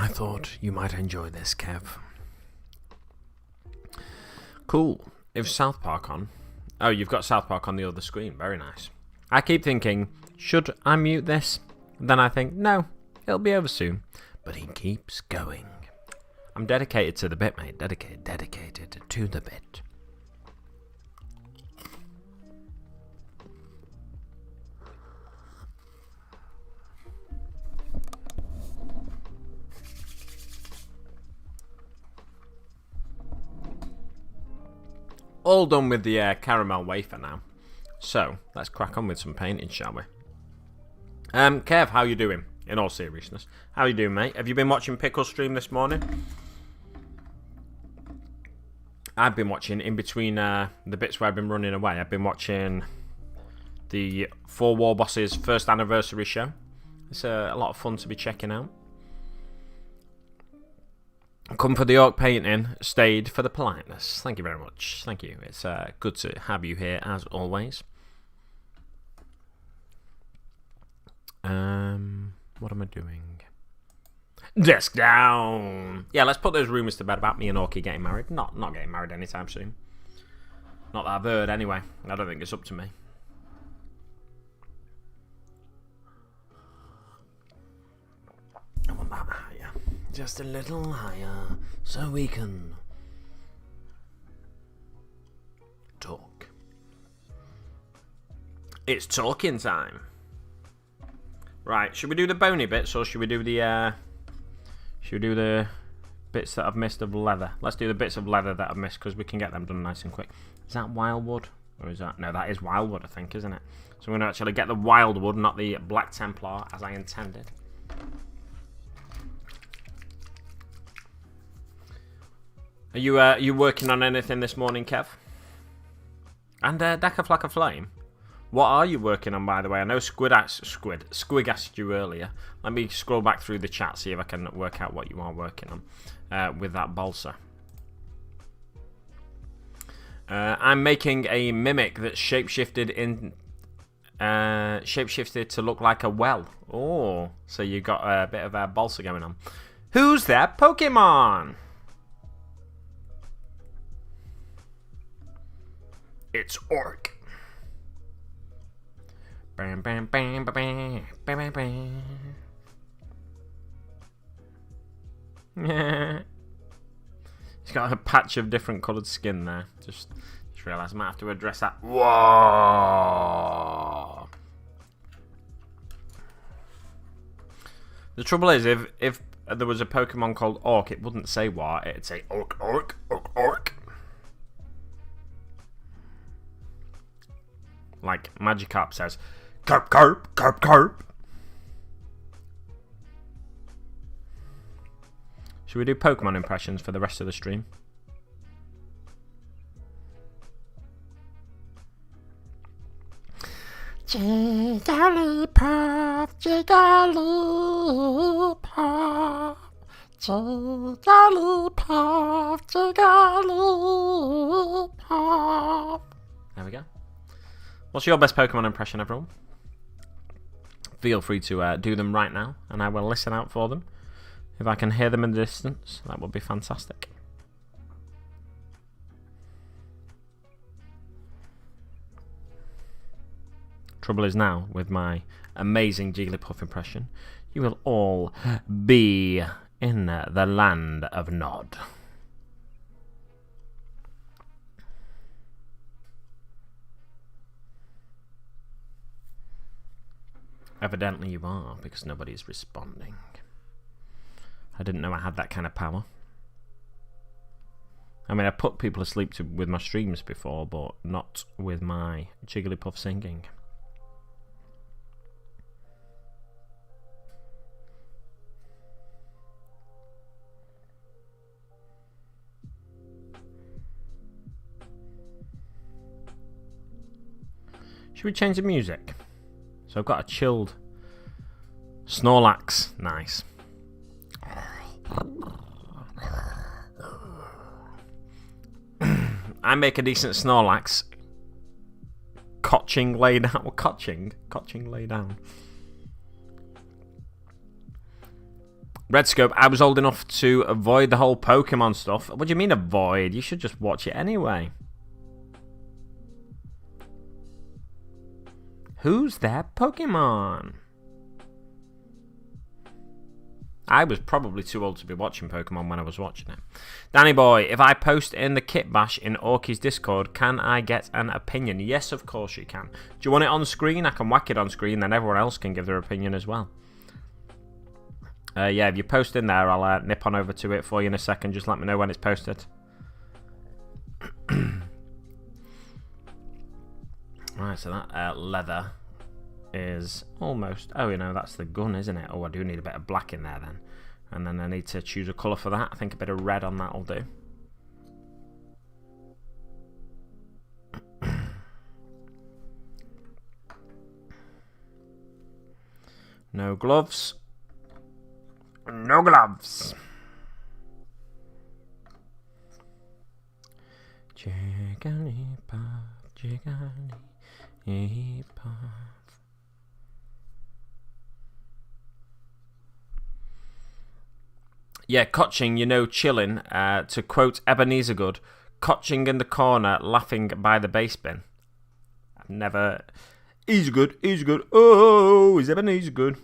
I thought you might enjoy this, Kev. Cool. If South Park on... Oh, you've got South Park on the other screen. Very nice. I keep thinking, should I mute this? Then I think, no, it'll be over soon. But he keeps going. I'm dedicated to the bit, mate. Dedicated to the bit. All done with the caramel wafer now. So, let's crack on with some painting, shall we? Kev, how you doing? In all seriousness. How you doing, mate? Have you been watching Pickle stream this morning? I've been watching, in between the bits where I've been running away, I've been watching the 4 War Bosses first anniversary show. It's a lot of fun to be checking out. Come for the orc painting, stayed for the politeness. Thank you very much. Thank you. It's good to have you here, as always. What am I doing? Desk down! Yeah, let's put those rumours to bed about me and Orky getting married. Not getting married anytime soon. Not that I've heard, anyway. I don't think it's up to me. I want that higher. Just a little higher, so we can talk. It's talking time. Right, should we do the bony bits or should we do the bits that I've missed of leather? Let's do the bits of leather that I've missed because we can get them done nice and quick. Is that wildwood? Or is that... No, that is wildwood, I think, isn't it? So I'm going to actually get the wildwood, not the Black Templar, as I intended. Are you working on anything this morning, Kev? And Deca Flack of Flame? What are you working on, by the way? I know Squig asked you earlier. Let me scroll back through the chat, see if I can work out what you are working on with that balsa. I'm making a mimic that's shapeshifted to look like a well. Oh, so you got a bit of a balsa going on. Who's that Pokemon? It's Orc. Bam, bam, bam, bam, bam, bam, bam. He's got a patch of different coloured skin there. Just realised I might have to address that. Whoa! The trouble is, if there was a Pokemon called Orc, it wouldn't say what. It'd say Orc, Orc, Orc, Orc. Like Magikarp says, Carp, Carp, Carp, Carp. Should we do Pokemon impressions for the rest of the stream? Jigglypuff, Jigglypuff, Jigglypuff, Jigglypuff. There we go. What's your best Pokemon impression, everyone? Feel free to do them right now, and I will listen out for them. If I can hear them in the distance, that would be fantastic. Trouble is now, with my amazing Jigglypuff impression, you will all be in the land of Nod. Evidently you are, because nobody's responding. I didn't know I had that kind of power. I mean, I put people asleep with my streams before, but not with my Jigglypuff singing. Should we change the music? So I've got a chilled Snorlax. Nice. I make a decent Snorlax. Cotching lay down. Cotching lay down. Redscope, I was old enough to avoid the whole Pokemon stuff. What do you mean avoid? You should just watch it anyway. Who's that Pokemon? I was probably too old to be watching Pokemon when I was watching it. Danny Boy, if I post in the Kit Bash in Orky's Discord, can I get an opinion? Yes, of course you can. Do you want it on screen? I can whack it on screen, then everyone else can give their opinion as well. Yeah, if you post in there, I'll nip on over to it for you in a second. Just let me know when it's posted. Right, so that leather is almost... Oh, you know, that's the gun, isn't it? Oh, I do need a bit of black in there then. And then I need to choose a colour for that. I think a bit of red on that will do. No gloves. No gloves. Jigglypuff, jigglypuff. Yeah, Cotching, you know, chilling. To quote Ebenezer Good, Cotching in the corner, laughing by the bass bin. I've never... He's good, he's good. Oh, is Ebenezer Good?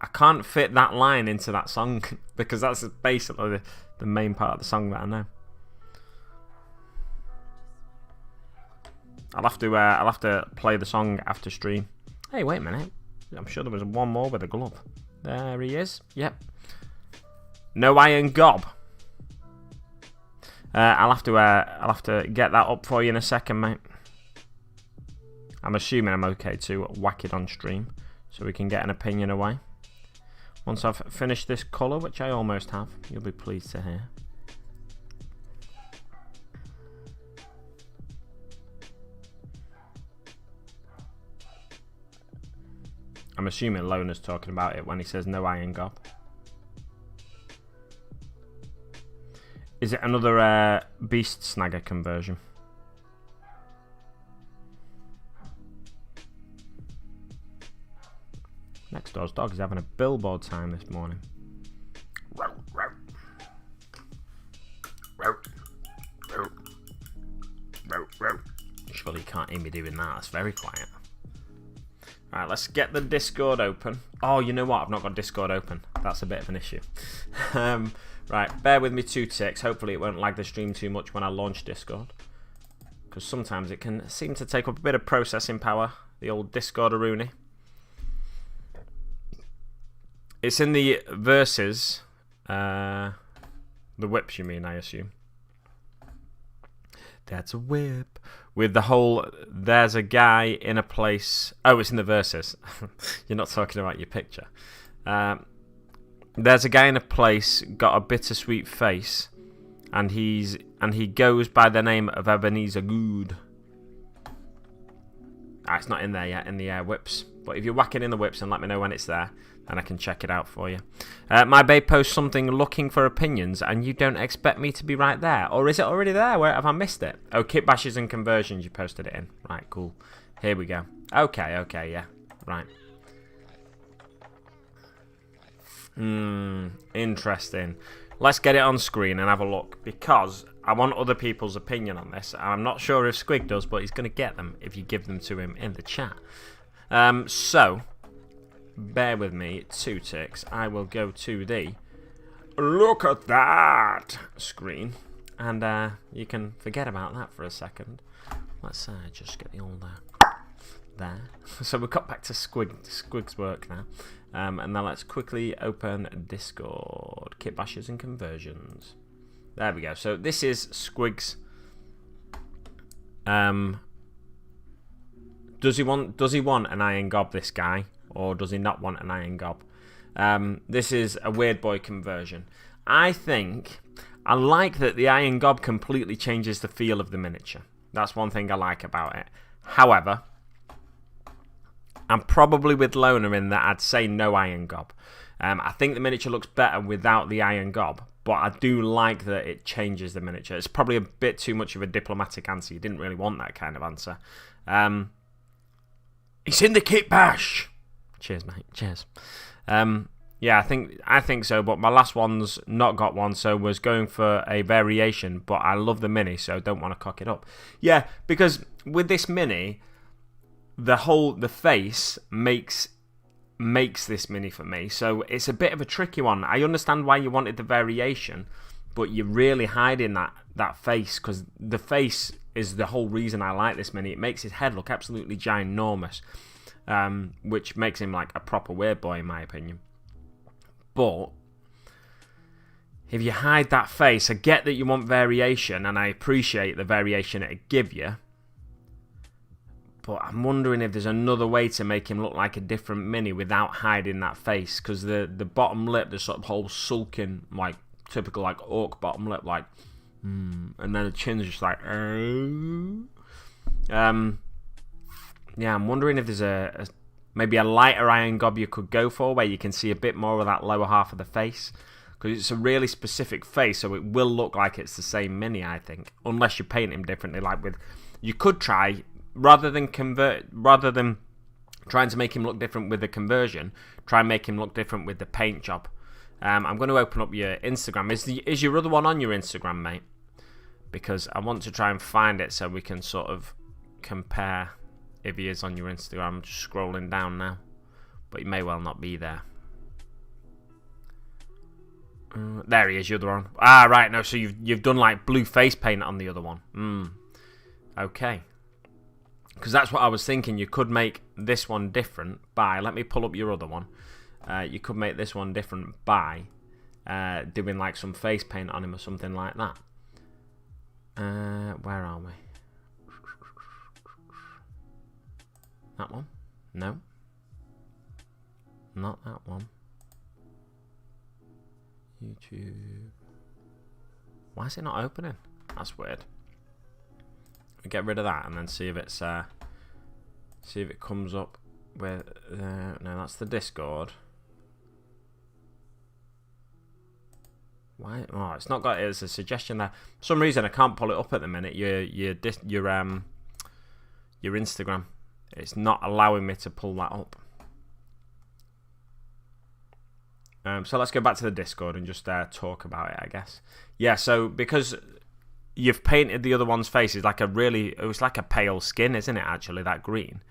I can't fit that line into that song because that's basically the main part of the song that I know. I'll have to play the song after stream. Hey, wait a minute. I'm sure there was one more with a glove. There he is. Yep. No Iron Gob. I'll have to get that up for you in a second, mate. I'm assuming I'm okay to whack it on stream so we can get an opinion away. Once I've finished this colour, which I almost have, you'll be pleased to hear. I'm assuming Loner's talking about it when he says no Iron Gob. Is it another Beast Snagger conversion? Next door's dog is having a billboard time this morning. Surely you can't hear me doing that. That's very quiet. Right, let's get the Discord open. Oh, you know what? I've not got Discord open. That's a bit of an issue. Right, bear with me 2 ticks. Hopefully it won't lag the stream too much when I launch Discord. Because sometimes it can seem to take up a bit of processing power. The old Discord-a-rooney. It's in the verses. The whips, you mean, I assume. That's a whip. With the whole, there's a guy in a place... Oh, it's in the verses. You're not talking about your picture. There's a guy in a place, got a bittersweet face, and he goes by the name of Ebenezer Good. It's not in there yet, in the whips. But if you're whacking in the whips and let me know when it's there, and I can check it out for you. My babe posts something looking for opinions, and you don't expect me to be right there. Or is it already there? Where have I missed it? Oh, Kit Bashes and Conversions, you posted it in. Right, cool. Here we go. Okay, yeah. Right. Interesting. Let's get it on screen and have a look, because I want other people's opinion on this. I'm not sure if Squig does, but he's going to get them if you give them to him in the chat. So... bear with me 2 ticks. I will go to the look at that screen, and you can forget about that for a second. Let's just get the old there. So we've got back to Squig's work now, and then let's quickly open Discord. Kit Bashes and Conversions. There we go. So this is Squig's. Does he want an Iron Gob, this guy? Or does he not want an Iron Gob? This is a Weird Boy conversion. I like that the Iron Gob completely changes the feel of the miniature. That's one thing I like about it. However, I'm probably with Loner in that I'd say no Iron Gob. I think the miniature looks better without the Iron Gob, but I do like that it changes the miniature. It's probably a bit too much of a diplomatic answer. You didn't really want that kind of answer. It's in the Kit Bash! Cheers, mate. Cheers. Yeah, I think so, but my last one's not got one, so was going for a variation, but I love the mini, so don't want to cock it up. Yeah, because with this mini, the face makes this mini for me, so it's a bit of a tricky one. I understand why you wanted the variation, but you're really hiding that face, because the face is the whole reason I like this mini. It makes his head look absolutely ginormous, which makes him like a proper weird boy in my opinion. But if you hide that face, I get that you want variation, and I appreciate the variation it give you. But I'm wondering if there's another way to make him look like a different mini without hiding that face. Because the bottom lip, the sort of whole sulking, like typical like orc bottom lip, like, and then the chin's just like, yeah, I'm wondering if there's maybe a lighter iron gob you could go for, where you can see a bit more of that lower half of the face, because it's a really specific face, so it will look like it's the same mini, I think, unless you paint him differently. You could try, rather than trying to make him look different with the conversion, try and make him look different with the paint job. I'm going to open up your Instagram. Is your other one on your Instagram, mate? Because I want to try and find it so we can sort of compare. If he is on your Instagram, I'm just scrolling down now, but he may well not be there. There he is, your other one. Ah, right, no, so you've done like blue face paint on the other one. Okay. Because that's what I was thinking. You could make this one different by, let me pull up your other one. You could make this one different by doing like some face paint on him or something like that. Where are we? That one? No. Not that one. YouTube. Why is it not opening? That's weird. We get rid of that and then see if it's see if it comes up with no, that's the Discord. Why? Oh, it's not got it as a suggestion there. For some reason I can't pull it up at the minute. Your Instagram. It's not allowing me to pull that up. So let's go back to the Discord and just talk about it, I guess. Yeah, so because you've painted the other one's face, it's like it was like a pale skin, isn't it, actually, that green?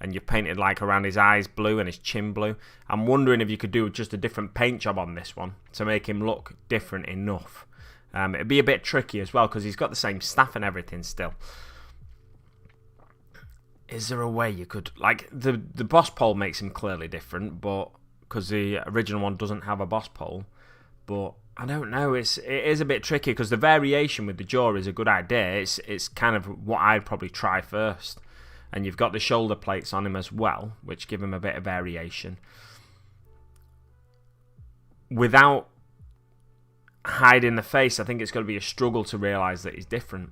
And you've painted like around his eyes blue and his chin blue. I'm wondering if you could do just a different paint job on this one to make him look different enough. It'd be a bit tricky as well because he's got the same staff and everything still. Is there a way you could, like, the boss pole makes him clearly different, but because the original one doesn't have a boss pole, but I don't know, it is a bit tricky because the variation with the jaw is a good idea. It's kind of what I'd probably try first, and you've got the shoulder plates on him as well, which give him a bit of variation. Without hiding the face, I think it's going to be a struggle to realise that he's different.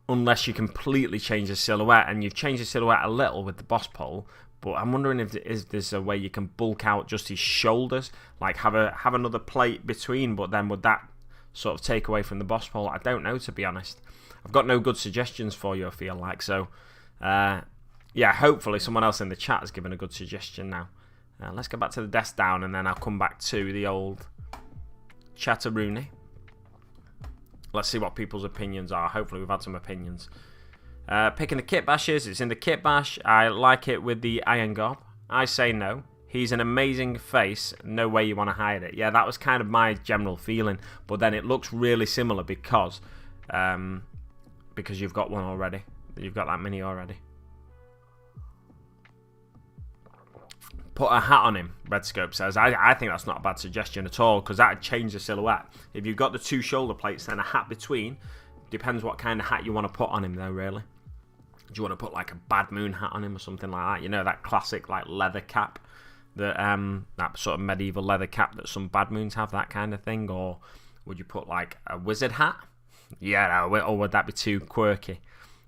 Unless you completely change the silhouette, and you've changed the silhouette a little with the boss pole, but I'm wondering if there's a way you can bulk out just his shoulders, like have another plate between, but then would that sort of take away from the boss pole? I don't know, to be honest. I've got no good suggestions for you, I feel like, so yeah, hopefully someone else in the chat has given a good suggestion now. Let's go back to the desk down, and then I'll come back to the old Chatteroony. Let's see what people's opinions are. Hopefully we've had some opinions. Picking the kit bashes. It's in the kit bash. I like it with the iron gob. I say no. He's an amazing face. No way you want to hide it. Yeah, that was kind of my general feeling. But then it looks really similar because you've got one already. You've got that mini already. Put a hat on him, Redscope says. I think that's not a bad suggestion at all, because that would change the silhouette. If you've got the two shoulder plates, then a hat between. Depends what kind of hat you want to put on him, though, really. Do you want to put like a Bad Moon hat on him or something like that? You know, that classic like leather cap, that sort of medieval leather cap that some Bad Moons have, that kind of thing? Or would you put like a wizard hat? Yeah, no, or would that be too quirky?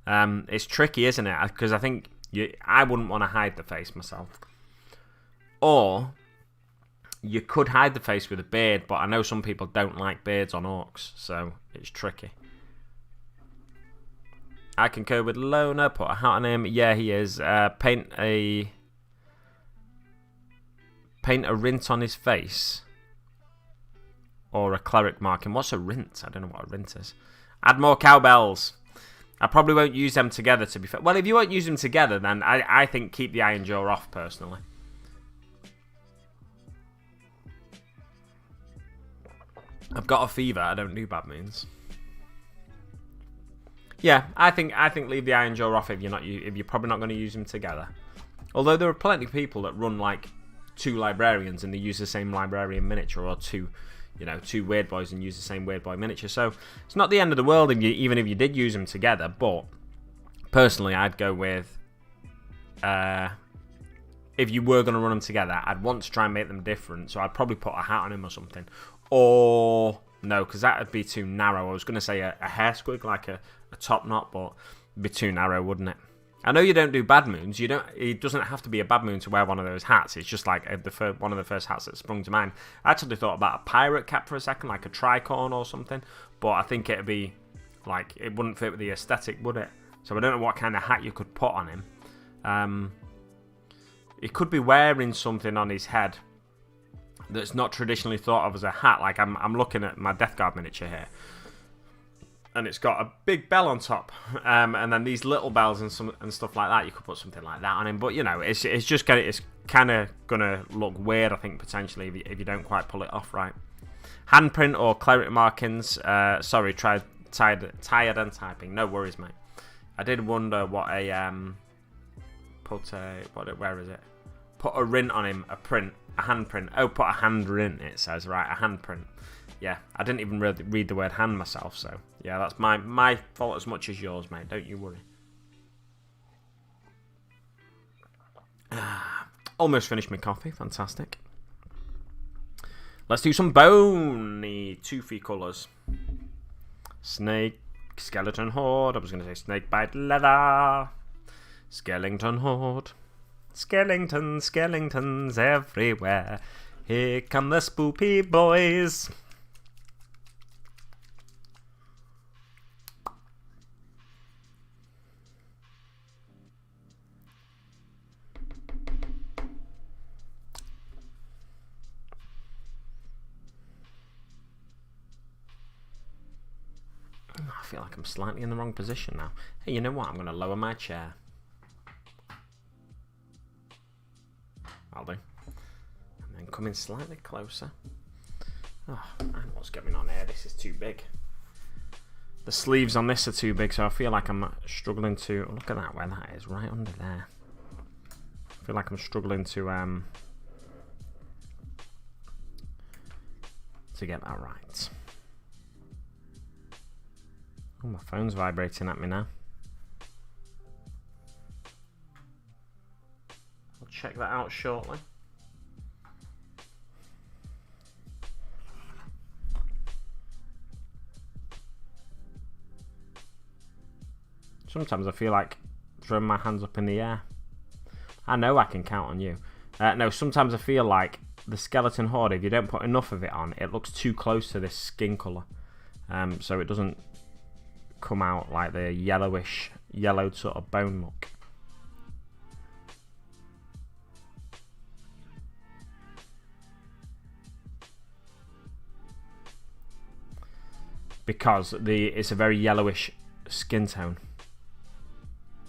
It's tricky, isn't it? Because I think I wouldn't want to hide the face myself. Or you could hide the face with a beard, but I know some people don't like beards on orcs, so it's tricky. I concur with Lona. Put a hat on him. Yeah, he is. Paint a Paint a rint on his face. Or a cleric marking. What's a rint? I don't know what a rint is. Add more cowbells. I probably won't use them together, to be fair. Well, if you won't use them together, then I think keep the iron jaw off, personally. I've got a fever. I don't do bad moons. Yeah, I think leave the iron jaw off if you're probably not going to use them together. Although there are plenty of people that run like 2 librarians and they use the same librarian miniature, or 2 weird boys and use the same weird boy miniature. So it's not the end of the world even if you did use them together. But personally, I'd go with if you were going to run them together, I'd want to try and make them different. So I'd probably put a hat on him or something. Or no, because that would be too narrow. I was going to say a hair squig, like a top knot, but it'd be too narrow, wouldn't it? I know you don't do bad moons. It doesn't have to be a bad moon to wear one of those hats. It's just like one of the first hats that sprung to mind. I actually thought about a pirate cap for a second, like a tricorn or something. But I think it'd be like, it wouldn't fit with the aesthetic, would it? So I don't know what kind of hat you could put on him. He could be wearing something on his head that's not traditionally thought of as a hat. Like I'm looking at my Death Guard miniature here. And it's got a big bell on top, and then these little bells and stuff like that. You could put something like that on him, but it's kind of gonna look weird, I think, potentially if you don't quite pull it off right. Handprint or cleric markings. Sorry, tired and typing. No worries, mate. I did wonder what where is it? Put a rint on him, a handprint. Oh, put a hand rint. It says right, a handprint. Yeah, I didn't even really read the word hand myself, so yeah, that's my fault as much as yours, mate. Don't you worry. Almost finished my coffee. Fantastic. Let's do some bony toothy colours. Snake, skeleton horde. I was going to say snake bite leather. Skeleton horde. Skeletons everywhere. Here come the spoopy boys. I feel like I'm slightly in the wrong position now. Hey, you know what? I'm going to lower my chair. I'll do. And then come in slightly closer. Oh, man, what's going on here? This is too big. The sleeves on this are too big, so I feel like I'm struggling to... Oh, look at that, where that is, right under there. I feel like I'm struggling to get that right. Oh, my phone's vibrating at me now. I'll check that out shortly. Sometimes I feel like throwing my hands up in the air. I know I can count on you. No, sometimes I feel like the skeleton horde, if you don't put enough of it on, it looks too close to this skin colour. So it doesn't come out like the yellowed sort of bone look. Because it's a very yellowish skin tone.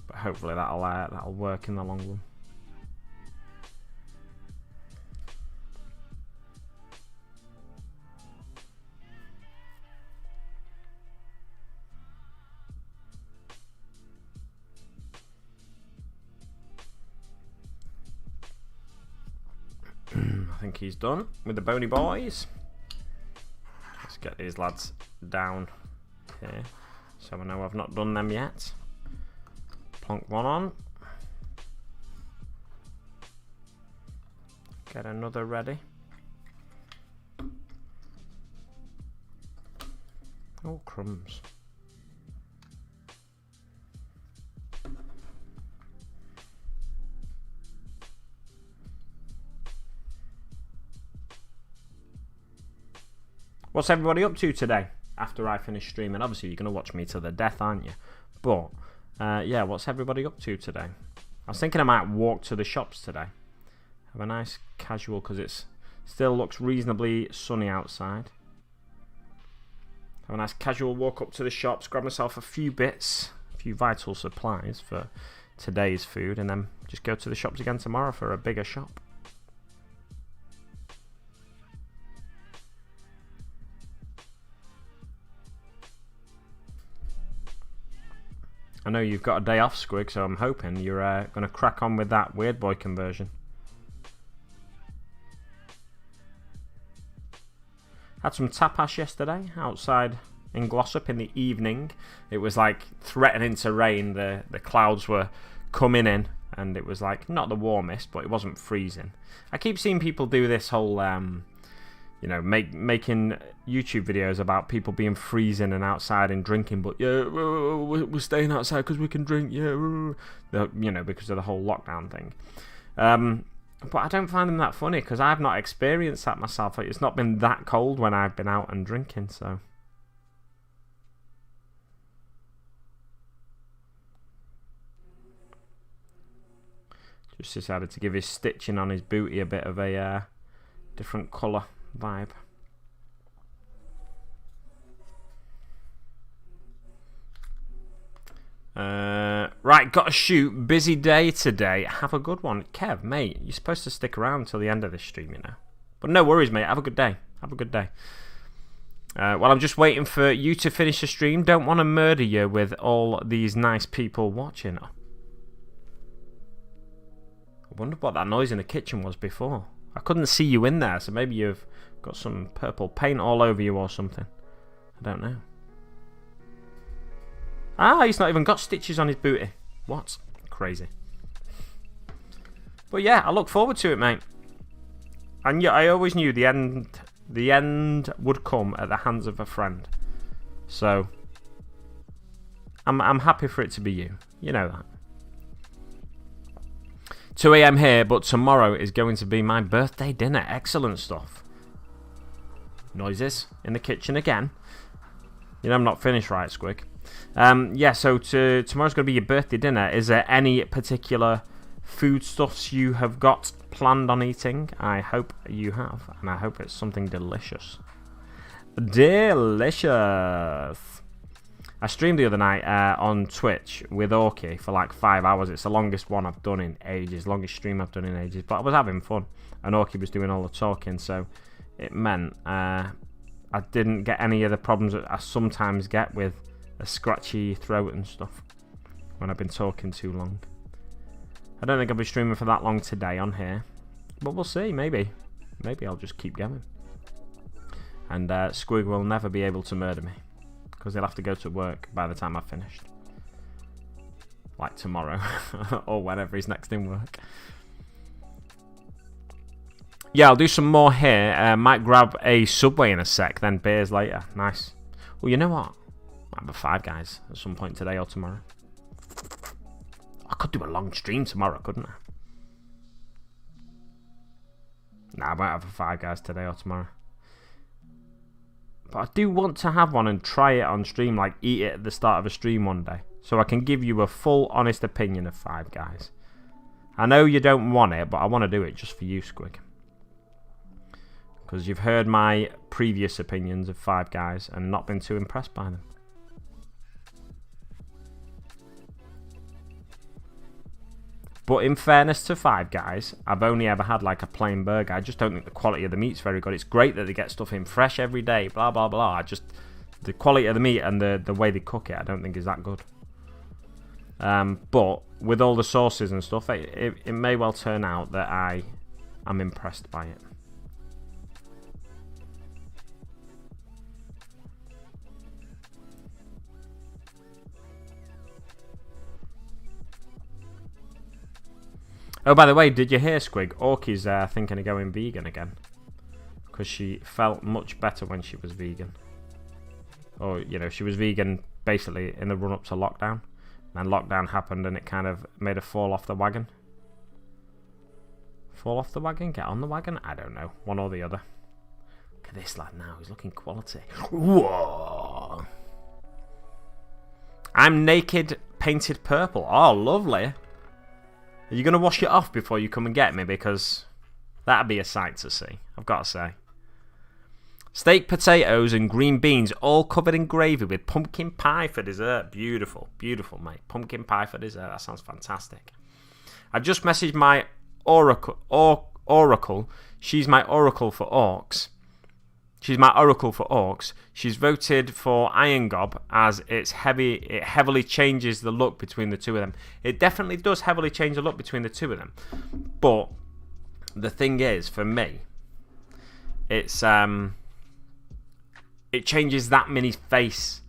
But hopefully that'll work in the long run. I think he's done with the bony boys. Let's get these lads down here so I know I've not done them yet. Plonk one on. Get another ready. Oh, crumbs. What's everybody up to today after I finish streaming? Obviously, you're going to watch me to the death, aren't you? But, yeah, what's everybody up to today? I was thinking I might walk to the shops today. Have a nice casual, because it still looks reasonably sunny outside. Have a nice casual walk up to the shops, grab myself a few bits, a few vital supplies for today's food, and then just go to the shops again tomorrow for a bigger shop. I know you've got a day off, Squig, so I'm hoping you're going to crack on with that Weird Boy conversion. Had some tapas yesterday outside in Glossop in the evening. It was like threatening to rain. The clouds were coming in, and it was like not the warmest, but it wasn't freezing. I keep seeing people do this whole, you know, making YouTube videos about people being freezing and outside and drinking, but yeah, we're staying outside because we can drink, yeah, you know, because of the whole lockdown thing. But I don't find them that funny because I've not experienced that myself. It's not been that cold when I've been out and drinking, so. Just decided to give his stitching on his booty a bit of a different colour vibe. Right, got to shoot. Busy day today. Have a good one. Kev, mate, you're supposed to stick around till the end of this stream, you know. But no worries, mate. Have a good day. Have a good day. Well, I'm just waiting for you to finish the stream. Don't want to murder you with all these nice people watching. I wonder what that noise in the kitchen was before. I couldn't see you in there, so maybe you've got some purple paint all over you or something. I don't know. Ah, he's not even got stitches on his booty. What? Crazy. But yeah, I look forward to it, mate. And yeah, I always knew the end would come at the hands of a friend. So I'm happy for it to be you. You know that. 2 AM here, but tomorrow is going to be my birthday dinner. Excellent stuff. Noises in the kitchen again. You know I'm not finished right, Squig. Yeah, so tomorrow's going to be your birthday dinner. Is there any particular foodstuffs you have got planned on eating? I hope you have, and I hope it's something delicious. Delicious! I streamed the other night on Twitch with Orky for like 5 hours. It's the longest one I've done in ages, longest stream I've done in ages. But I was having fun, and Orky was doing all the talking, so it meant I didn't get any of the problems that I sometimes get with a scratchy throat and stuff when I've been talking too long. I don't think I'll be streaming for that long today on here, but we'll see. Maybe I'll just keep going, and Squig will never be able to murder me because he'll have to go to work by the time I've finished, like tomorrow or whenever he's next in work. Yeah, I'll do some more here. Might grab a Subway in a sec, then beers later. Nice. Well, you know what? Might have a Five Guys at some point today or tomorrow. I could do a long stream tomorrow, couldn't I? Nah, I might have a Five Guys today or tomorrow. But I do want to have one and try it on stream, like eat it at the start of a stream one day, so I can give you a full, honest opinion of Five Guys. I know you don't want it, but I want to do it just for you, Squig. Because you've heard my previous opinions of Five Guys and not been too impressed by them. But in fairness to Five Guys, I've only ever had like a plain burger. I just don't think the quality of the meat's very good. It's great that they get stuff in fresh every day, blah, blah, blah. The quality of the meat and the way they cook it, I don't think is that good. But with all the sauces and stuff, it may well turn out that I am impressed by it. Oh, by the way, did you hear, Squig? Orky's thinking of going vegan again. Because she felt much better when she was vegan. Or, you know, she was vegan basically in the run-up to lockdown. And lockdown happened and it kind of made her fall off the wagon. Fall off the wagon? Get on the wagon? I don't know. One or the other. Look at this lad now. He's looking quality. Whoa! I'm naked, painted purple. Oh, lovely. Are you going to wash it off before you come and get me? Because That'd be a sight to see, I've got to say. Steak, potatoes, and green beans, all covered in gravy with pumpkin pie for dessert. Beautiful, beautiful, mate. Pumpkin pie for dessert. That sounds fantastic. I've just messaged my oracle. She's my oracle for orcs. She's voted for Iron Gob as it heavily changes the look between the two of them. It definitely does heavily change the look between the two of them. But the thing is, for me, it's it changes that mini's face.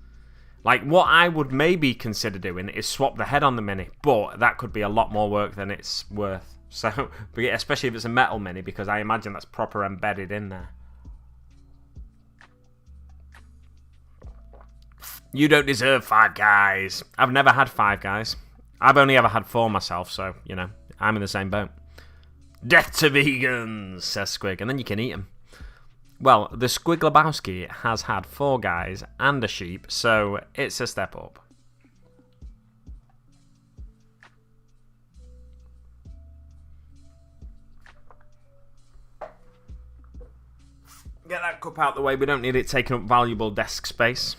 Like, what I would maybe consider doing is swap the head on the mini, but that could be a lot more work than it's worth. So, especially if it's a metal mini, because I imagine that's proper embedded in there. You don't deserve Five Guys. I've never had Five Guys. I've only ever had 4 myself, so, you know, I'm in the same boat. Death to vegans, says Squig, and then you can eat them. Well, the Squig Lebowski has had 4 guys and a sheep, so it's a step up. Get that cup out the way, we don't need it taking up valuable desk space.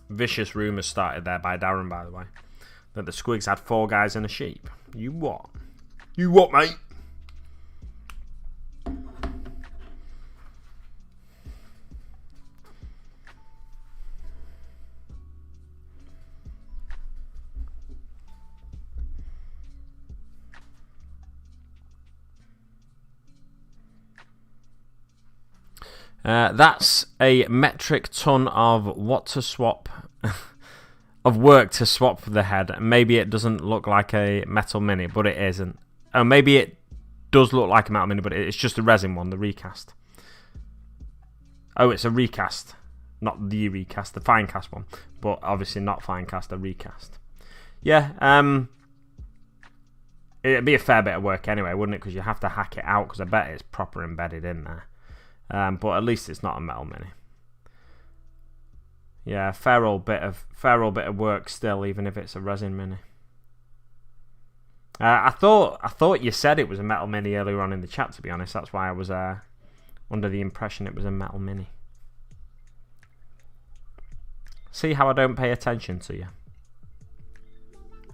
Vicious rumours started there by Darren, by the way, that the Squigs had 4 guys and a sheep. You what? You what, mate? That's a metric ton of what to swap, of work to swap the head. Maybe it doesn't look like a metal mini, but it isn't. Oh, maybe it does look like a metal mini, but it's just a resin one, the recast. Oh, it's a recast, not the recast, the fine cast one, but obviously not fine cast, a recast. Yeah, it'd be a fair bit of work anyway, wouldn't it? Because you have to hack it out, because I bet it's proper embedded in there. But at least it's not a metal mini. Yeah, fair old bit of work still, even if it's a resin mini. I thought you said it was a metal mini earlier on in the chat. To be honest, that's why I was under the impression it was a metal mini. See how I don't pay attention to you,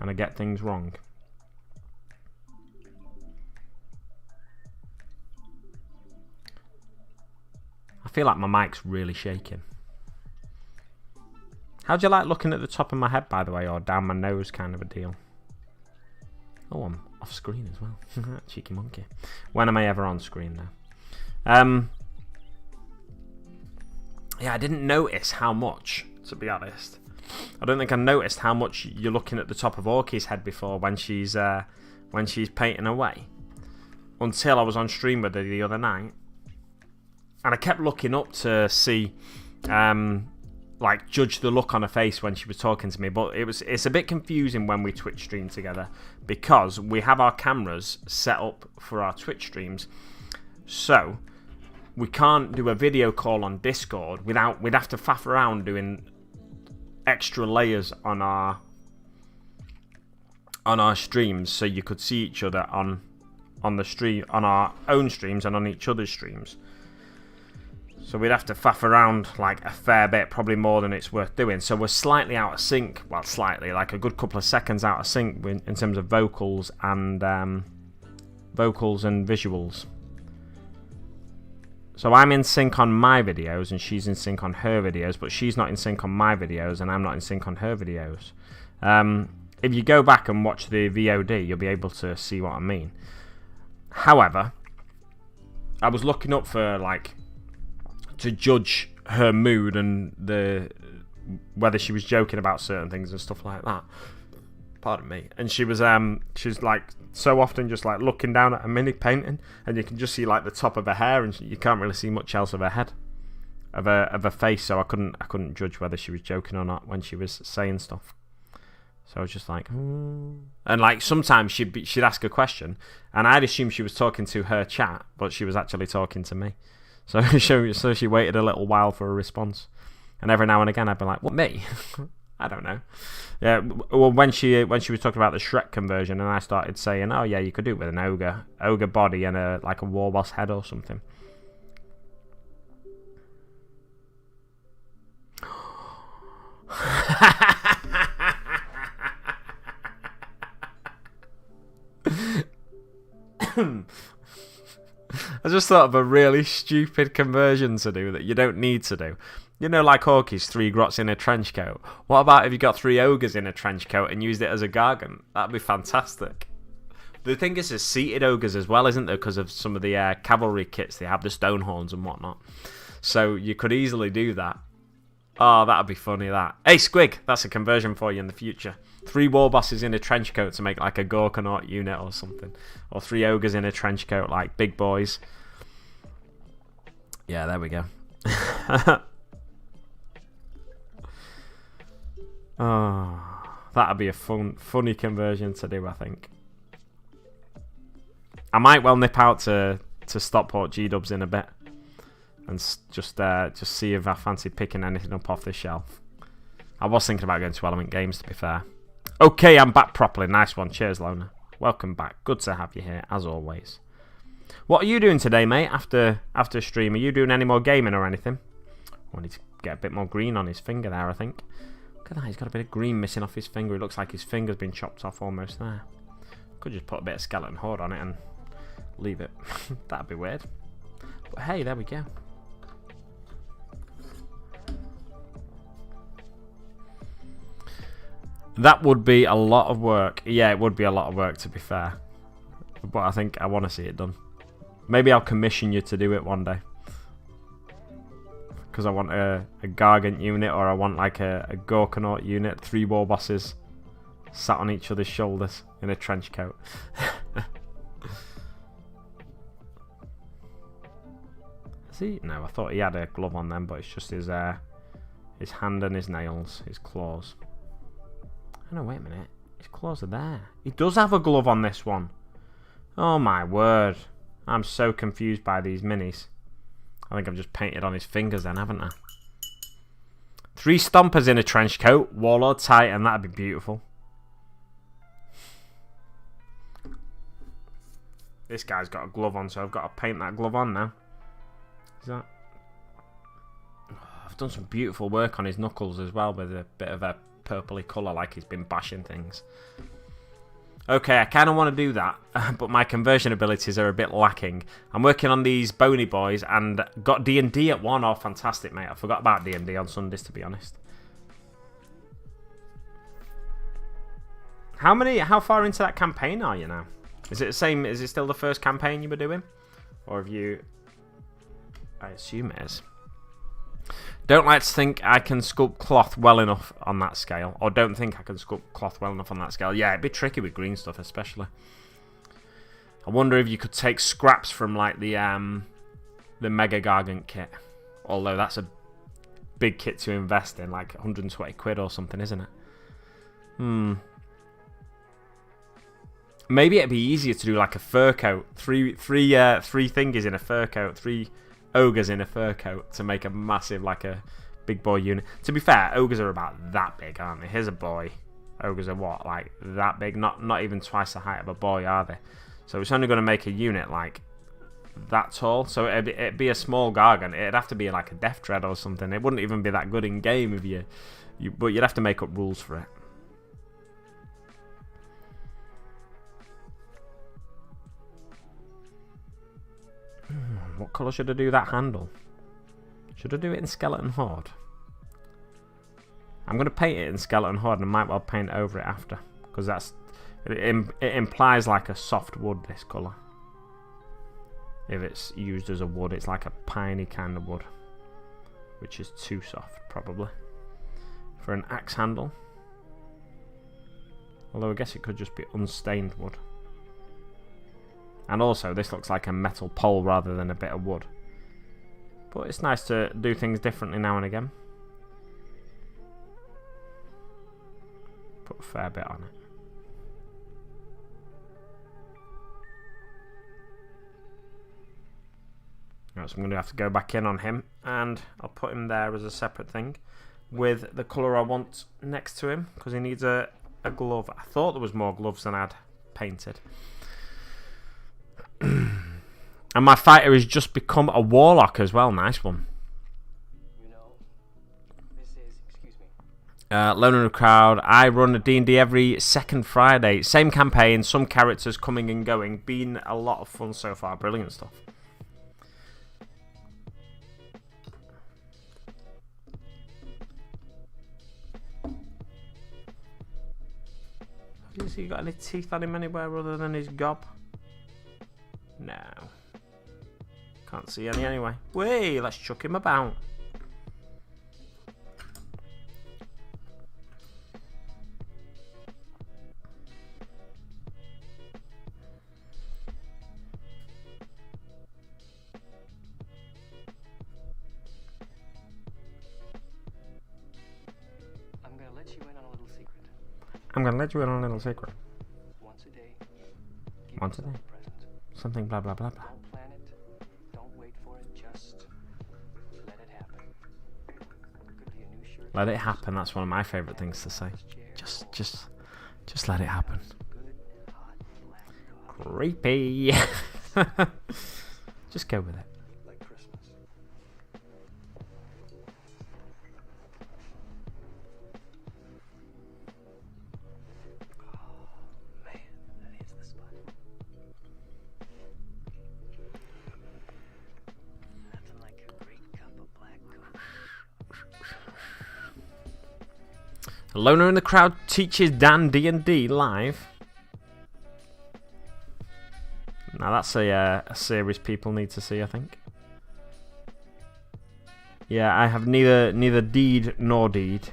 and I get things wrong. I feel like my mic's really shaking. How do you like looking at the top of my head, by the way, or down my nose kind of a deal? Oh, I'm off screen as well. Cheeky monkey. When am I ever on screen, though? Yeah, I didn't notice how much, to be honest. I don't think I noticed how much you're looking at the top of Orky's head before when she's painting away. Until I was on stream with her the other night. And I kept looking up to see, judge the look on her face when she was talking to me. But it's a bit confusing when we Twitch stream together, because we have our cameras set up for our Twitch streams. So we can't do a video call on Discord we'd have to faff around doing extra layers on our streams, so you could see each other on the stream, on our own streams and on each other's streams. So we'd have to faff around like a fair bit, probably more than it's worth doing. So we're slightly out of sync. Well, slightly, like a good couple of seconds out of sync in terms of vocals and visuals. So I'm in sync on my videos and she's in sync on her videos, but she's not in sync on my videos and I'm not in sync on her videos. If you go back and watch the VOD, you'll be able to see what I mean. However, I was looking up for to judge her mood and whether she was joking about certain things and stuff like that. Pardon me. And she's like so often just like looking down at a mini painting, and you can just see like the top of her hair, and you can't really see much else of her head, of her face. So I couldn't judge whether she was joking or not when she was saying stuff. So I was just like, oh. And like sometimes she'd ask a question, and I'd assume she was talking to her chat, but she was actually talking to me. So she waited a little while for a response, and every now and again I'd be like, "What, me? I don't know. Yeah, well, when she was talking about the Shrek conversion, and I started saying, oh yeah, you could do it with an ogre body and a war boss head or something. I just thought of a really stupid conversion to do that you don't need to do. You know, like Orky's 3 grots in a trench coat. What about if you got 3 ogres in a trench coat and used it as a gargant? That'd be fantastic. The thing is, there's seated ogres as well, isn't there? Because of some of the cavalry kits, they have the stone horns and whatnot. So you could easily do that. Oh, that'd be funny, that. Hey, Squig, that's a conversion for you in the future. 3 war bosses in a trench coat to make like a Gorkanaut unit or something. Or 3 ogres in a trench coat like big boys. Yeah, there we go. Oh, that'd be a funny conversion to do, I think. I might well nip out to Stockport G-Dubs in a bit. And just see if I fancy picking anything up off the shelf. I was thinking about going to Element Games, to be fair. Okay, I'm back properly. Nice one. Cheers, Lona. Welcome back. Good to have you here, as always. What are you doing today, mate, after stream? Are you doing any more gaming or anything? I need to get a bit more green on his finger there, I think. Look at that. He's got a bit of green missing off his finger. It looks like his finger's been chopped off almost there. Could just put a bit of skeleton horde on it and leave it. That'd be weird. But hey, there we go. That would be a lot of work. Yeah, it would be a lot of work, to be fair. But I think I want to see it done. Maybe I'll commission you to do it one day. Because I want a Gargant unit, or I want like a Gorkanaut unit. 3 war bosses sat on each other's shoulders in a trench coat. See? No, I thought he had a glove on them, but it's just his hand and his nails, his claws. Oh, no, wait a minute. His claws are there. He does have a glove on this one. Oh my word. I'm so confused by these minis. I think I've just painted on his fingers then, haven't I? 3 stompers in a trench coat. Warlord Titan, that'd be beautiful. This guy's got a glove on, so I've got to paint that glove on now. Is that... Oh, I've done some beautiful work on his knuckles as well, with a bit of a purpley colour, like he's been bashing things. Okay, I kind of want to do that, but my conversion abilities are a bit lacking. I'm working on these bony boys and got D&D at 1. Oh, fantastic, mate. I forgot about D&D on Sundays, to be honest. How far into that campaign are you now? Is it the same? Is it still the first campaign you were doing? Or have you... I assume it is. Don't like to think I can sculpt cloth well enough on that scale. Or don't think I can sculpt cloth well enough on that scale. Yeah, it'd be tricky with green stuff, especially. I wonder if you could take scraps from like the Mega Gargant kit. Although that's a big kit to invest in, like 120 quid or something, isn't it? Maybe it'd be easier to do like a fur coat. Three thingies in a fur coat. 3 ogres in a fur coat to make a massive, like a big boy unit. To be fair, ogres are about that big, aren't they? Here's a boy. Ogres are what, like that big? Not even twice the height of a boy, are they? So it's only going to make a unit like that tall. So it'd be a small Gargant. It'd have to be like a Death Dread or something. It wouldn't even be that good in game if you but you'd have to make up rules for it. What colour should I do that handle? Should I do it in Skeleton Horde? I'm going to paint it in Skeleton Horde and I might well paint over it after. Because it implies like a soft wood, this colour. If it's used as a wood, it's like a piney kind of wood. Which is too soft, probably. For an axe handle. Although I guess it could just be unstained wood. And also, this looks like a metal pole rather than a bit of wood. But it's nice to do things differently now and again. Put a fair bit on it. Right, so I'm going to have to go back in on him. And I'll put him there as a separate thing. with the colour I want next to him, because he needs a glove. I thought there was more gloves than I'd painted. And my fighter has just become a warlock as well. Nice one. You know, this is, excuse me. Loner in the Crowd. I run a D&D every second Friday. Same campaign, some characters coming and going. Been a lot of fun so far. Brilliant stuff. Has he got any teeth on him anywhere other than his gob? No. Can't see any anyway. Wait, let's chuck him about. I'm gonna let you in on a little secret. I'm gonna let you in on a little secret. Once a day. Give Once a yourself day? present. Something blah blah blah blah. Don't plan it. Don't wait for it. Just let it happen. Could be a new shirt. Let it happen. That's one of my favourite things to say. Just let it happen. Good, hot, black coffee. Creepy. Just go with it. Like Christmas. Oh, man, that is the spot. Nothing like a great cup of black coffee. Loner in the Crowd teaches Dan D&D live. Now that's a series people need to see, I think. Yeah, I have neither deed nor deed,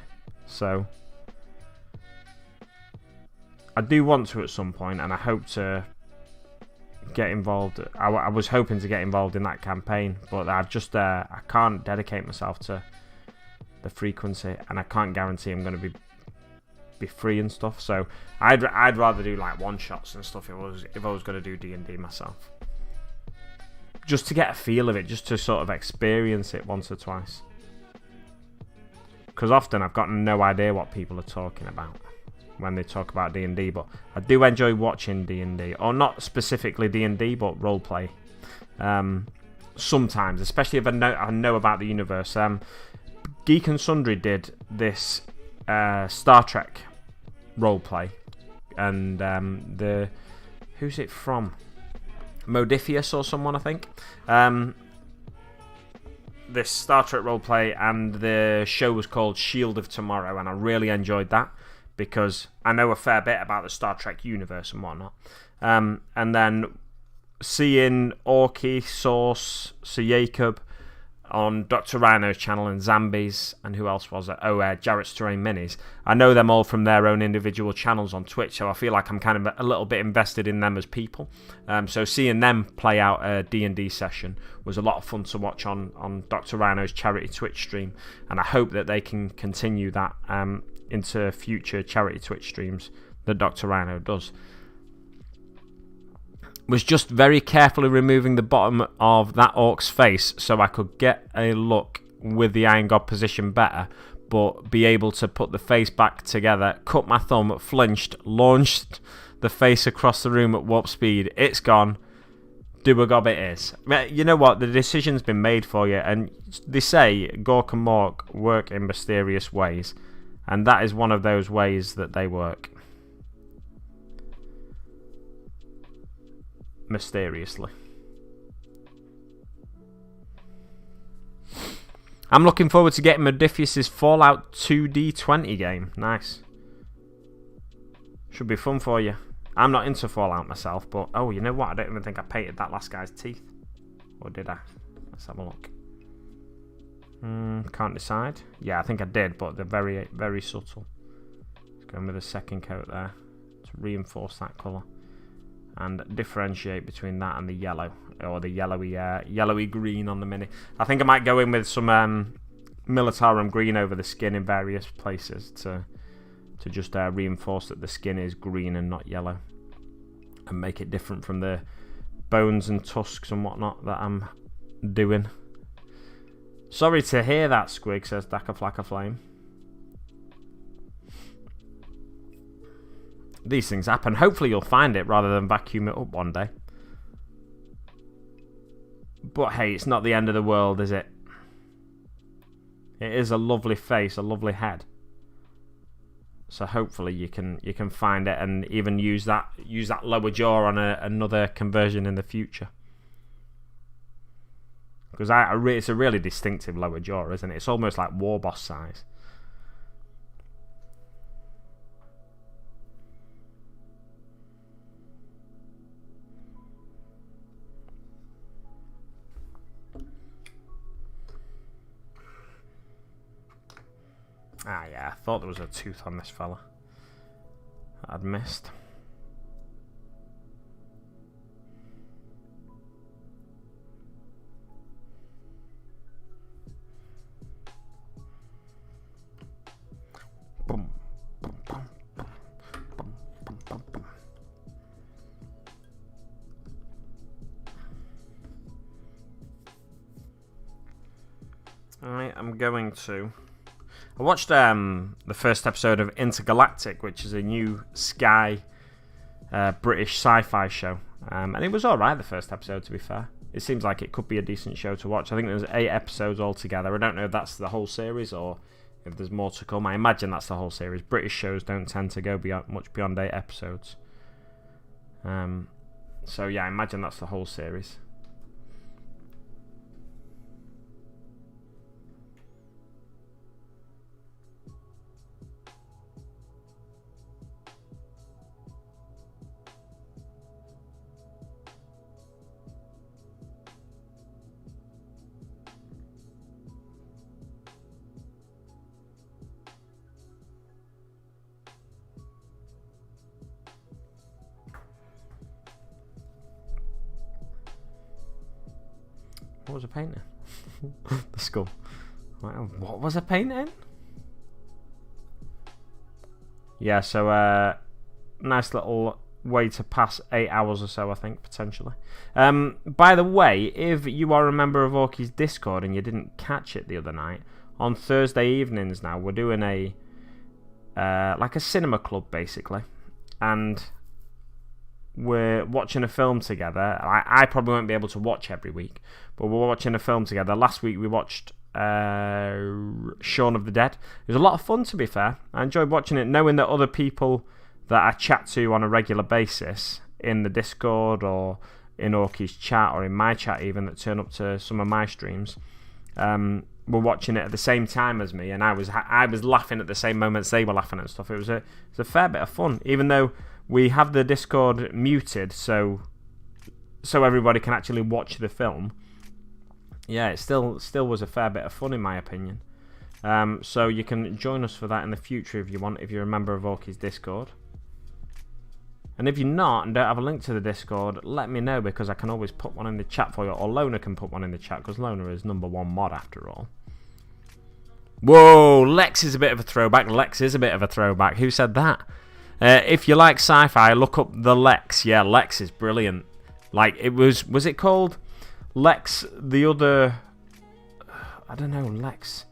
so I do want to at some point, and I hope to get involved. I was hoping to get involved in that campaign, but I've just I can't dedicate myself to the frequency, and I can't guarantee I'm going to be free and stuff. So I'd rather do like one shots and stuff if I was going to do D&D myself, just to get a feel of it, just to sort of experience it once or twice. Because often I've got no idea what people are talking about when they talk about D&D, but I do enjoy watching D&D, or not specifically D&D, but roleplay. Sometimes, especially if I know about the universe. Geek and Sundry did this Star Trek roleplay, and who's it from? Modifius or someone, I think. This Star Trek roleplay, and the show was called Shield of Tomorrow, and I really enjoyed that because I know a fair bit about the Star Trek universe and whatnot. And then seeing Orky, Source, Sir Jacob on Dr. Rhino's channel, and Zambies, and who else was it? Jarrett's Terrain Minis. I know them all from their own individual channels on Twitch, so I feel like I'm kind of a little bit invested in them as people. So seeing them play out a D&D session was a lot of fun to watch on Dr. Rhino's charity Twitch stream, and I hope that they can continue that into future charity Twitch streams that Dr. Rhino does. Was just very carefully removing the bottom of that orc's face so I could get a look with the Iron God position better, but be able to put the face back together, cut my thumb, flinched, launched the face across the room at warp speed. It's gone. Do a gob it is. You know what? The decision's been made for you, and they say Gork and Mork work in mysterious ways, and that is one of those ways that they work. Mysteriously. I'm looking forward to getting Modifius's Fallout 2D20 game. Nice. Should be fun for you. I'm not into Fallout myself, but oh, you know what? I don't even think I painted that last guy's teeth. Or did I? Let's have a look. Can't decide. Yeah, I think I did, but they're very, very subtle. Let's go in with a second coat there to reinforce that colour and differentiate between that and the yellow, or the yellowy green on the mini. I think I might go in with some Militarum green over the skin in various places to just reinforce that the skin is green and not yellow, and make it different from the bones and tusks and whatnot that I'm doing. Sorry to hear that, Squig, says Daka Flacka Flame. these things happen. Hopefully you'll find it rather than vacuum it up one day. But hey, it's not the end of the world, is it? It is a lovely face, a lovely head. So hopefully you can find it and even use that lower jaw on another conversion in the future. Because it's a really distinctive lower jaw, isn't it? It's almost like War Boss size. Ah, yeah, I thought there was a tooth on this fella. I'd missed. Boom, boom, boom, boom, boom, boom, boom, boom. I'm going to... I watched the first episode of Intergalactic, which is a new Sky British sci-fi show. And it was alright, the first episode, to be fair. It seems like it could be a decent show to watch. I think there's 8 episodes altogether. I don't know if that's the whole series or if there's more to come. I imagine that's the whole series. British shows don't tend to go much beyond 8 episodes. So yeah, I imagine that's the whole series. What was I painting? The skull. What was I painting? Yeah, so nice little way to pass 8 hours or so, I think, potentially. By the way, if you are a member of Orky's Discord and you didn't catch it the other night, on Thursday evenings now, we're doing a like a cinema club, basically. And we're watching a film together. I probably won't be able to watch every week, but we're watching a film together. Last week we watched Shaun of the Dead. It was a lot of fun, to be fair. I enjoyed watching it, knowing that other people that I chat to on a regular basis in the Discord or in Orky's chat or in my chat even, that turn up to some of my streams, were watching it at the same time as me, and I was laughing at the same moments they were laughing and stuff. It was a fair bit of fun, even though we have the Discord muted so everybody can actually watch the film. Yeah, it still was a fair bit of fun, in my opinion. So you can join us for that in the future if you want, if you're a member of Orky's Discord. And if you're not and don't have a link to the Discord, let me know, because I can always put one in the chat for you, or Lona can put one in the chat, because Lona is #1 mod after all. Whoa, Lex is a bit of a throwback. Lex is a bit of a throwback. Who said that? If you like sci-fi, look up the Lex. Yeah, Lex is brilliant. Like, it was it called Lex the other... I don't know, Lex.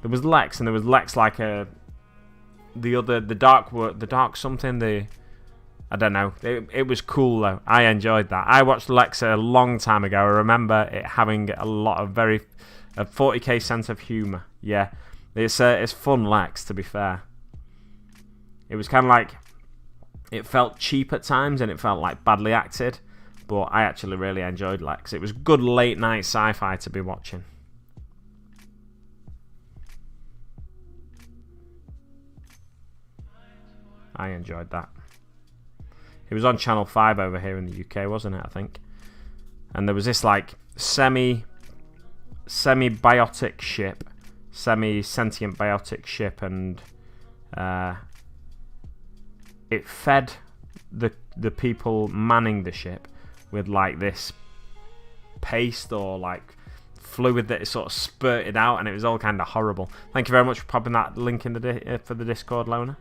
There was Lex, and there was Lex like the dark something, I don't know. It was cool, though. I enjoyed that. I watched Lex a long time ago. I remember it having a lot of a 40k sense of humour. Yeah, it's fun, Lex, to be fair. It was kind of like, it felt cheap at times and it felt like badly acted, but I actually really enjoyed Lex. It was good late night sci-fi to be watching. I enjoyed that. It was on Channel 5 over here in the UK, wasn't it, I think? And there was this like semi-biotic ship, semi-sentient biotic ship, and it fed the people manning the ship with like this paste or like fluid that it sort of spurted out, and it was all kind of horrible. Thank you very much for popping that link in for the Discord, Lona.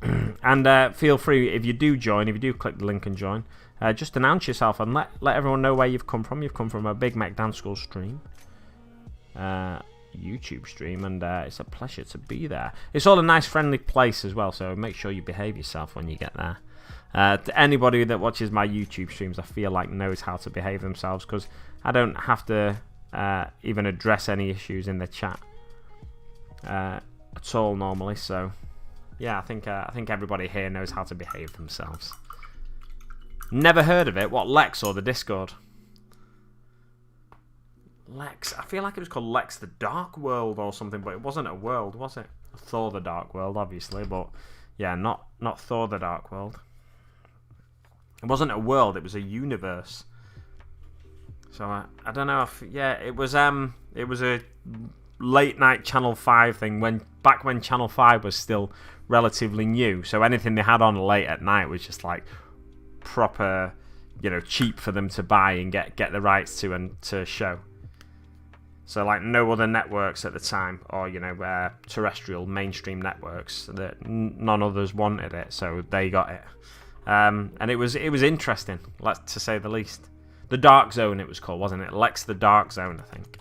And feel free, if you do join, if you do click the link and join, just announce yourself and let everyone know where you've come from. You've come from a Big Mac Dance School stream. YouTube stream, and it's a pleasure to be there. It's all a nice, friendly place as well, so make sure you behave yourself when you get there. To anybody that watches my YouTube streams, I feel like knows how to behave themselves, because I don't have to even address any issues in the chat at all normally. So yeah, I think everybody here knows how to behave themselves. Never heard of it. What, Lex or the Discord? Lex. I feel like it was called Lex the Dark World or something, but it wasn't a world, was it? Thor the Dark World, obviously, but yeah, not Thor the Dark World. It wasn't a world, it was a universe. So I don't know if, yeah, it was a late night Channel 5 thing, back when Channel 5 was still relatively new. So anything they had on late at night was just like proper, you know, cheap for them to buy and get the rights to and to show. So like no other networks at the time, or you know, terrestrial mainstream networks, that none others wanted it, so they got it. And it was interesting, to say the least. The Dark Zone it was called, wasn't it? Lex the Dark Zone, I think.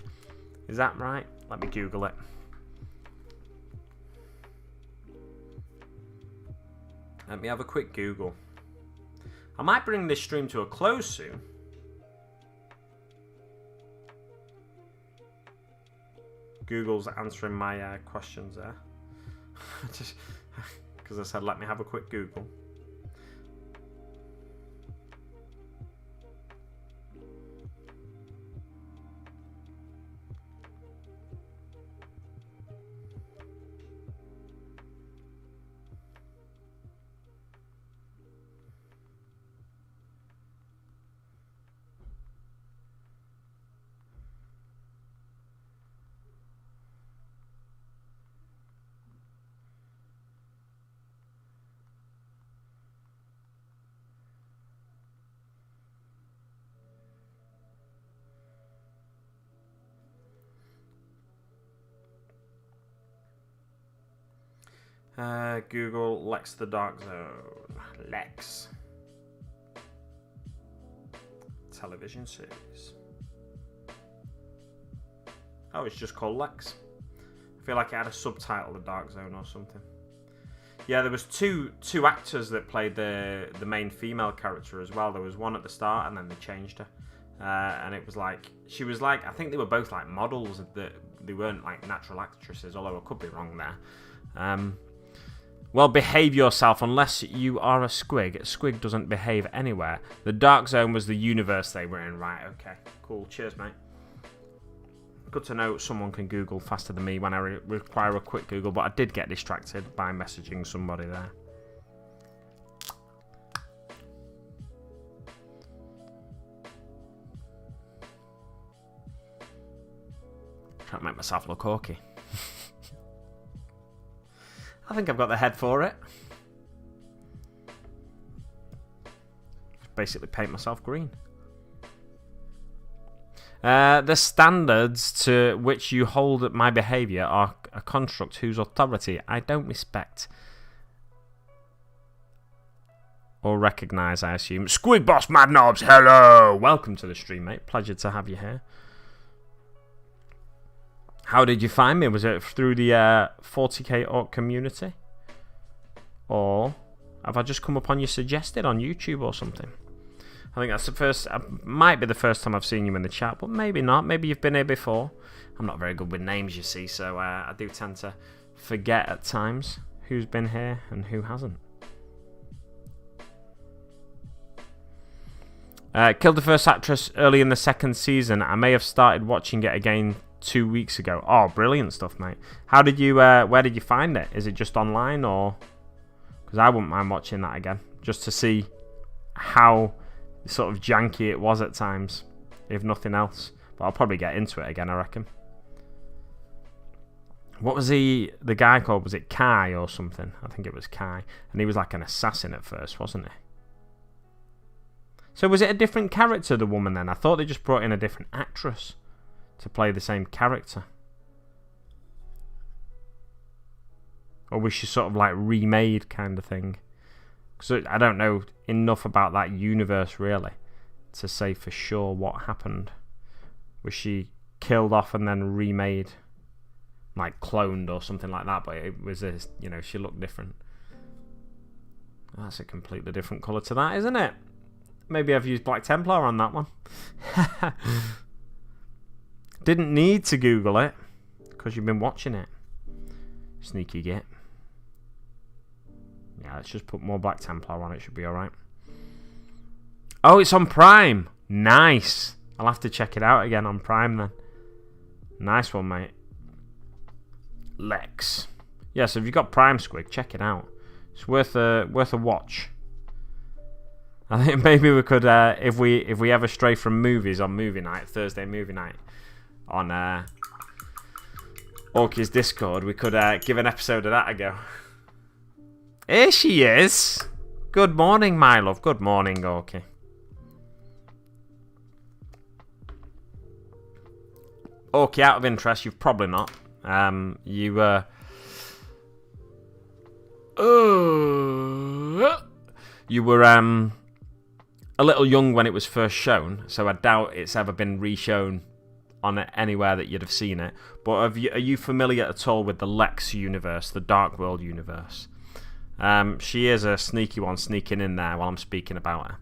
Is that right? Let me Google it. Let me have a quick Google. I might bring this stream to a close soon. Google's answering my questions there. Just because I said let me have a quick Google. Google Lex the Dark Zone. Lex. Television series. Oh, it's just called Lex. I feel like it had a subtitle, The Dark Zone or something. Yeah, there was two actors that played the main female character as well. There was one at the start and then they changed her. And it was like, she was like, I think they were both like models, that they weren't like natural actresses, although I could be wrong there. Well, behave yourself unless you are a squig. Squig doesn't behave anywhere. The Dark Zone was the universe they were in. Right, okay. Cool. Cheers, mate. Good to know someone can Google faster than me when I require a quick Google, but I did get distracted by messaging somebody there. Trying to make myself look hawky. I think I've got the head for it. Basically paint myself green. The standards to which you hold my behaviour are a construct whose authority I don't respect or recognise, I assume. Squid Boss Mad Knobs, hello! Welcome to the stream, mate. Pleasure to have you here. How did you find me? Was it through the 40k Orc community? Or have I just come upon you suggested on YouTube or something? I think that's the first, might be the first time I've seen you in the chat, but maybe not. Maybe you've been here before. I'm not very good with names, you see, so I do tend to forget at times who's been here and who hasn't. Killed the first actress early in the second season. I may have started watching it again 2 weeks ago. Oh, brilliant stuff, mate. How did you, where did you find it? Is it just online, or? Because I wouldn't mind watching that again, just to see how sort of janky it was at times, if nothing else. But I'll probably get into it again, I reckon. What was the guy called? Was it Kai or something? I think it was Kai. And he was like an assassin at first, wasn't he? So was it a different character, the woman, then? I thought they just brought in a different actress to play the same character. Or was she sort of like remade kind of thing? Because I don't know enough about that universe really to say for sure what happened. Was she killed off and then remade like cloned or something like that, but it was a, you know, she looked different. That's a completely different colour to that, isn't it? Maybe I've used Black Templar on that one. Didn't need to Google it because you've been watching it. Sneaky git. Yeah, let's just put more Black Templar on. It should be alright. Oh, it's on Prime. Nice. I'll have to check it out again on Prime then. Nice one, mate. Lex. Yeah, so if you've got Prime, Squig, check it out. It's worth a watch. I think maybe we could, if we ever stray from movies on movie night, Thursday movie night, on Orky's Discord, we could give an episode of that a go. Here she is. Good morning, my love. Good morning, Orky. Orky, out of interest, you've probably not. You were a little young when it was first shown, so I doubt it's ever been reshown on anywhere that you'd have seen it. But are you familiar at all with the Lex universe, the Dark World universe? She is a sneaky one sneaking in there while I'm speaking about her.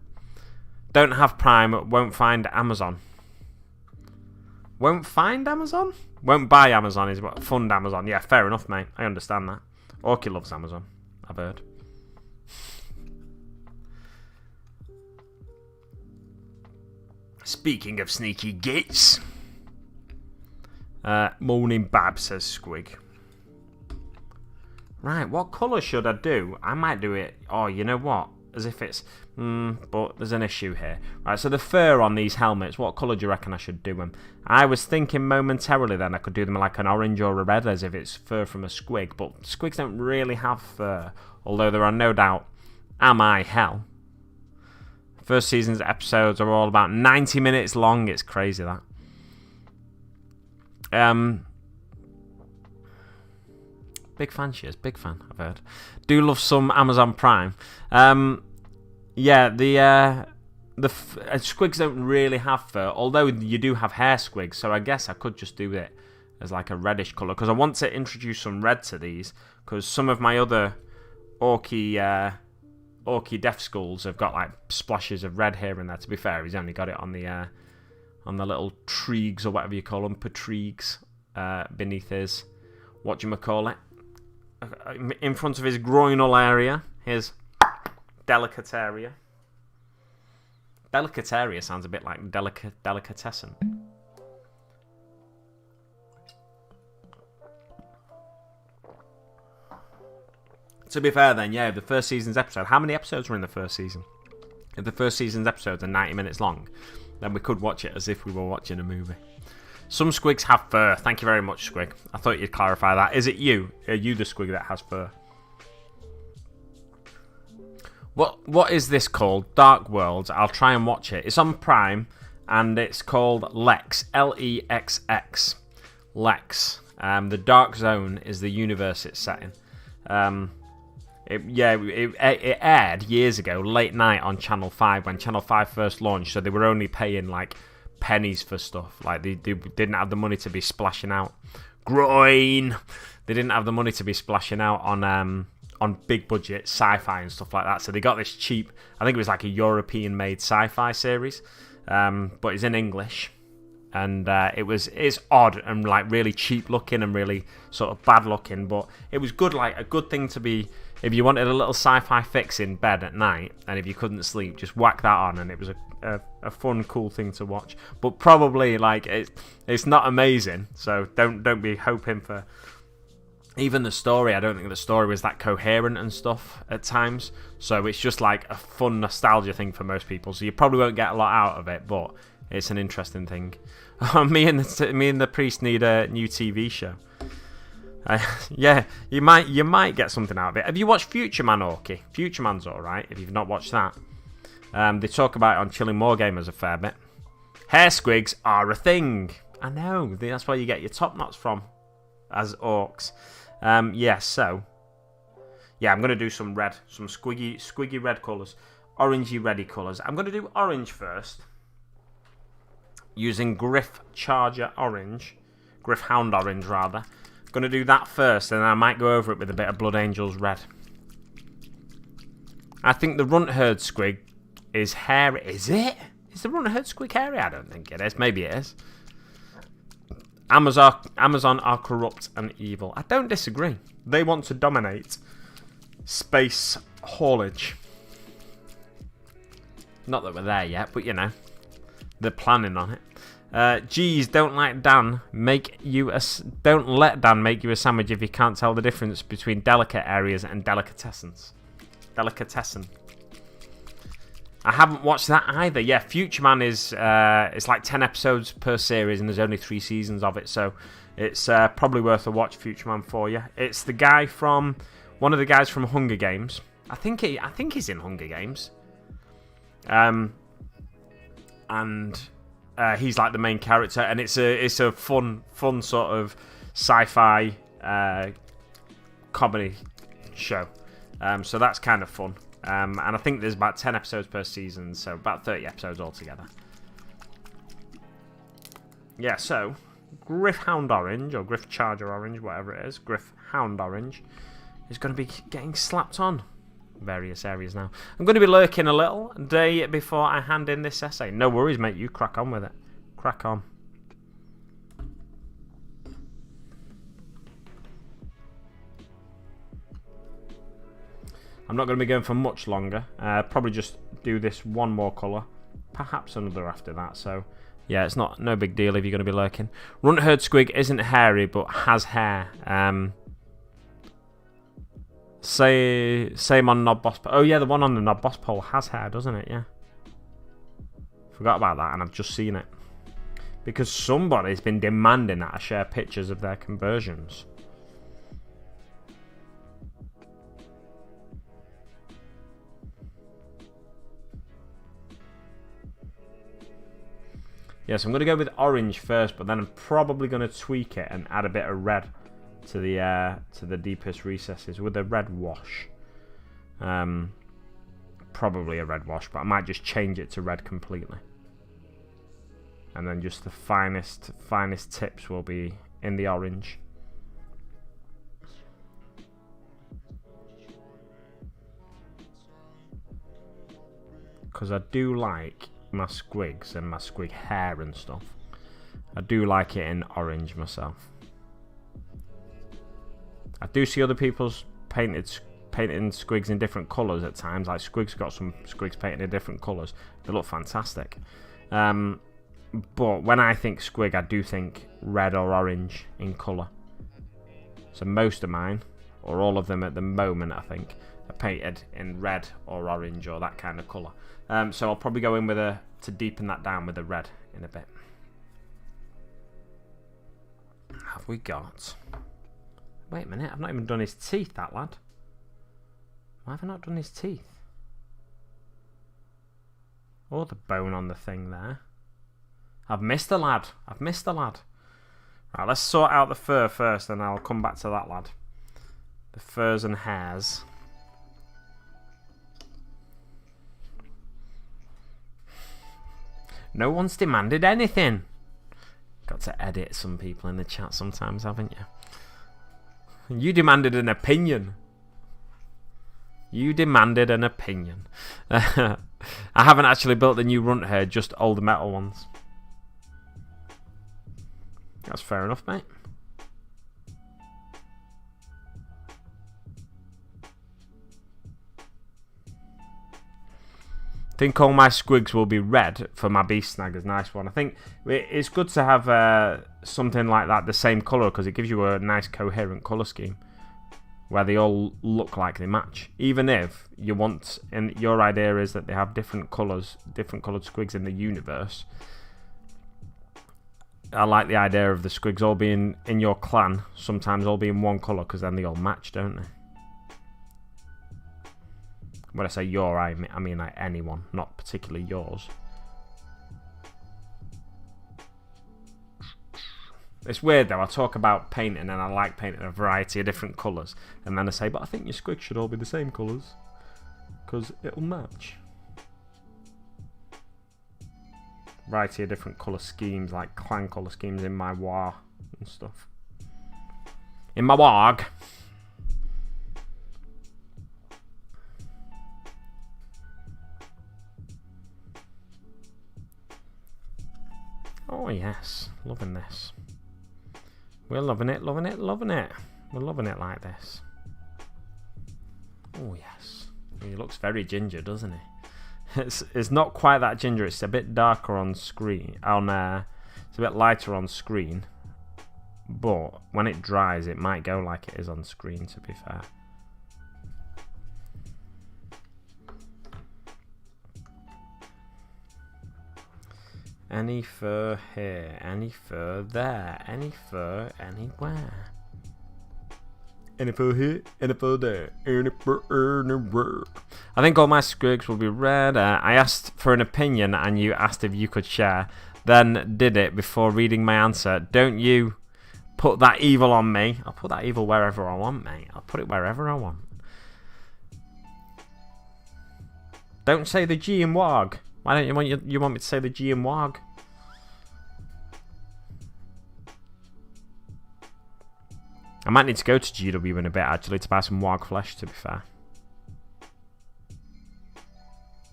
Don't have Prime, won't find Amazon. Won't find Amazon? Won't buy Amazon is what? Fund Amazon. Yeah, fair enough, mate. I understand that. Orky loves Amazon, I've heard. Speaking of sneaky gates. Morning Bab, says Squig. Right, what colour should I do? I might do it... Oh, you know what? As if it's... but there's an issue here. Right, so the fur on these helmets, what colour do you reckon I should do them? I was thinking momentarily then I could do them like an orange or a red as if it's fur from a squig, but squigs don't really have fur, although there are no doubt am I hell. First season's episodes are all about 90 minutes long. It's crazy, that. Big fan she is. Big fan, I've heard. Do love some Amazon Prime. Yeah, the squigs don't really have fur, although you do have hair squigs, so I guess I could just do it as like a reddish colour, because I want to introduce some red to these, because some of my other Orky Deaf Skulls have got like splashes of red here and there. To be fair, he's only got it on the little treegs or whatever you call them, patriegs, beneath his, whatchamacallit, in front of his groinal area, his delicate area. Delicate area sounds a bit like delicatessen. To be fair then, yeah, the first season's episode, how many episodes were in the first season? If the first season's episodes are 90 minutes long, then we could watch it as if we were watching a movie. Some squigs have fur. Thank you very much, Squig. I thought you'd clarify that. Is it you? Are you the squig that has fur? What is this called? Dark Worlds. I'll try and watch it. It's on Prime, and it's called Lex. Lexx. Lex. The Dark Zone is the universe it's set in. It aired years ago, late night on Channel 5, when Channel 5 first launched, so they were only paying like pennies for stuff. Like they didn't have the money to be splashing out. Groin! They didn't have the money to be splashing out on big budget sci-fi and stuff like that, so they got this cheap, I think it was like a European made sci-fi series, but it's in English, and it's odd and like really cheap looking and really sort of bad looking, but it was good, like a good thing to be, if you wanted a little sci-fi fix in bed at night and if you couldn't sleep, just whack that on, and it was a fun, cool thing to watch. But probably like it's not amazing, so don't be hoping for. Even the story, I don't think the story was that coherent and stuff at times. So it's just like a fun nostalgia thing for most people. So you probably won't get a lot out of it, but it's an interesting thing. Me and the priest need a new TV show. Yeah, you might get something out of it. Have you watched Future Man, Orky? Future Man's alright, if you've not watched that. They talk about it on Chilling More Gamers a fair bit. Hair squigs are a thing. I know, that's where you get your top knots from, as orcs. I'm going to do some red, some squiggy red colours, orangey reddy colours. I'm going to do orange first, using Griff Hound Orange rather. Going to do that first, and I might go over it with a bit of Blood Angels Red. I think the Runt Herd Squig is hairy. Is it? Is the Runt Herd Squig hairy? I don't think it is. Maybe it is. Amazon are corrupt and evil. I don't disagree. They want to dominate space haulage. Not that we're there yet, but you know, they're planning on it. Geez, don't let Dan make you a sandwich if you can't tell the difference between delicate areas and delicatessens. Delicatessen. I haven't watched that either. Yeah, Future Man is it's like 10 episodes per series, and there's only 3 seasons of it, so it's probably worth a watch. Future Man for you. It's the guy from one of the guys from Hunger Games. I think he's in Hunger Games. And he's like the main character, and it's a fun sort of sci-fi comedy show. So that's kind of fun. And I think there's about 10 episodes per season, so about 30 episodes altogether. Yeah, so Griff Hound Orange, or Griff Charger Orange, whatever it is, Griff Hound Orange, is going to be getting slapped on various areas now. I'm going to be lurking a little day before I hand in this essay. No worries, mate, you crack on with it. Crack on. I'm not going to be going for much longer. Probably just do this one more colour. Perhaps another after that. So, yeah, it's no big deal if you're going to be lurking. Runt Herd Squig isn't hairy, but has hair. Same on Knob Boss. Oh, yeah, the one on the Knob Boss pole has hair, doesn't it? Yeah. Forgot about that, and I've just seen it. Because somebody's been demanding that I share pictures of their conversions. Yes, I'm going to go with orange first, but then I'm probably going to tweak it and add a bit of red to the deepest recesses with a red wash. Probably a red wash, but I might just change it to red completely. And then just the finest tips will be in the orange. Because I do like my squigs and my squig hair and stuff. I do like it in orange myself. I do see other people's painting squigs in different colours at times. Like Squig's got some squigs painted in different colours. They look fantastic. But when I think squig, I do think red or orange in colour. So most of mine, or all of them at the moment, I think, are painted in red or orange or that kind of colour. So I'll probably go in with to deepen that down with a red in a bit. Have we got... Wait a minute, I've not even done his teeth, that lad. Why have I not done his teeth? Or the bone on the thing there. I've missed the lad. Right, let's sort out the fur first, and I'll come back to that lad. The furs and hairs. No one's demanded anything. Got to edit some people in the chat sometimes, haven't you? You demanded an opinion. I haven't actually built the new runt hair, just older metal ones. That's fair enough, mate. I think all my squigs will be red for my beast snaggers. Nice one. I think it's good to have something like that, the same colour, because it gives you a nice coherent colour scheme where they all look like they match. Even if you want, and your idea is that they have different colours, different coloured squigs in the universe. I like the idea of the squigs all being in your clan, sometimes all being one colour, because then they all match, don't they? When I say your, I mean like anyone, not particularly yours. It's weird though, I talk about painting and I like painting a variety of different colours, and then I say, but I think your squigs should all be the same colours, because it'll match. Variety of different colour schemes, like clan colour schemes in my war and stuff. In my wog. Oh yes, loving this. We're loving it, loving it, loving it. We're loving it like this. Oh yes. He looks very ginger, doesn't he? It's not quite that ginger. It's a bit darker on screen. It's a bit lighter on screen. But when it dries, it might go like it is on screen, to be fair. Any fur here, any fur there, any fur anywhere. Any fur here, any fur there, any fur anywhere. I think all my squigs will be red. I asked for an opinion and you asked if you could share. Then did it before reading my answer. Don't you put that evil on me. I'll put that evil wherever I want, mate. I'll put it wherever I want. Don't say the G in WOG. Why don't you want me to say the G in WOG? I might need to go to GW in a bit actually to buy some WOG flesh, to be fair.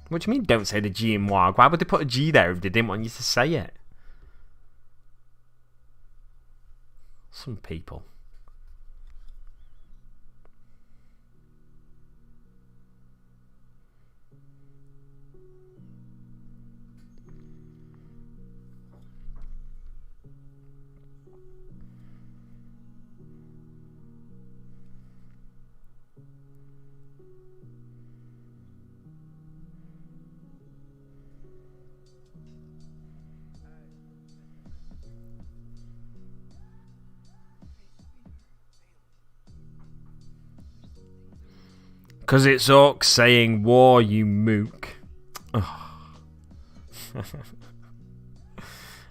What do you mean don't say the G in WOG? Why would they put a G there if they didn't want you to say it? Some people. Because it's orcs saying war, you mook. Oh.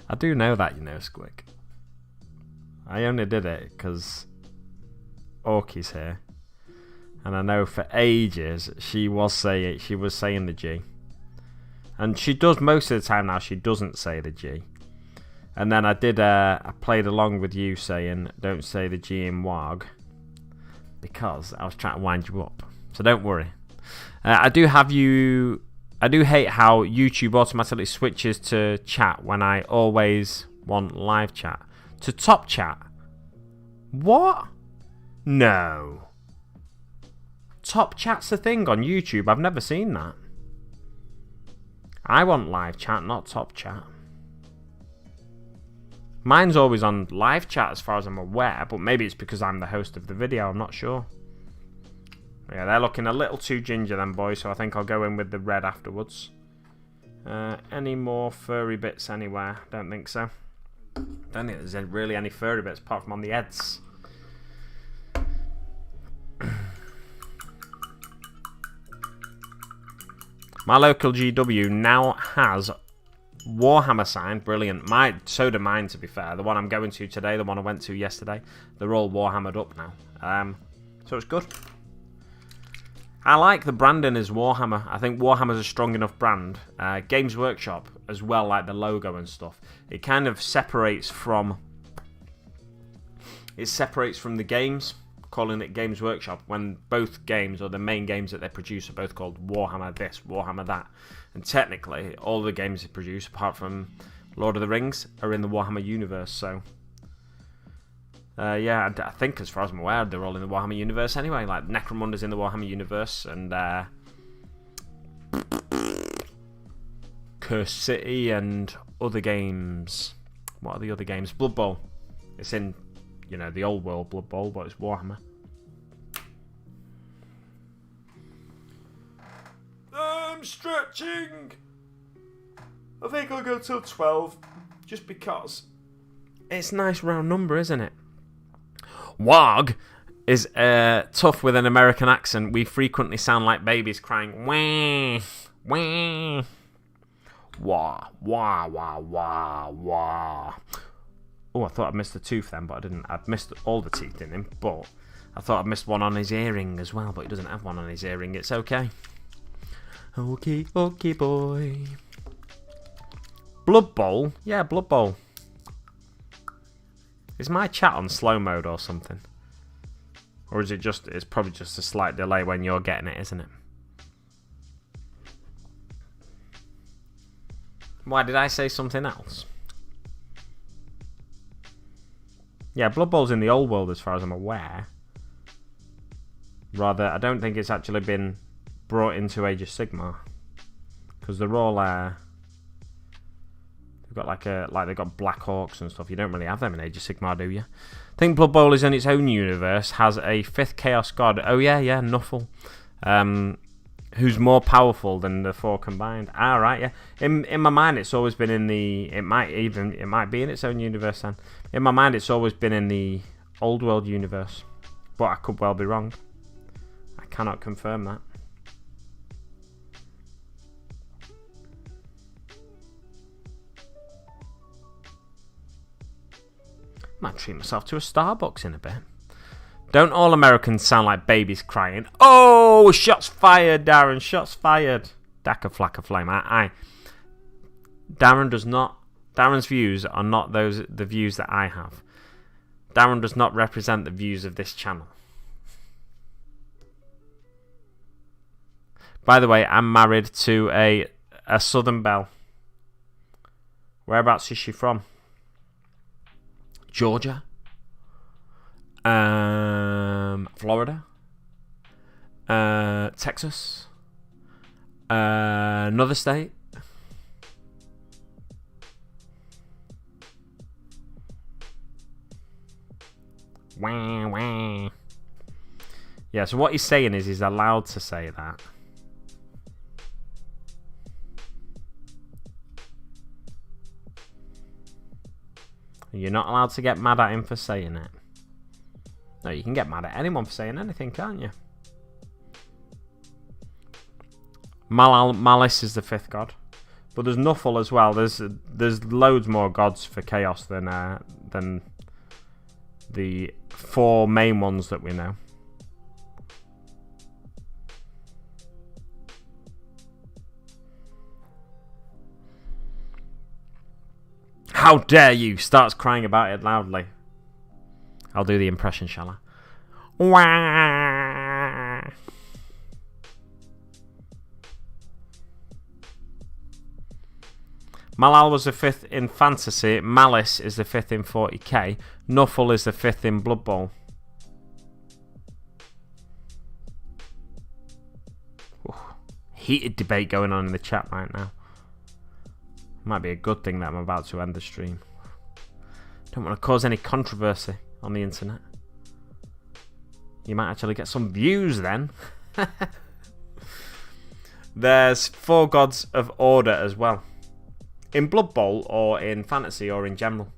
I do know that, you know, Squig. I only did it because Orky's here. And I know for ages she was saying the G. And she does most of the time now, she doesn't say the G. And then I played along with you saying, don't say the G in WOG. Because I was trying to wind you up. So don't worry. I do hate how YouTube automatically switches to chat when I always want live chat. To top chat. What? No. Top chat's a thing on YouTube. I've never seen that. I want live chat, not top chat. Mine's always on live chat as far as I'm aware, but maybe it's because I'm the host of the video, I'm not sure. Yeah, they're looking a little too ginger then, boys, so I think I'll go in with the red afterwards. Any more furry bits anywhere? Don't think so. Don't think there's really any furry bits apart from on the heads. My local GW now has Warhammer sign. Brilliant. So do mine, to be fair. The one I'm going to today, the one I went to yesterday, they're all Warhammered up now. So it's good. I like the branding as Warhammer. I think Warhammer's a strong enough brand. Games Workshop as well, like the logo and stuff. It kind of separates from the games, calling it Games Workshop, when both games, or the main games that they produce, are both called Warhammer this, Warhammer that. And technically, all the games they produce, apart from Lord of the Rings, are in the Warhammer universe, so... yeah, I think as far as I'm aware, they're all in the Warhammer universe anyway. Like, Necromunda's in the Warhammer universe, and Curse City and other games. What are the other games? Blood Bowl. It's in, you know, the old world Blood Bowl, but it's Warhammer. I'm stretching! I think I'll go till 12, just because it's a nice round number, isn't it? WOG is tough with an American accent. We frequently sound like babies crying wah, wah, wah, wah, wah, wah, wah. Oh, I thought I'd missed a tooth then, but I didn't. I'd missed all the teeth in him, but I thought I'd missed one on his earring as well, but he doesn't have one on his earring. It's okay. Okay, okay, boy. Blood Bowl? Yeah, Blood Bowl. Is my chat on slow mode or something? Or is it just, it's probably just a slight delay when you're getting it, isn't it? Why, did I say something else? Yeah, Blood Bowl's in the old world as far as I'm aware. Rather, I don't think it's actually been brought into Age of Sigmar. Because they're all, they've got they've got Black Hawks and stuff. You don't really have them in Age of Sigmar, do you? I think Blood Bowl is in its own universe, has a 5th Chaos God. Oh yeah, Nuffle. Who's more powerful than the 4 combined. Ah, right, yeah. In my mind, it's always been in the... It might be in its own universe then. In my mind, it's always been in the Old World universe. But I could well be wrong. I cannot confirm that. Might treat myself to a Starbucks in a bit. Don't all Americans sound like babies crying? Oh, shots fired, Darren. Shots fired. Dacca flacca flame. Darren does not. Darren's views are not the views that I have. Darren does not represent the views of this channel. By the way, I'm married to a Southern Belle. Whereabouts is she from? Georgia? Florida? Texas? Another state? Wah, wah. Yeah, so what he's saying is he's allowed to say that. You're not allowed to get mad at him for saying it. No, you can get mad at anyone for saying anything, can't you? Malice is the 5th god. But there's Nuffle as well. There's loads more gods for Chaos than the 4 main ones that we know. How dare you! Starts crying about it loudly. I'll do the impression, shall I? Wah! Malal was the 5th in Fantasy. Malice is the 5th in 40k. Nuffle is the 5th in Blood Bowl. Ooh, heated debate going on in the chat right now. Might be a good thing that I'm about to end the stream. Don't want to cause any controversy on the internet. You might actually get some views then. There's 4 gods of order as well. In Blood Bowl or in Fantasy or in general.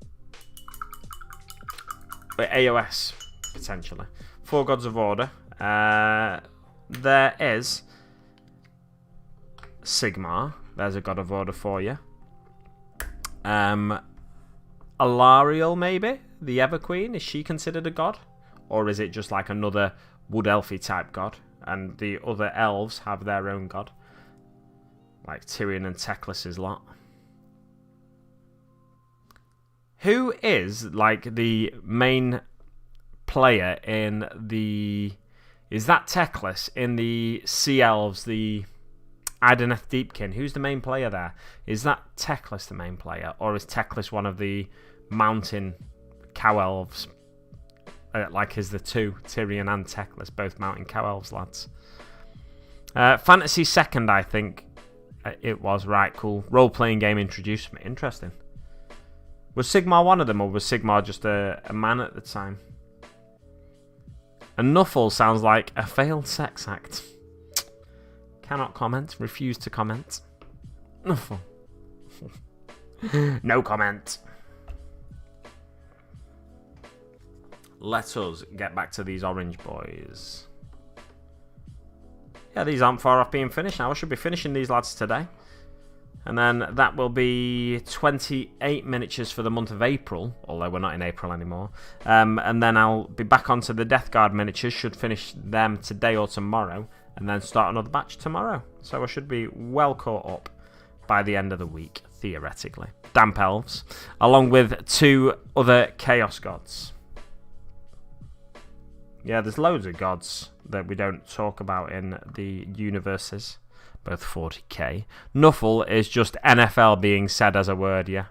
But AOS, potentially. 4 gods of order. There is Sigmar. There's a god of order for you. Alariel, maybe? The Ever Queen? Is she considered a god? Or is it just like another Wood Elfy type god? And the other elves have their own god? Like Tyrion and Teclis's lot. Who is like the main player in the... Is that Teclis in the Sea Elves, the Ideneth Deepkin? Who's the main player there? Is that Teclis the main player? Or is Teclis one of the mountain cow elves? Like is the 2, Tyrion and Teclis, both mountain cow elves lads. Fantasy 2nd, I think it was. Right, cool. Role-playing game introduced me. Interesting. Was Sigmar one of them, or was Sigmar just a man at the time? And Nuffle sounds like a failed sex act. Cannot comment. Refuse to comment. Nuffle. No comment. Let us get back to these orange boys. Yeah, these aren't far off being finished now. I should be finishing these lads today. And then that will be 28 miniatures for the month of April, although we're not in April anymore. And then I'll be back onto the Death Guard miniatures, should finish them today or tomorrow, and then start another batch tomorrow. So I should be well caught up by the end of the week, theoretically. Damp Elves, along with 2 other Chaos Gods. Yeah, there's loads of gods that we don't talk about in the universes. Both 40k. Nuffle is just NFL being said as a word, yeah.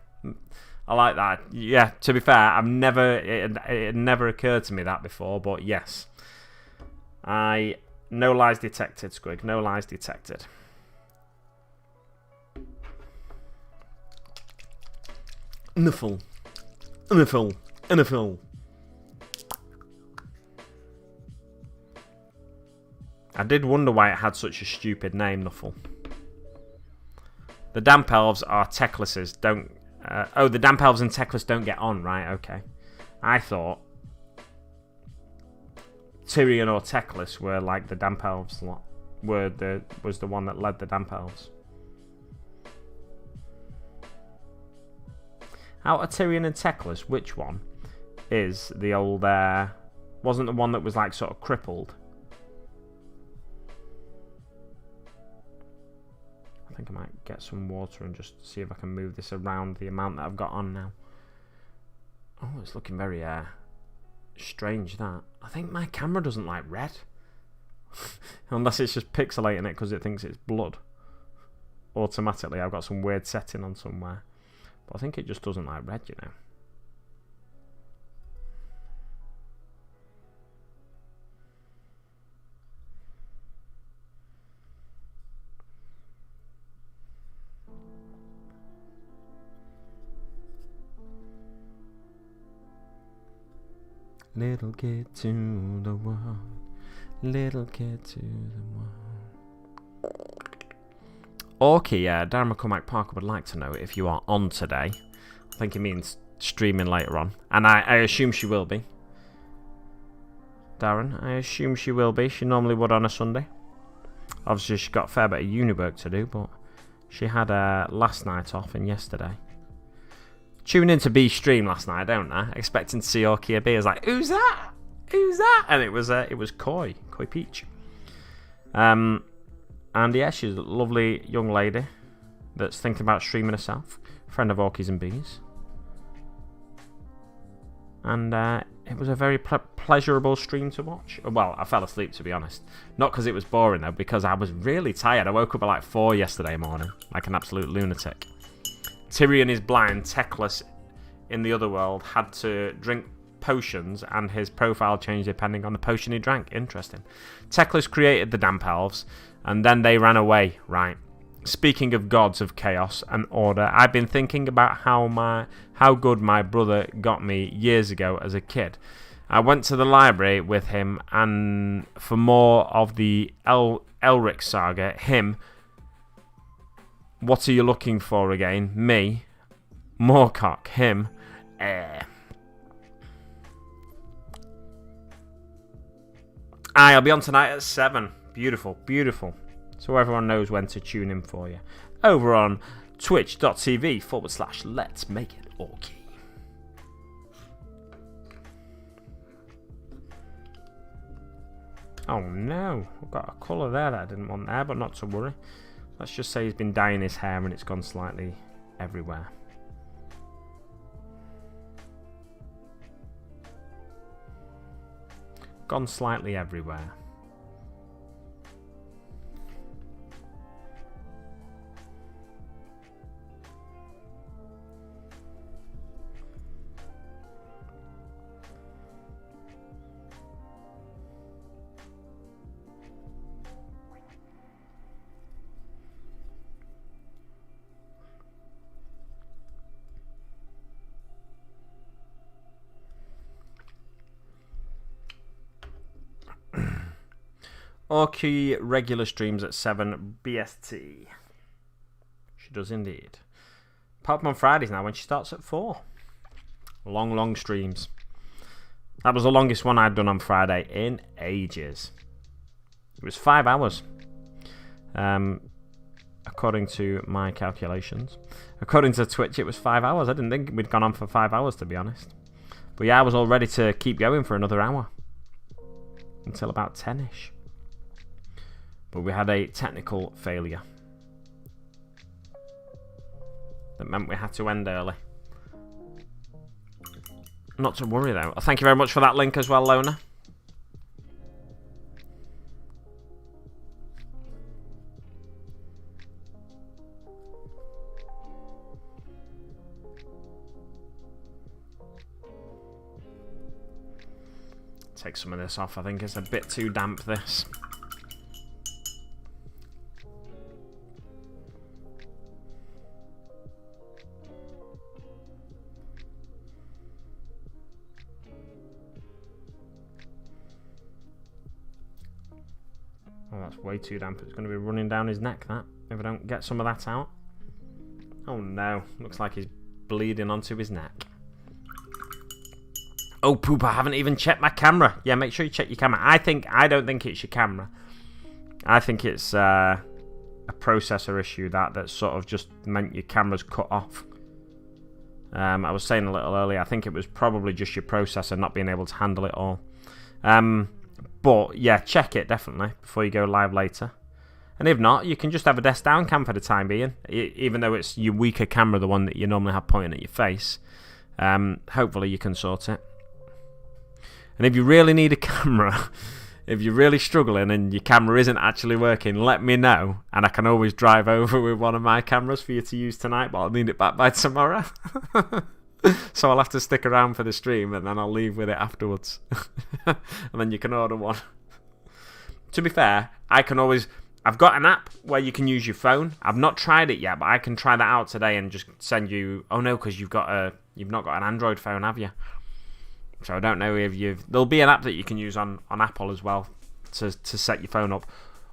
I like that. Yeah, to be fair, it never occurred to me that before, but yes. No lies detected, Squig. No lies detected. Nuffle. NFL. NFL. I did wonder why it had such a stupid name, Nuffle. The Damp Elves are Teclises. The Damp Elves and Teclis don't get on, right? Okay. I thought Tyrion or Teclis were like the Damp Elves lot. Was the one that led the Damp Elves. Out of Tyrion and Teclis, which one is the old... wasn't the one that was like sort of crippled? I think I might get some water and just see if I can move this around the amount that I've got on now. Oh, it's looking very strange, that. I think my camera doesn't like red. Unless it's just pixelating it because it thinks it's blood. Automatically, I've got some weird setting on somewhere. But I think it just doesn't like red, you know. Little kid to the world, little kid to the world. Okay, Darren McCormack Parker would like to know if you are on today. I think he means streaming later on. And I assume she will be. Darren, I assume she will be. She normally would on a Sunday. Obviously, she's got a fair bit of uni work to do, but she had last night off and yesterday. Tune in to B stream last night, don't I? Expecting to see Orkia B. I was like, who's that? Who's that? And it was Koi Peach. And yeah, she's a lovely young lady that's thinking about streaming herself. Friend of Orkies and Bees. And it was a very pleasurable stream to watch. Well, I fell asleep, to be honest. Not because it was boring, though, because I was really tired. I woke up at like 4 yesterday morning, like an absolute lunatic. Tyrion is blind. Teclis in the other world had to drink potions and his profile changed depending on the potion he drank. Interesting. Teclis created the Damp Elves and then they ran away, right? Speaking of gods of chaos and order, I've been thinking about how good my brother got me years ago as a kid. I went to the library with him and for more of the Elric saga, him... What are you looking for again? Me. Moorcock. Him. I'll be on tonight at 7. Beautiful, beautiful. So everyone knows when to tune in for you. Over on twitch.tv/Let's Make It Orky. Oh no, I've got a colour there that I didn't want there, but not to worry. Let's just say he's been dyeing his hair and it's gone slightly everywhere. Gone slightly everywhere. Orky regular streams at 7 BST. She does indeed. Apart from on Fridays now when she starts at 4. Long streams. That was the longest one I'd done on Friday in ages. It was 5 hours. According to my calculations. According to Twitch, it was 5 hours. I didn't think we'd gone on for 5 hours, to be honest. But yeah, I was all ready to keep going for another hour. Until about 10ish. But we had a technical failure. That meant we had to end early. Not to worry though. Thank you very much for that link as well, Lona. take some of this off. I think it's a bit too damp, this. Oh, that's way too damp. It's going to be running down his neck, that, if I don't get some of that out. Oh no, looks like he's bleeding onto his neck. Oh poop, I haven't even checked my camera. Yeah, make sure you check your camera. I don't think it's your camera. I think it's a processor issue that sort of just meant your camera's cut off. I was saying a little earlier, I think it was probably just your processor not being able to handle it all. But yeah, check it definitely before you go live later. And if not, you can just have a desk down cam for the time being, even though it's your weaker camera, the one that you normally have pointing at your face. Hopefully you can sort it. And if you really need a camera, if you're really struggling and your camera isn't actually working, let me know, and I can always drive over with one of my cameras for you to use tonight, but I'll need it back by tomorrow. So I'll have to stick around for the stream, and then I'll leave with it afterwards. And then you can order one. To be fair, I've got an app where you can use your phone. I've not tried it yet, but I can try that out today and just send you... Oh no, because you've not got an Android phone, have you? So I don't know if there'll be an app that you can use on Apple as well to set your phone up.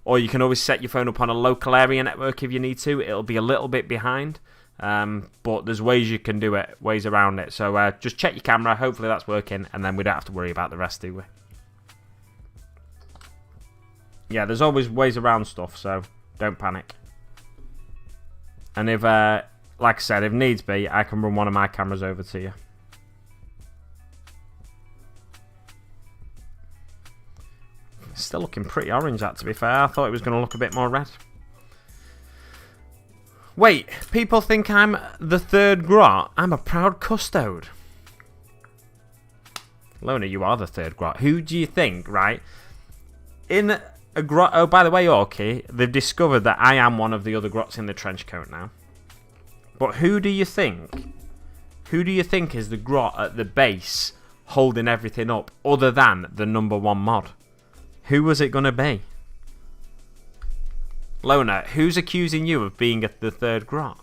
Or you can always set your phone up on a local area network if you need to. It'll be a little bit behind. But there's ways you can do it, ways around it. So just check your camera. Hopefully that's working. And then we don't have to worry about the rest, do we? Yeah, there's always ways around stuff. So don't panic. And if, like I said, if needs be, I can run one of my cameras over to you. Still looking pretty orange, that, to be fair. I thought it was going to look a bit more red. Wait, people think I'm the third grot. I'm a proud custode. Lona, you are the third grot. Who do you think, right? In a grot... Oh, by the way, Orky, they've discovered that I am one of the other grots in the trench coat now. But who do you think? Who do you think is the grot at the base holding everything up other than the #1 mod? Who was it going to be? Lona, who's accusing you of being the third grot?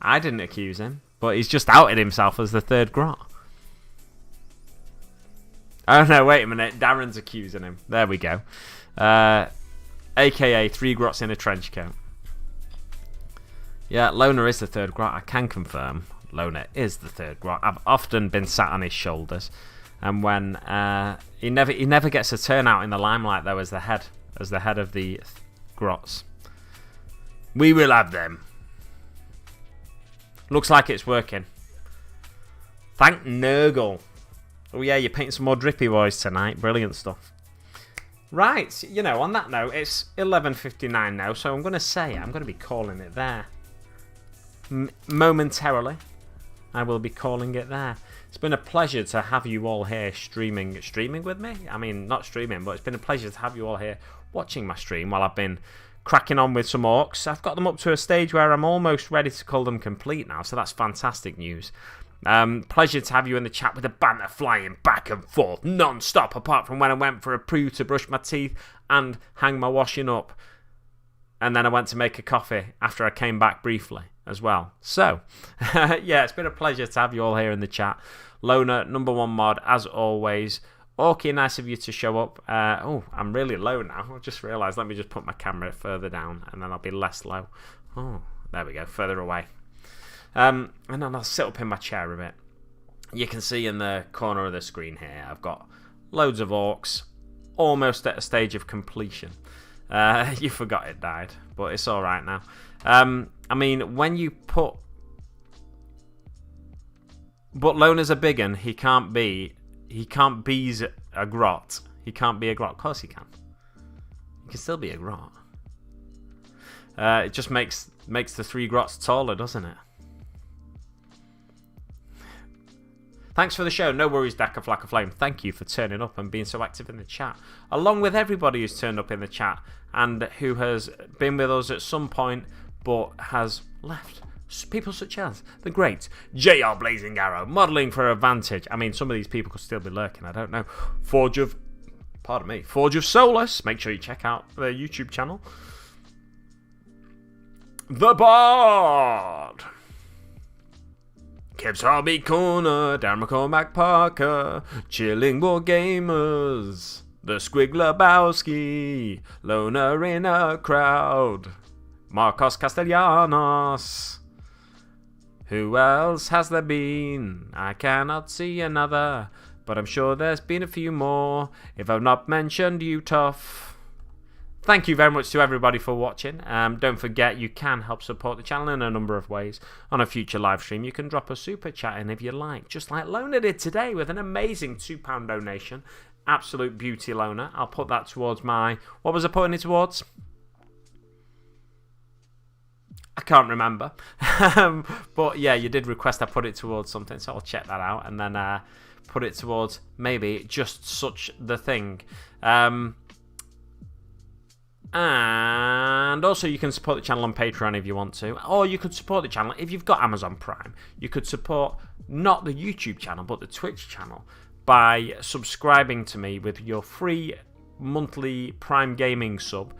I didn't accuse him, but he's just outed himself as the third grot. Oh no, wait a minute. Darren's accusing him. There we go. AKA 3 grots in a trench coat. Yeah, Lona is the third grot. I can confirm Lona is the third grot. I've often been sat on his shoulders. And when he never gets a turnout in the limelight though as the head of the grots. We will have them. Looks like it's working. Thank Nurgle. Oh yeah, you're painting some more drippy boys tonight. Brilliant stuff. Right, you know, on that note, it's 11:59 now, so I'm going to be calling it there. Momentarily, I will be calling it there. It's been a pleasure to have you all here streaming with me. I mean, not streaming, but it's been a pleasure to have you all here watching my stream while I've been cracking on with some orcs. I've got them up to a stage where I'm almost ready to call them complete now, so that's fantastic news. Pleasure to have you in the chat with the banter flying back and forth non-stop, apart from when I went for a poo to brush my teeth and hang my washing up. And then I went to make a coffee after I came back briefly as well. So, yeah, it's been a pleasure to have you all here in the chat. Lona, #1 mod, as always. Orky, nice of you to show up. Oh, I'm really low now. I've just realised. Let me just put my camera further down and then I'll be less low. Oh, there we go, further away. And then I'll sit up in my chair a bit. You can see in the corner of the screen here, I've got loads of orcs, almost at a stage of completion. You forgot it died, but it's alright now. I mean, when you put... But Lona's a big un. He can't be a grot. He can't be a grot. Of course he can. He can still be a grot. It just makes the 3 grots taller, doesn't it? Thanks for the show. No worries, Daka Flack Flame. Thank you for turning up and being so active in the chat. Along with everybody who's turned up in the chat and who has been with us at some point but has left People such as the great JR Blazing Arrow, modelling for advantage. I mean, some of these people could still be lurking, I don't know. Forge of Solus. Make sure you check out their YouTube channel. The Bard. Kev's Hobby Corner, Darren McCormack Parker, Chilling War Gamers, The Squig Lebowski, Loner in a Crowd, Marcos Castellanos. Who else has there been? I cannot see another, but I'm sure there's been a few more. If I've not mentioned you, tough. Thank you very much to everybody for watching. Don't forget, you can help support the channel in a number of ways. On a future live stream, you can drop a super chat in if you like, just like Loner did today with an amazing £2 donation. Absolute beauty, Loner. I'll put that towards my... What was I putting it towards? I can't remember. But yeah, you did request I put it towards something, so I'll check that out and then put it towards maybe just such the thing. And also you can support the channel on Patreon if you want to, or you could support the channel if you've got Amazon Prime. You could support not the YouTube channel but the Twitch channel by subscribing to me with your free monthly Prime Gaming sub,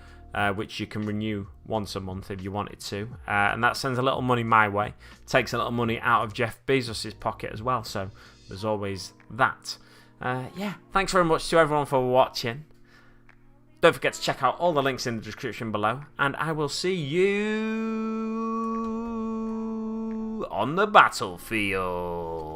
which you can renew once a month if you wanted to, and that sends a little money my way, takes a little money out of Jeff Bezos' pocket as well, so there's always that. Yeah, thanks very much to everyone for watching. Don't forget to check out all the links in the description below, and I will see you on the battlefield.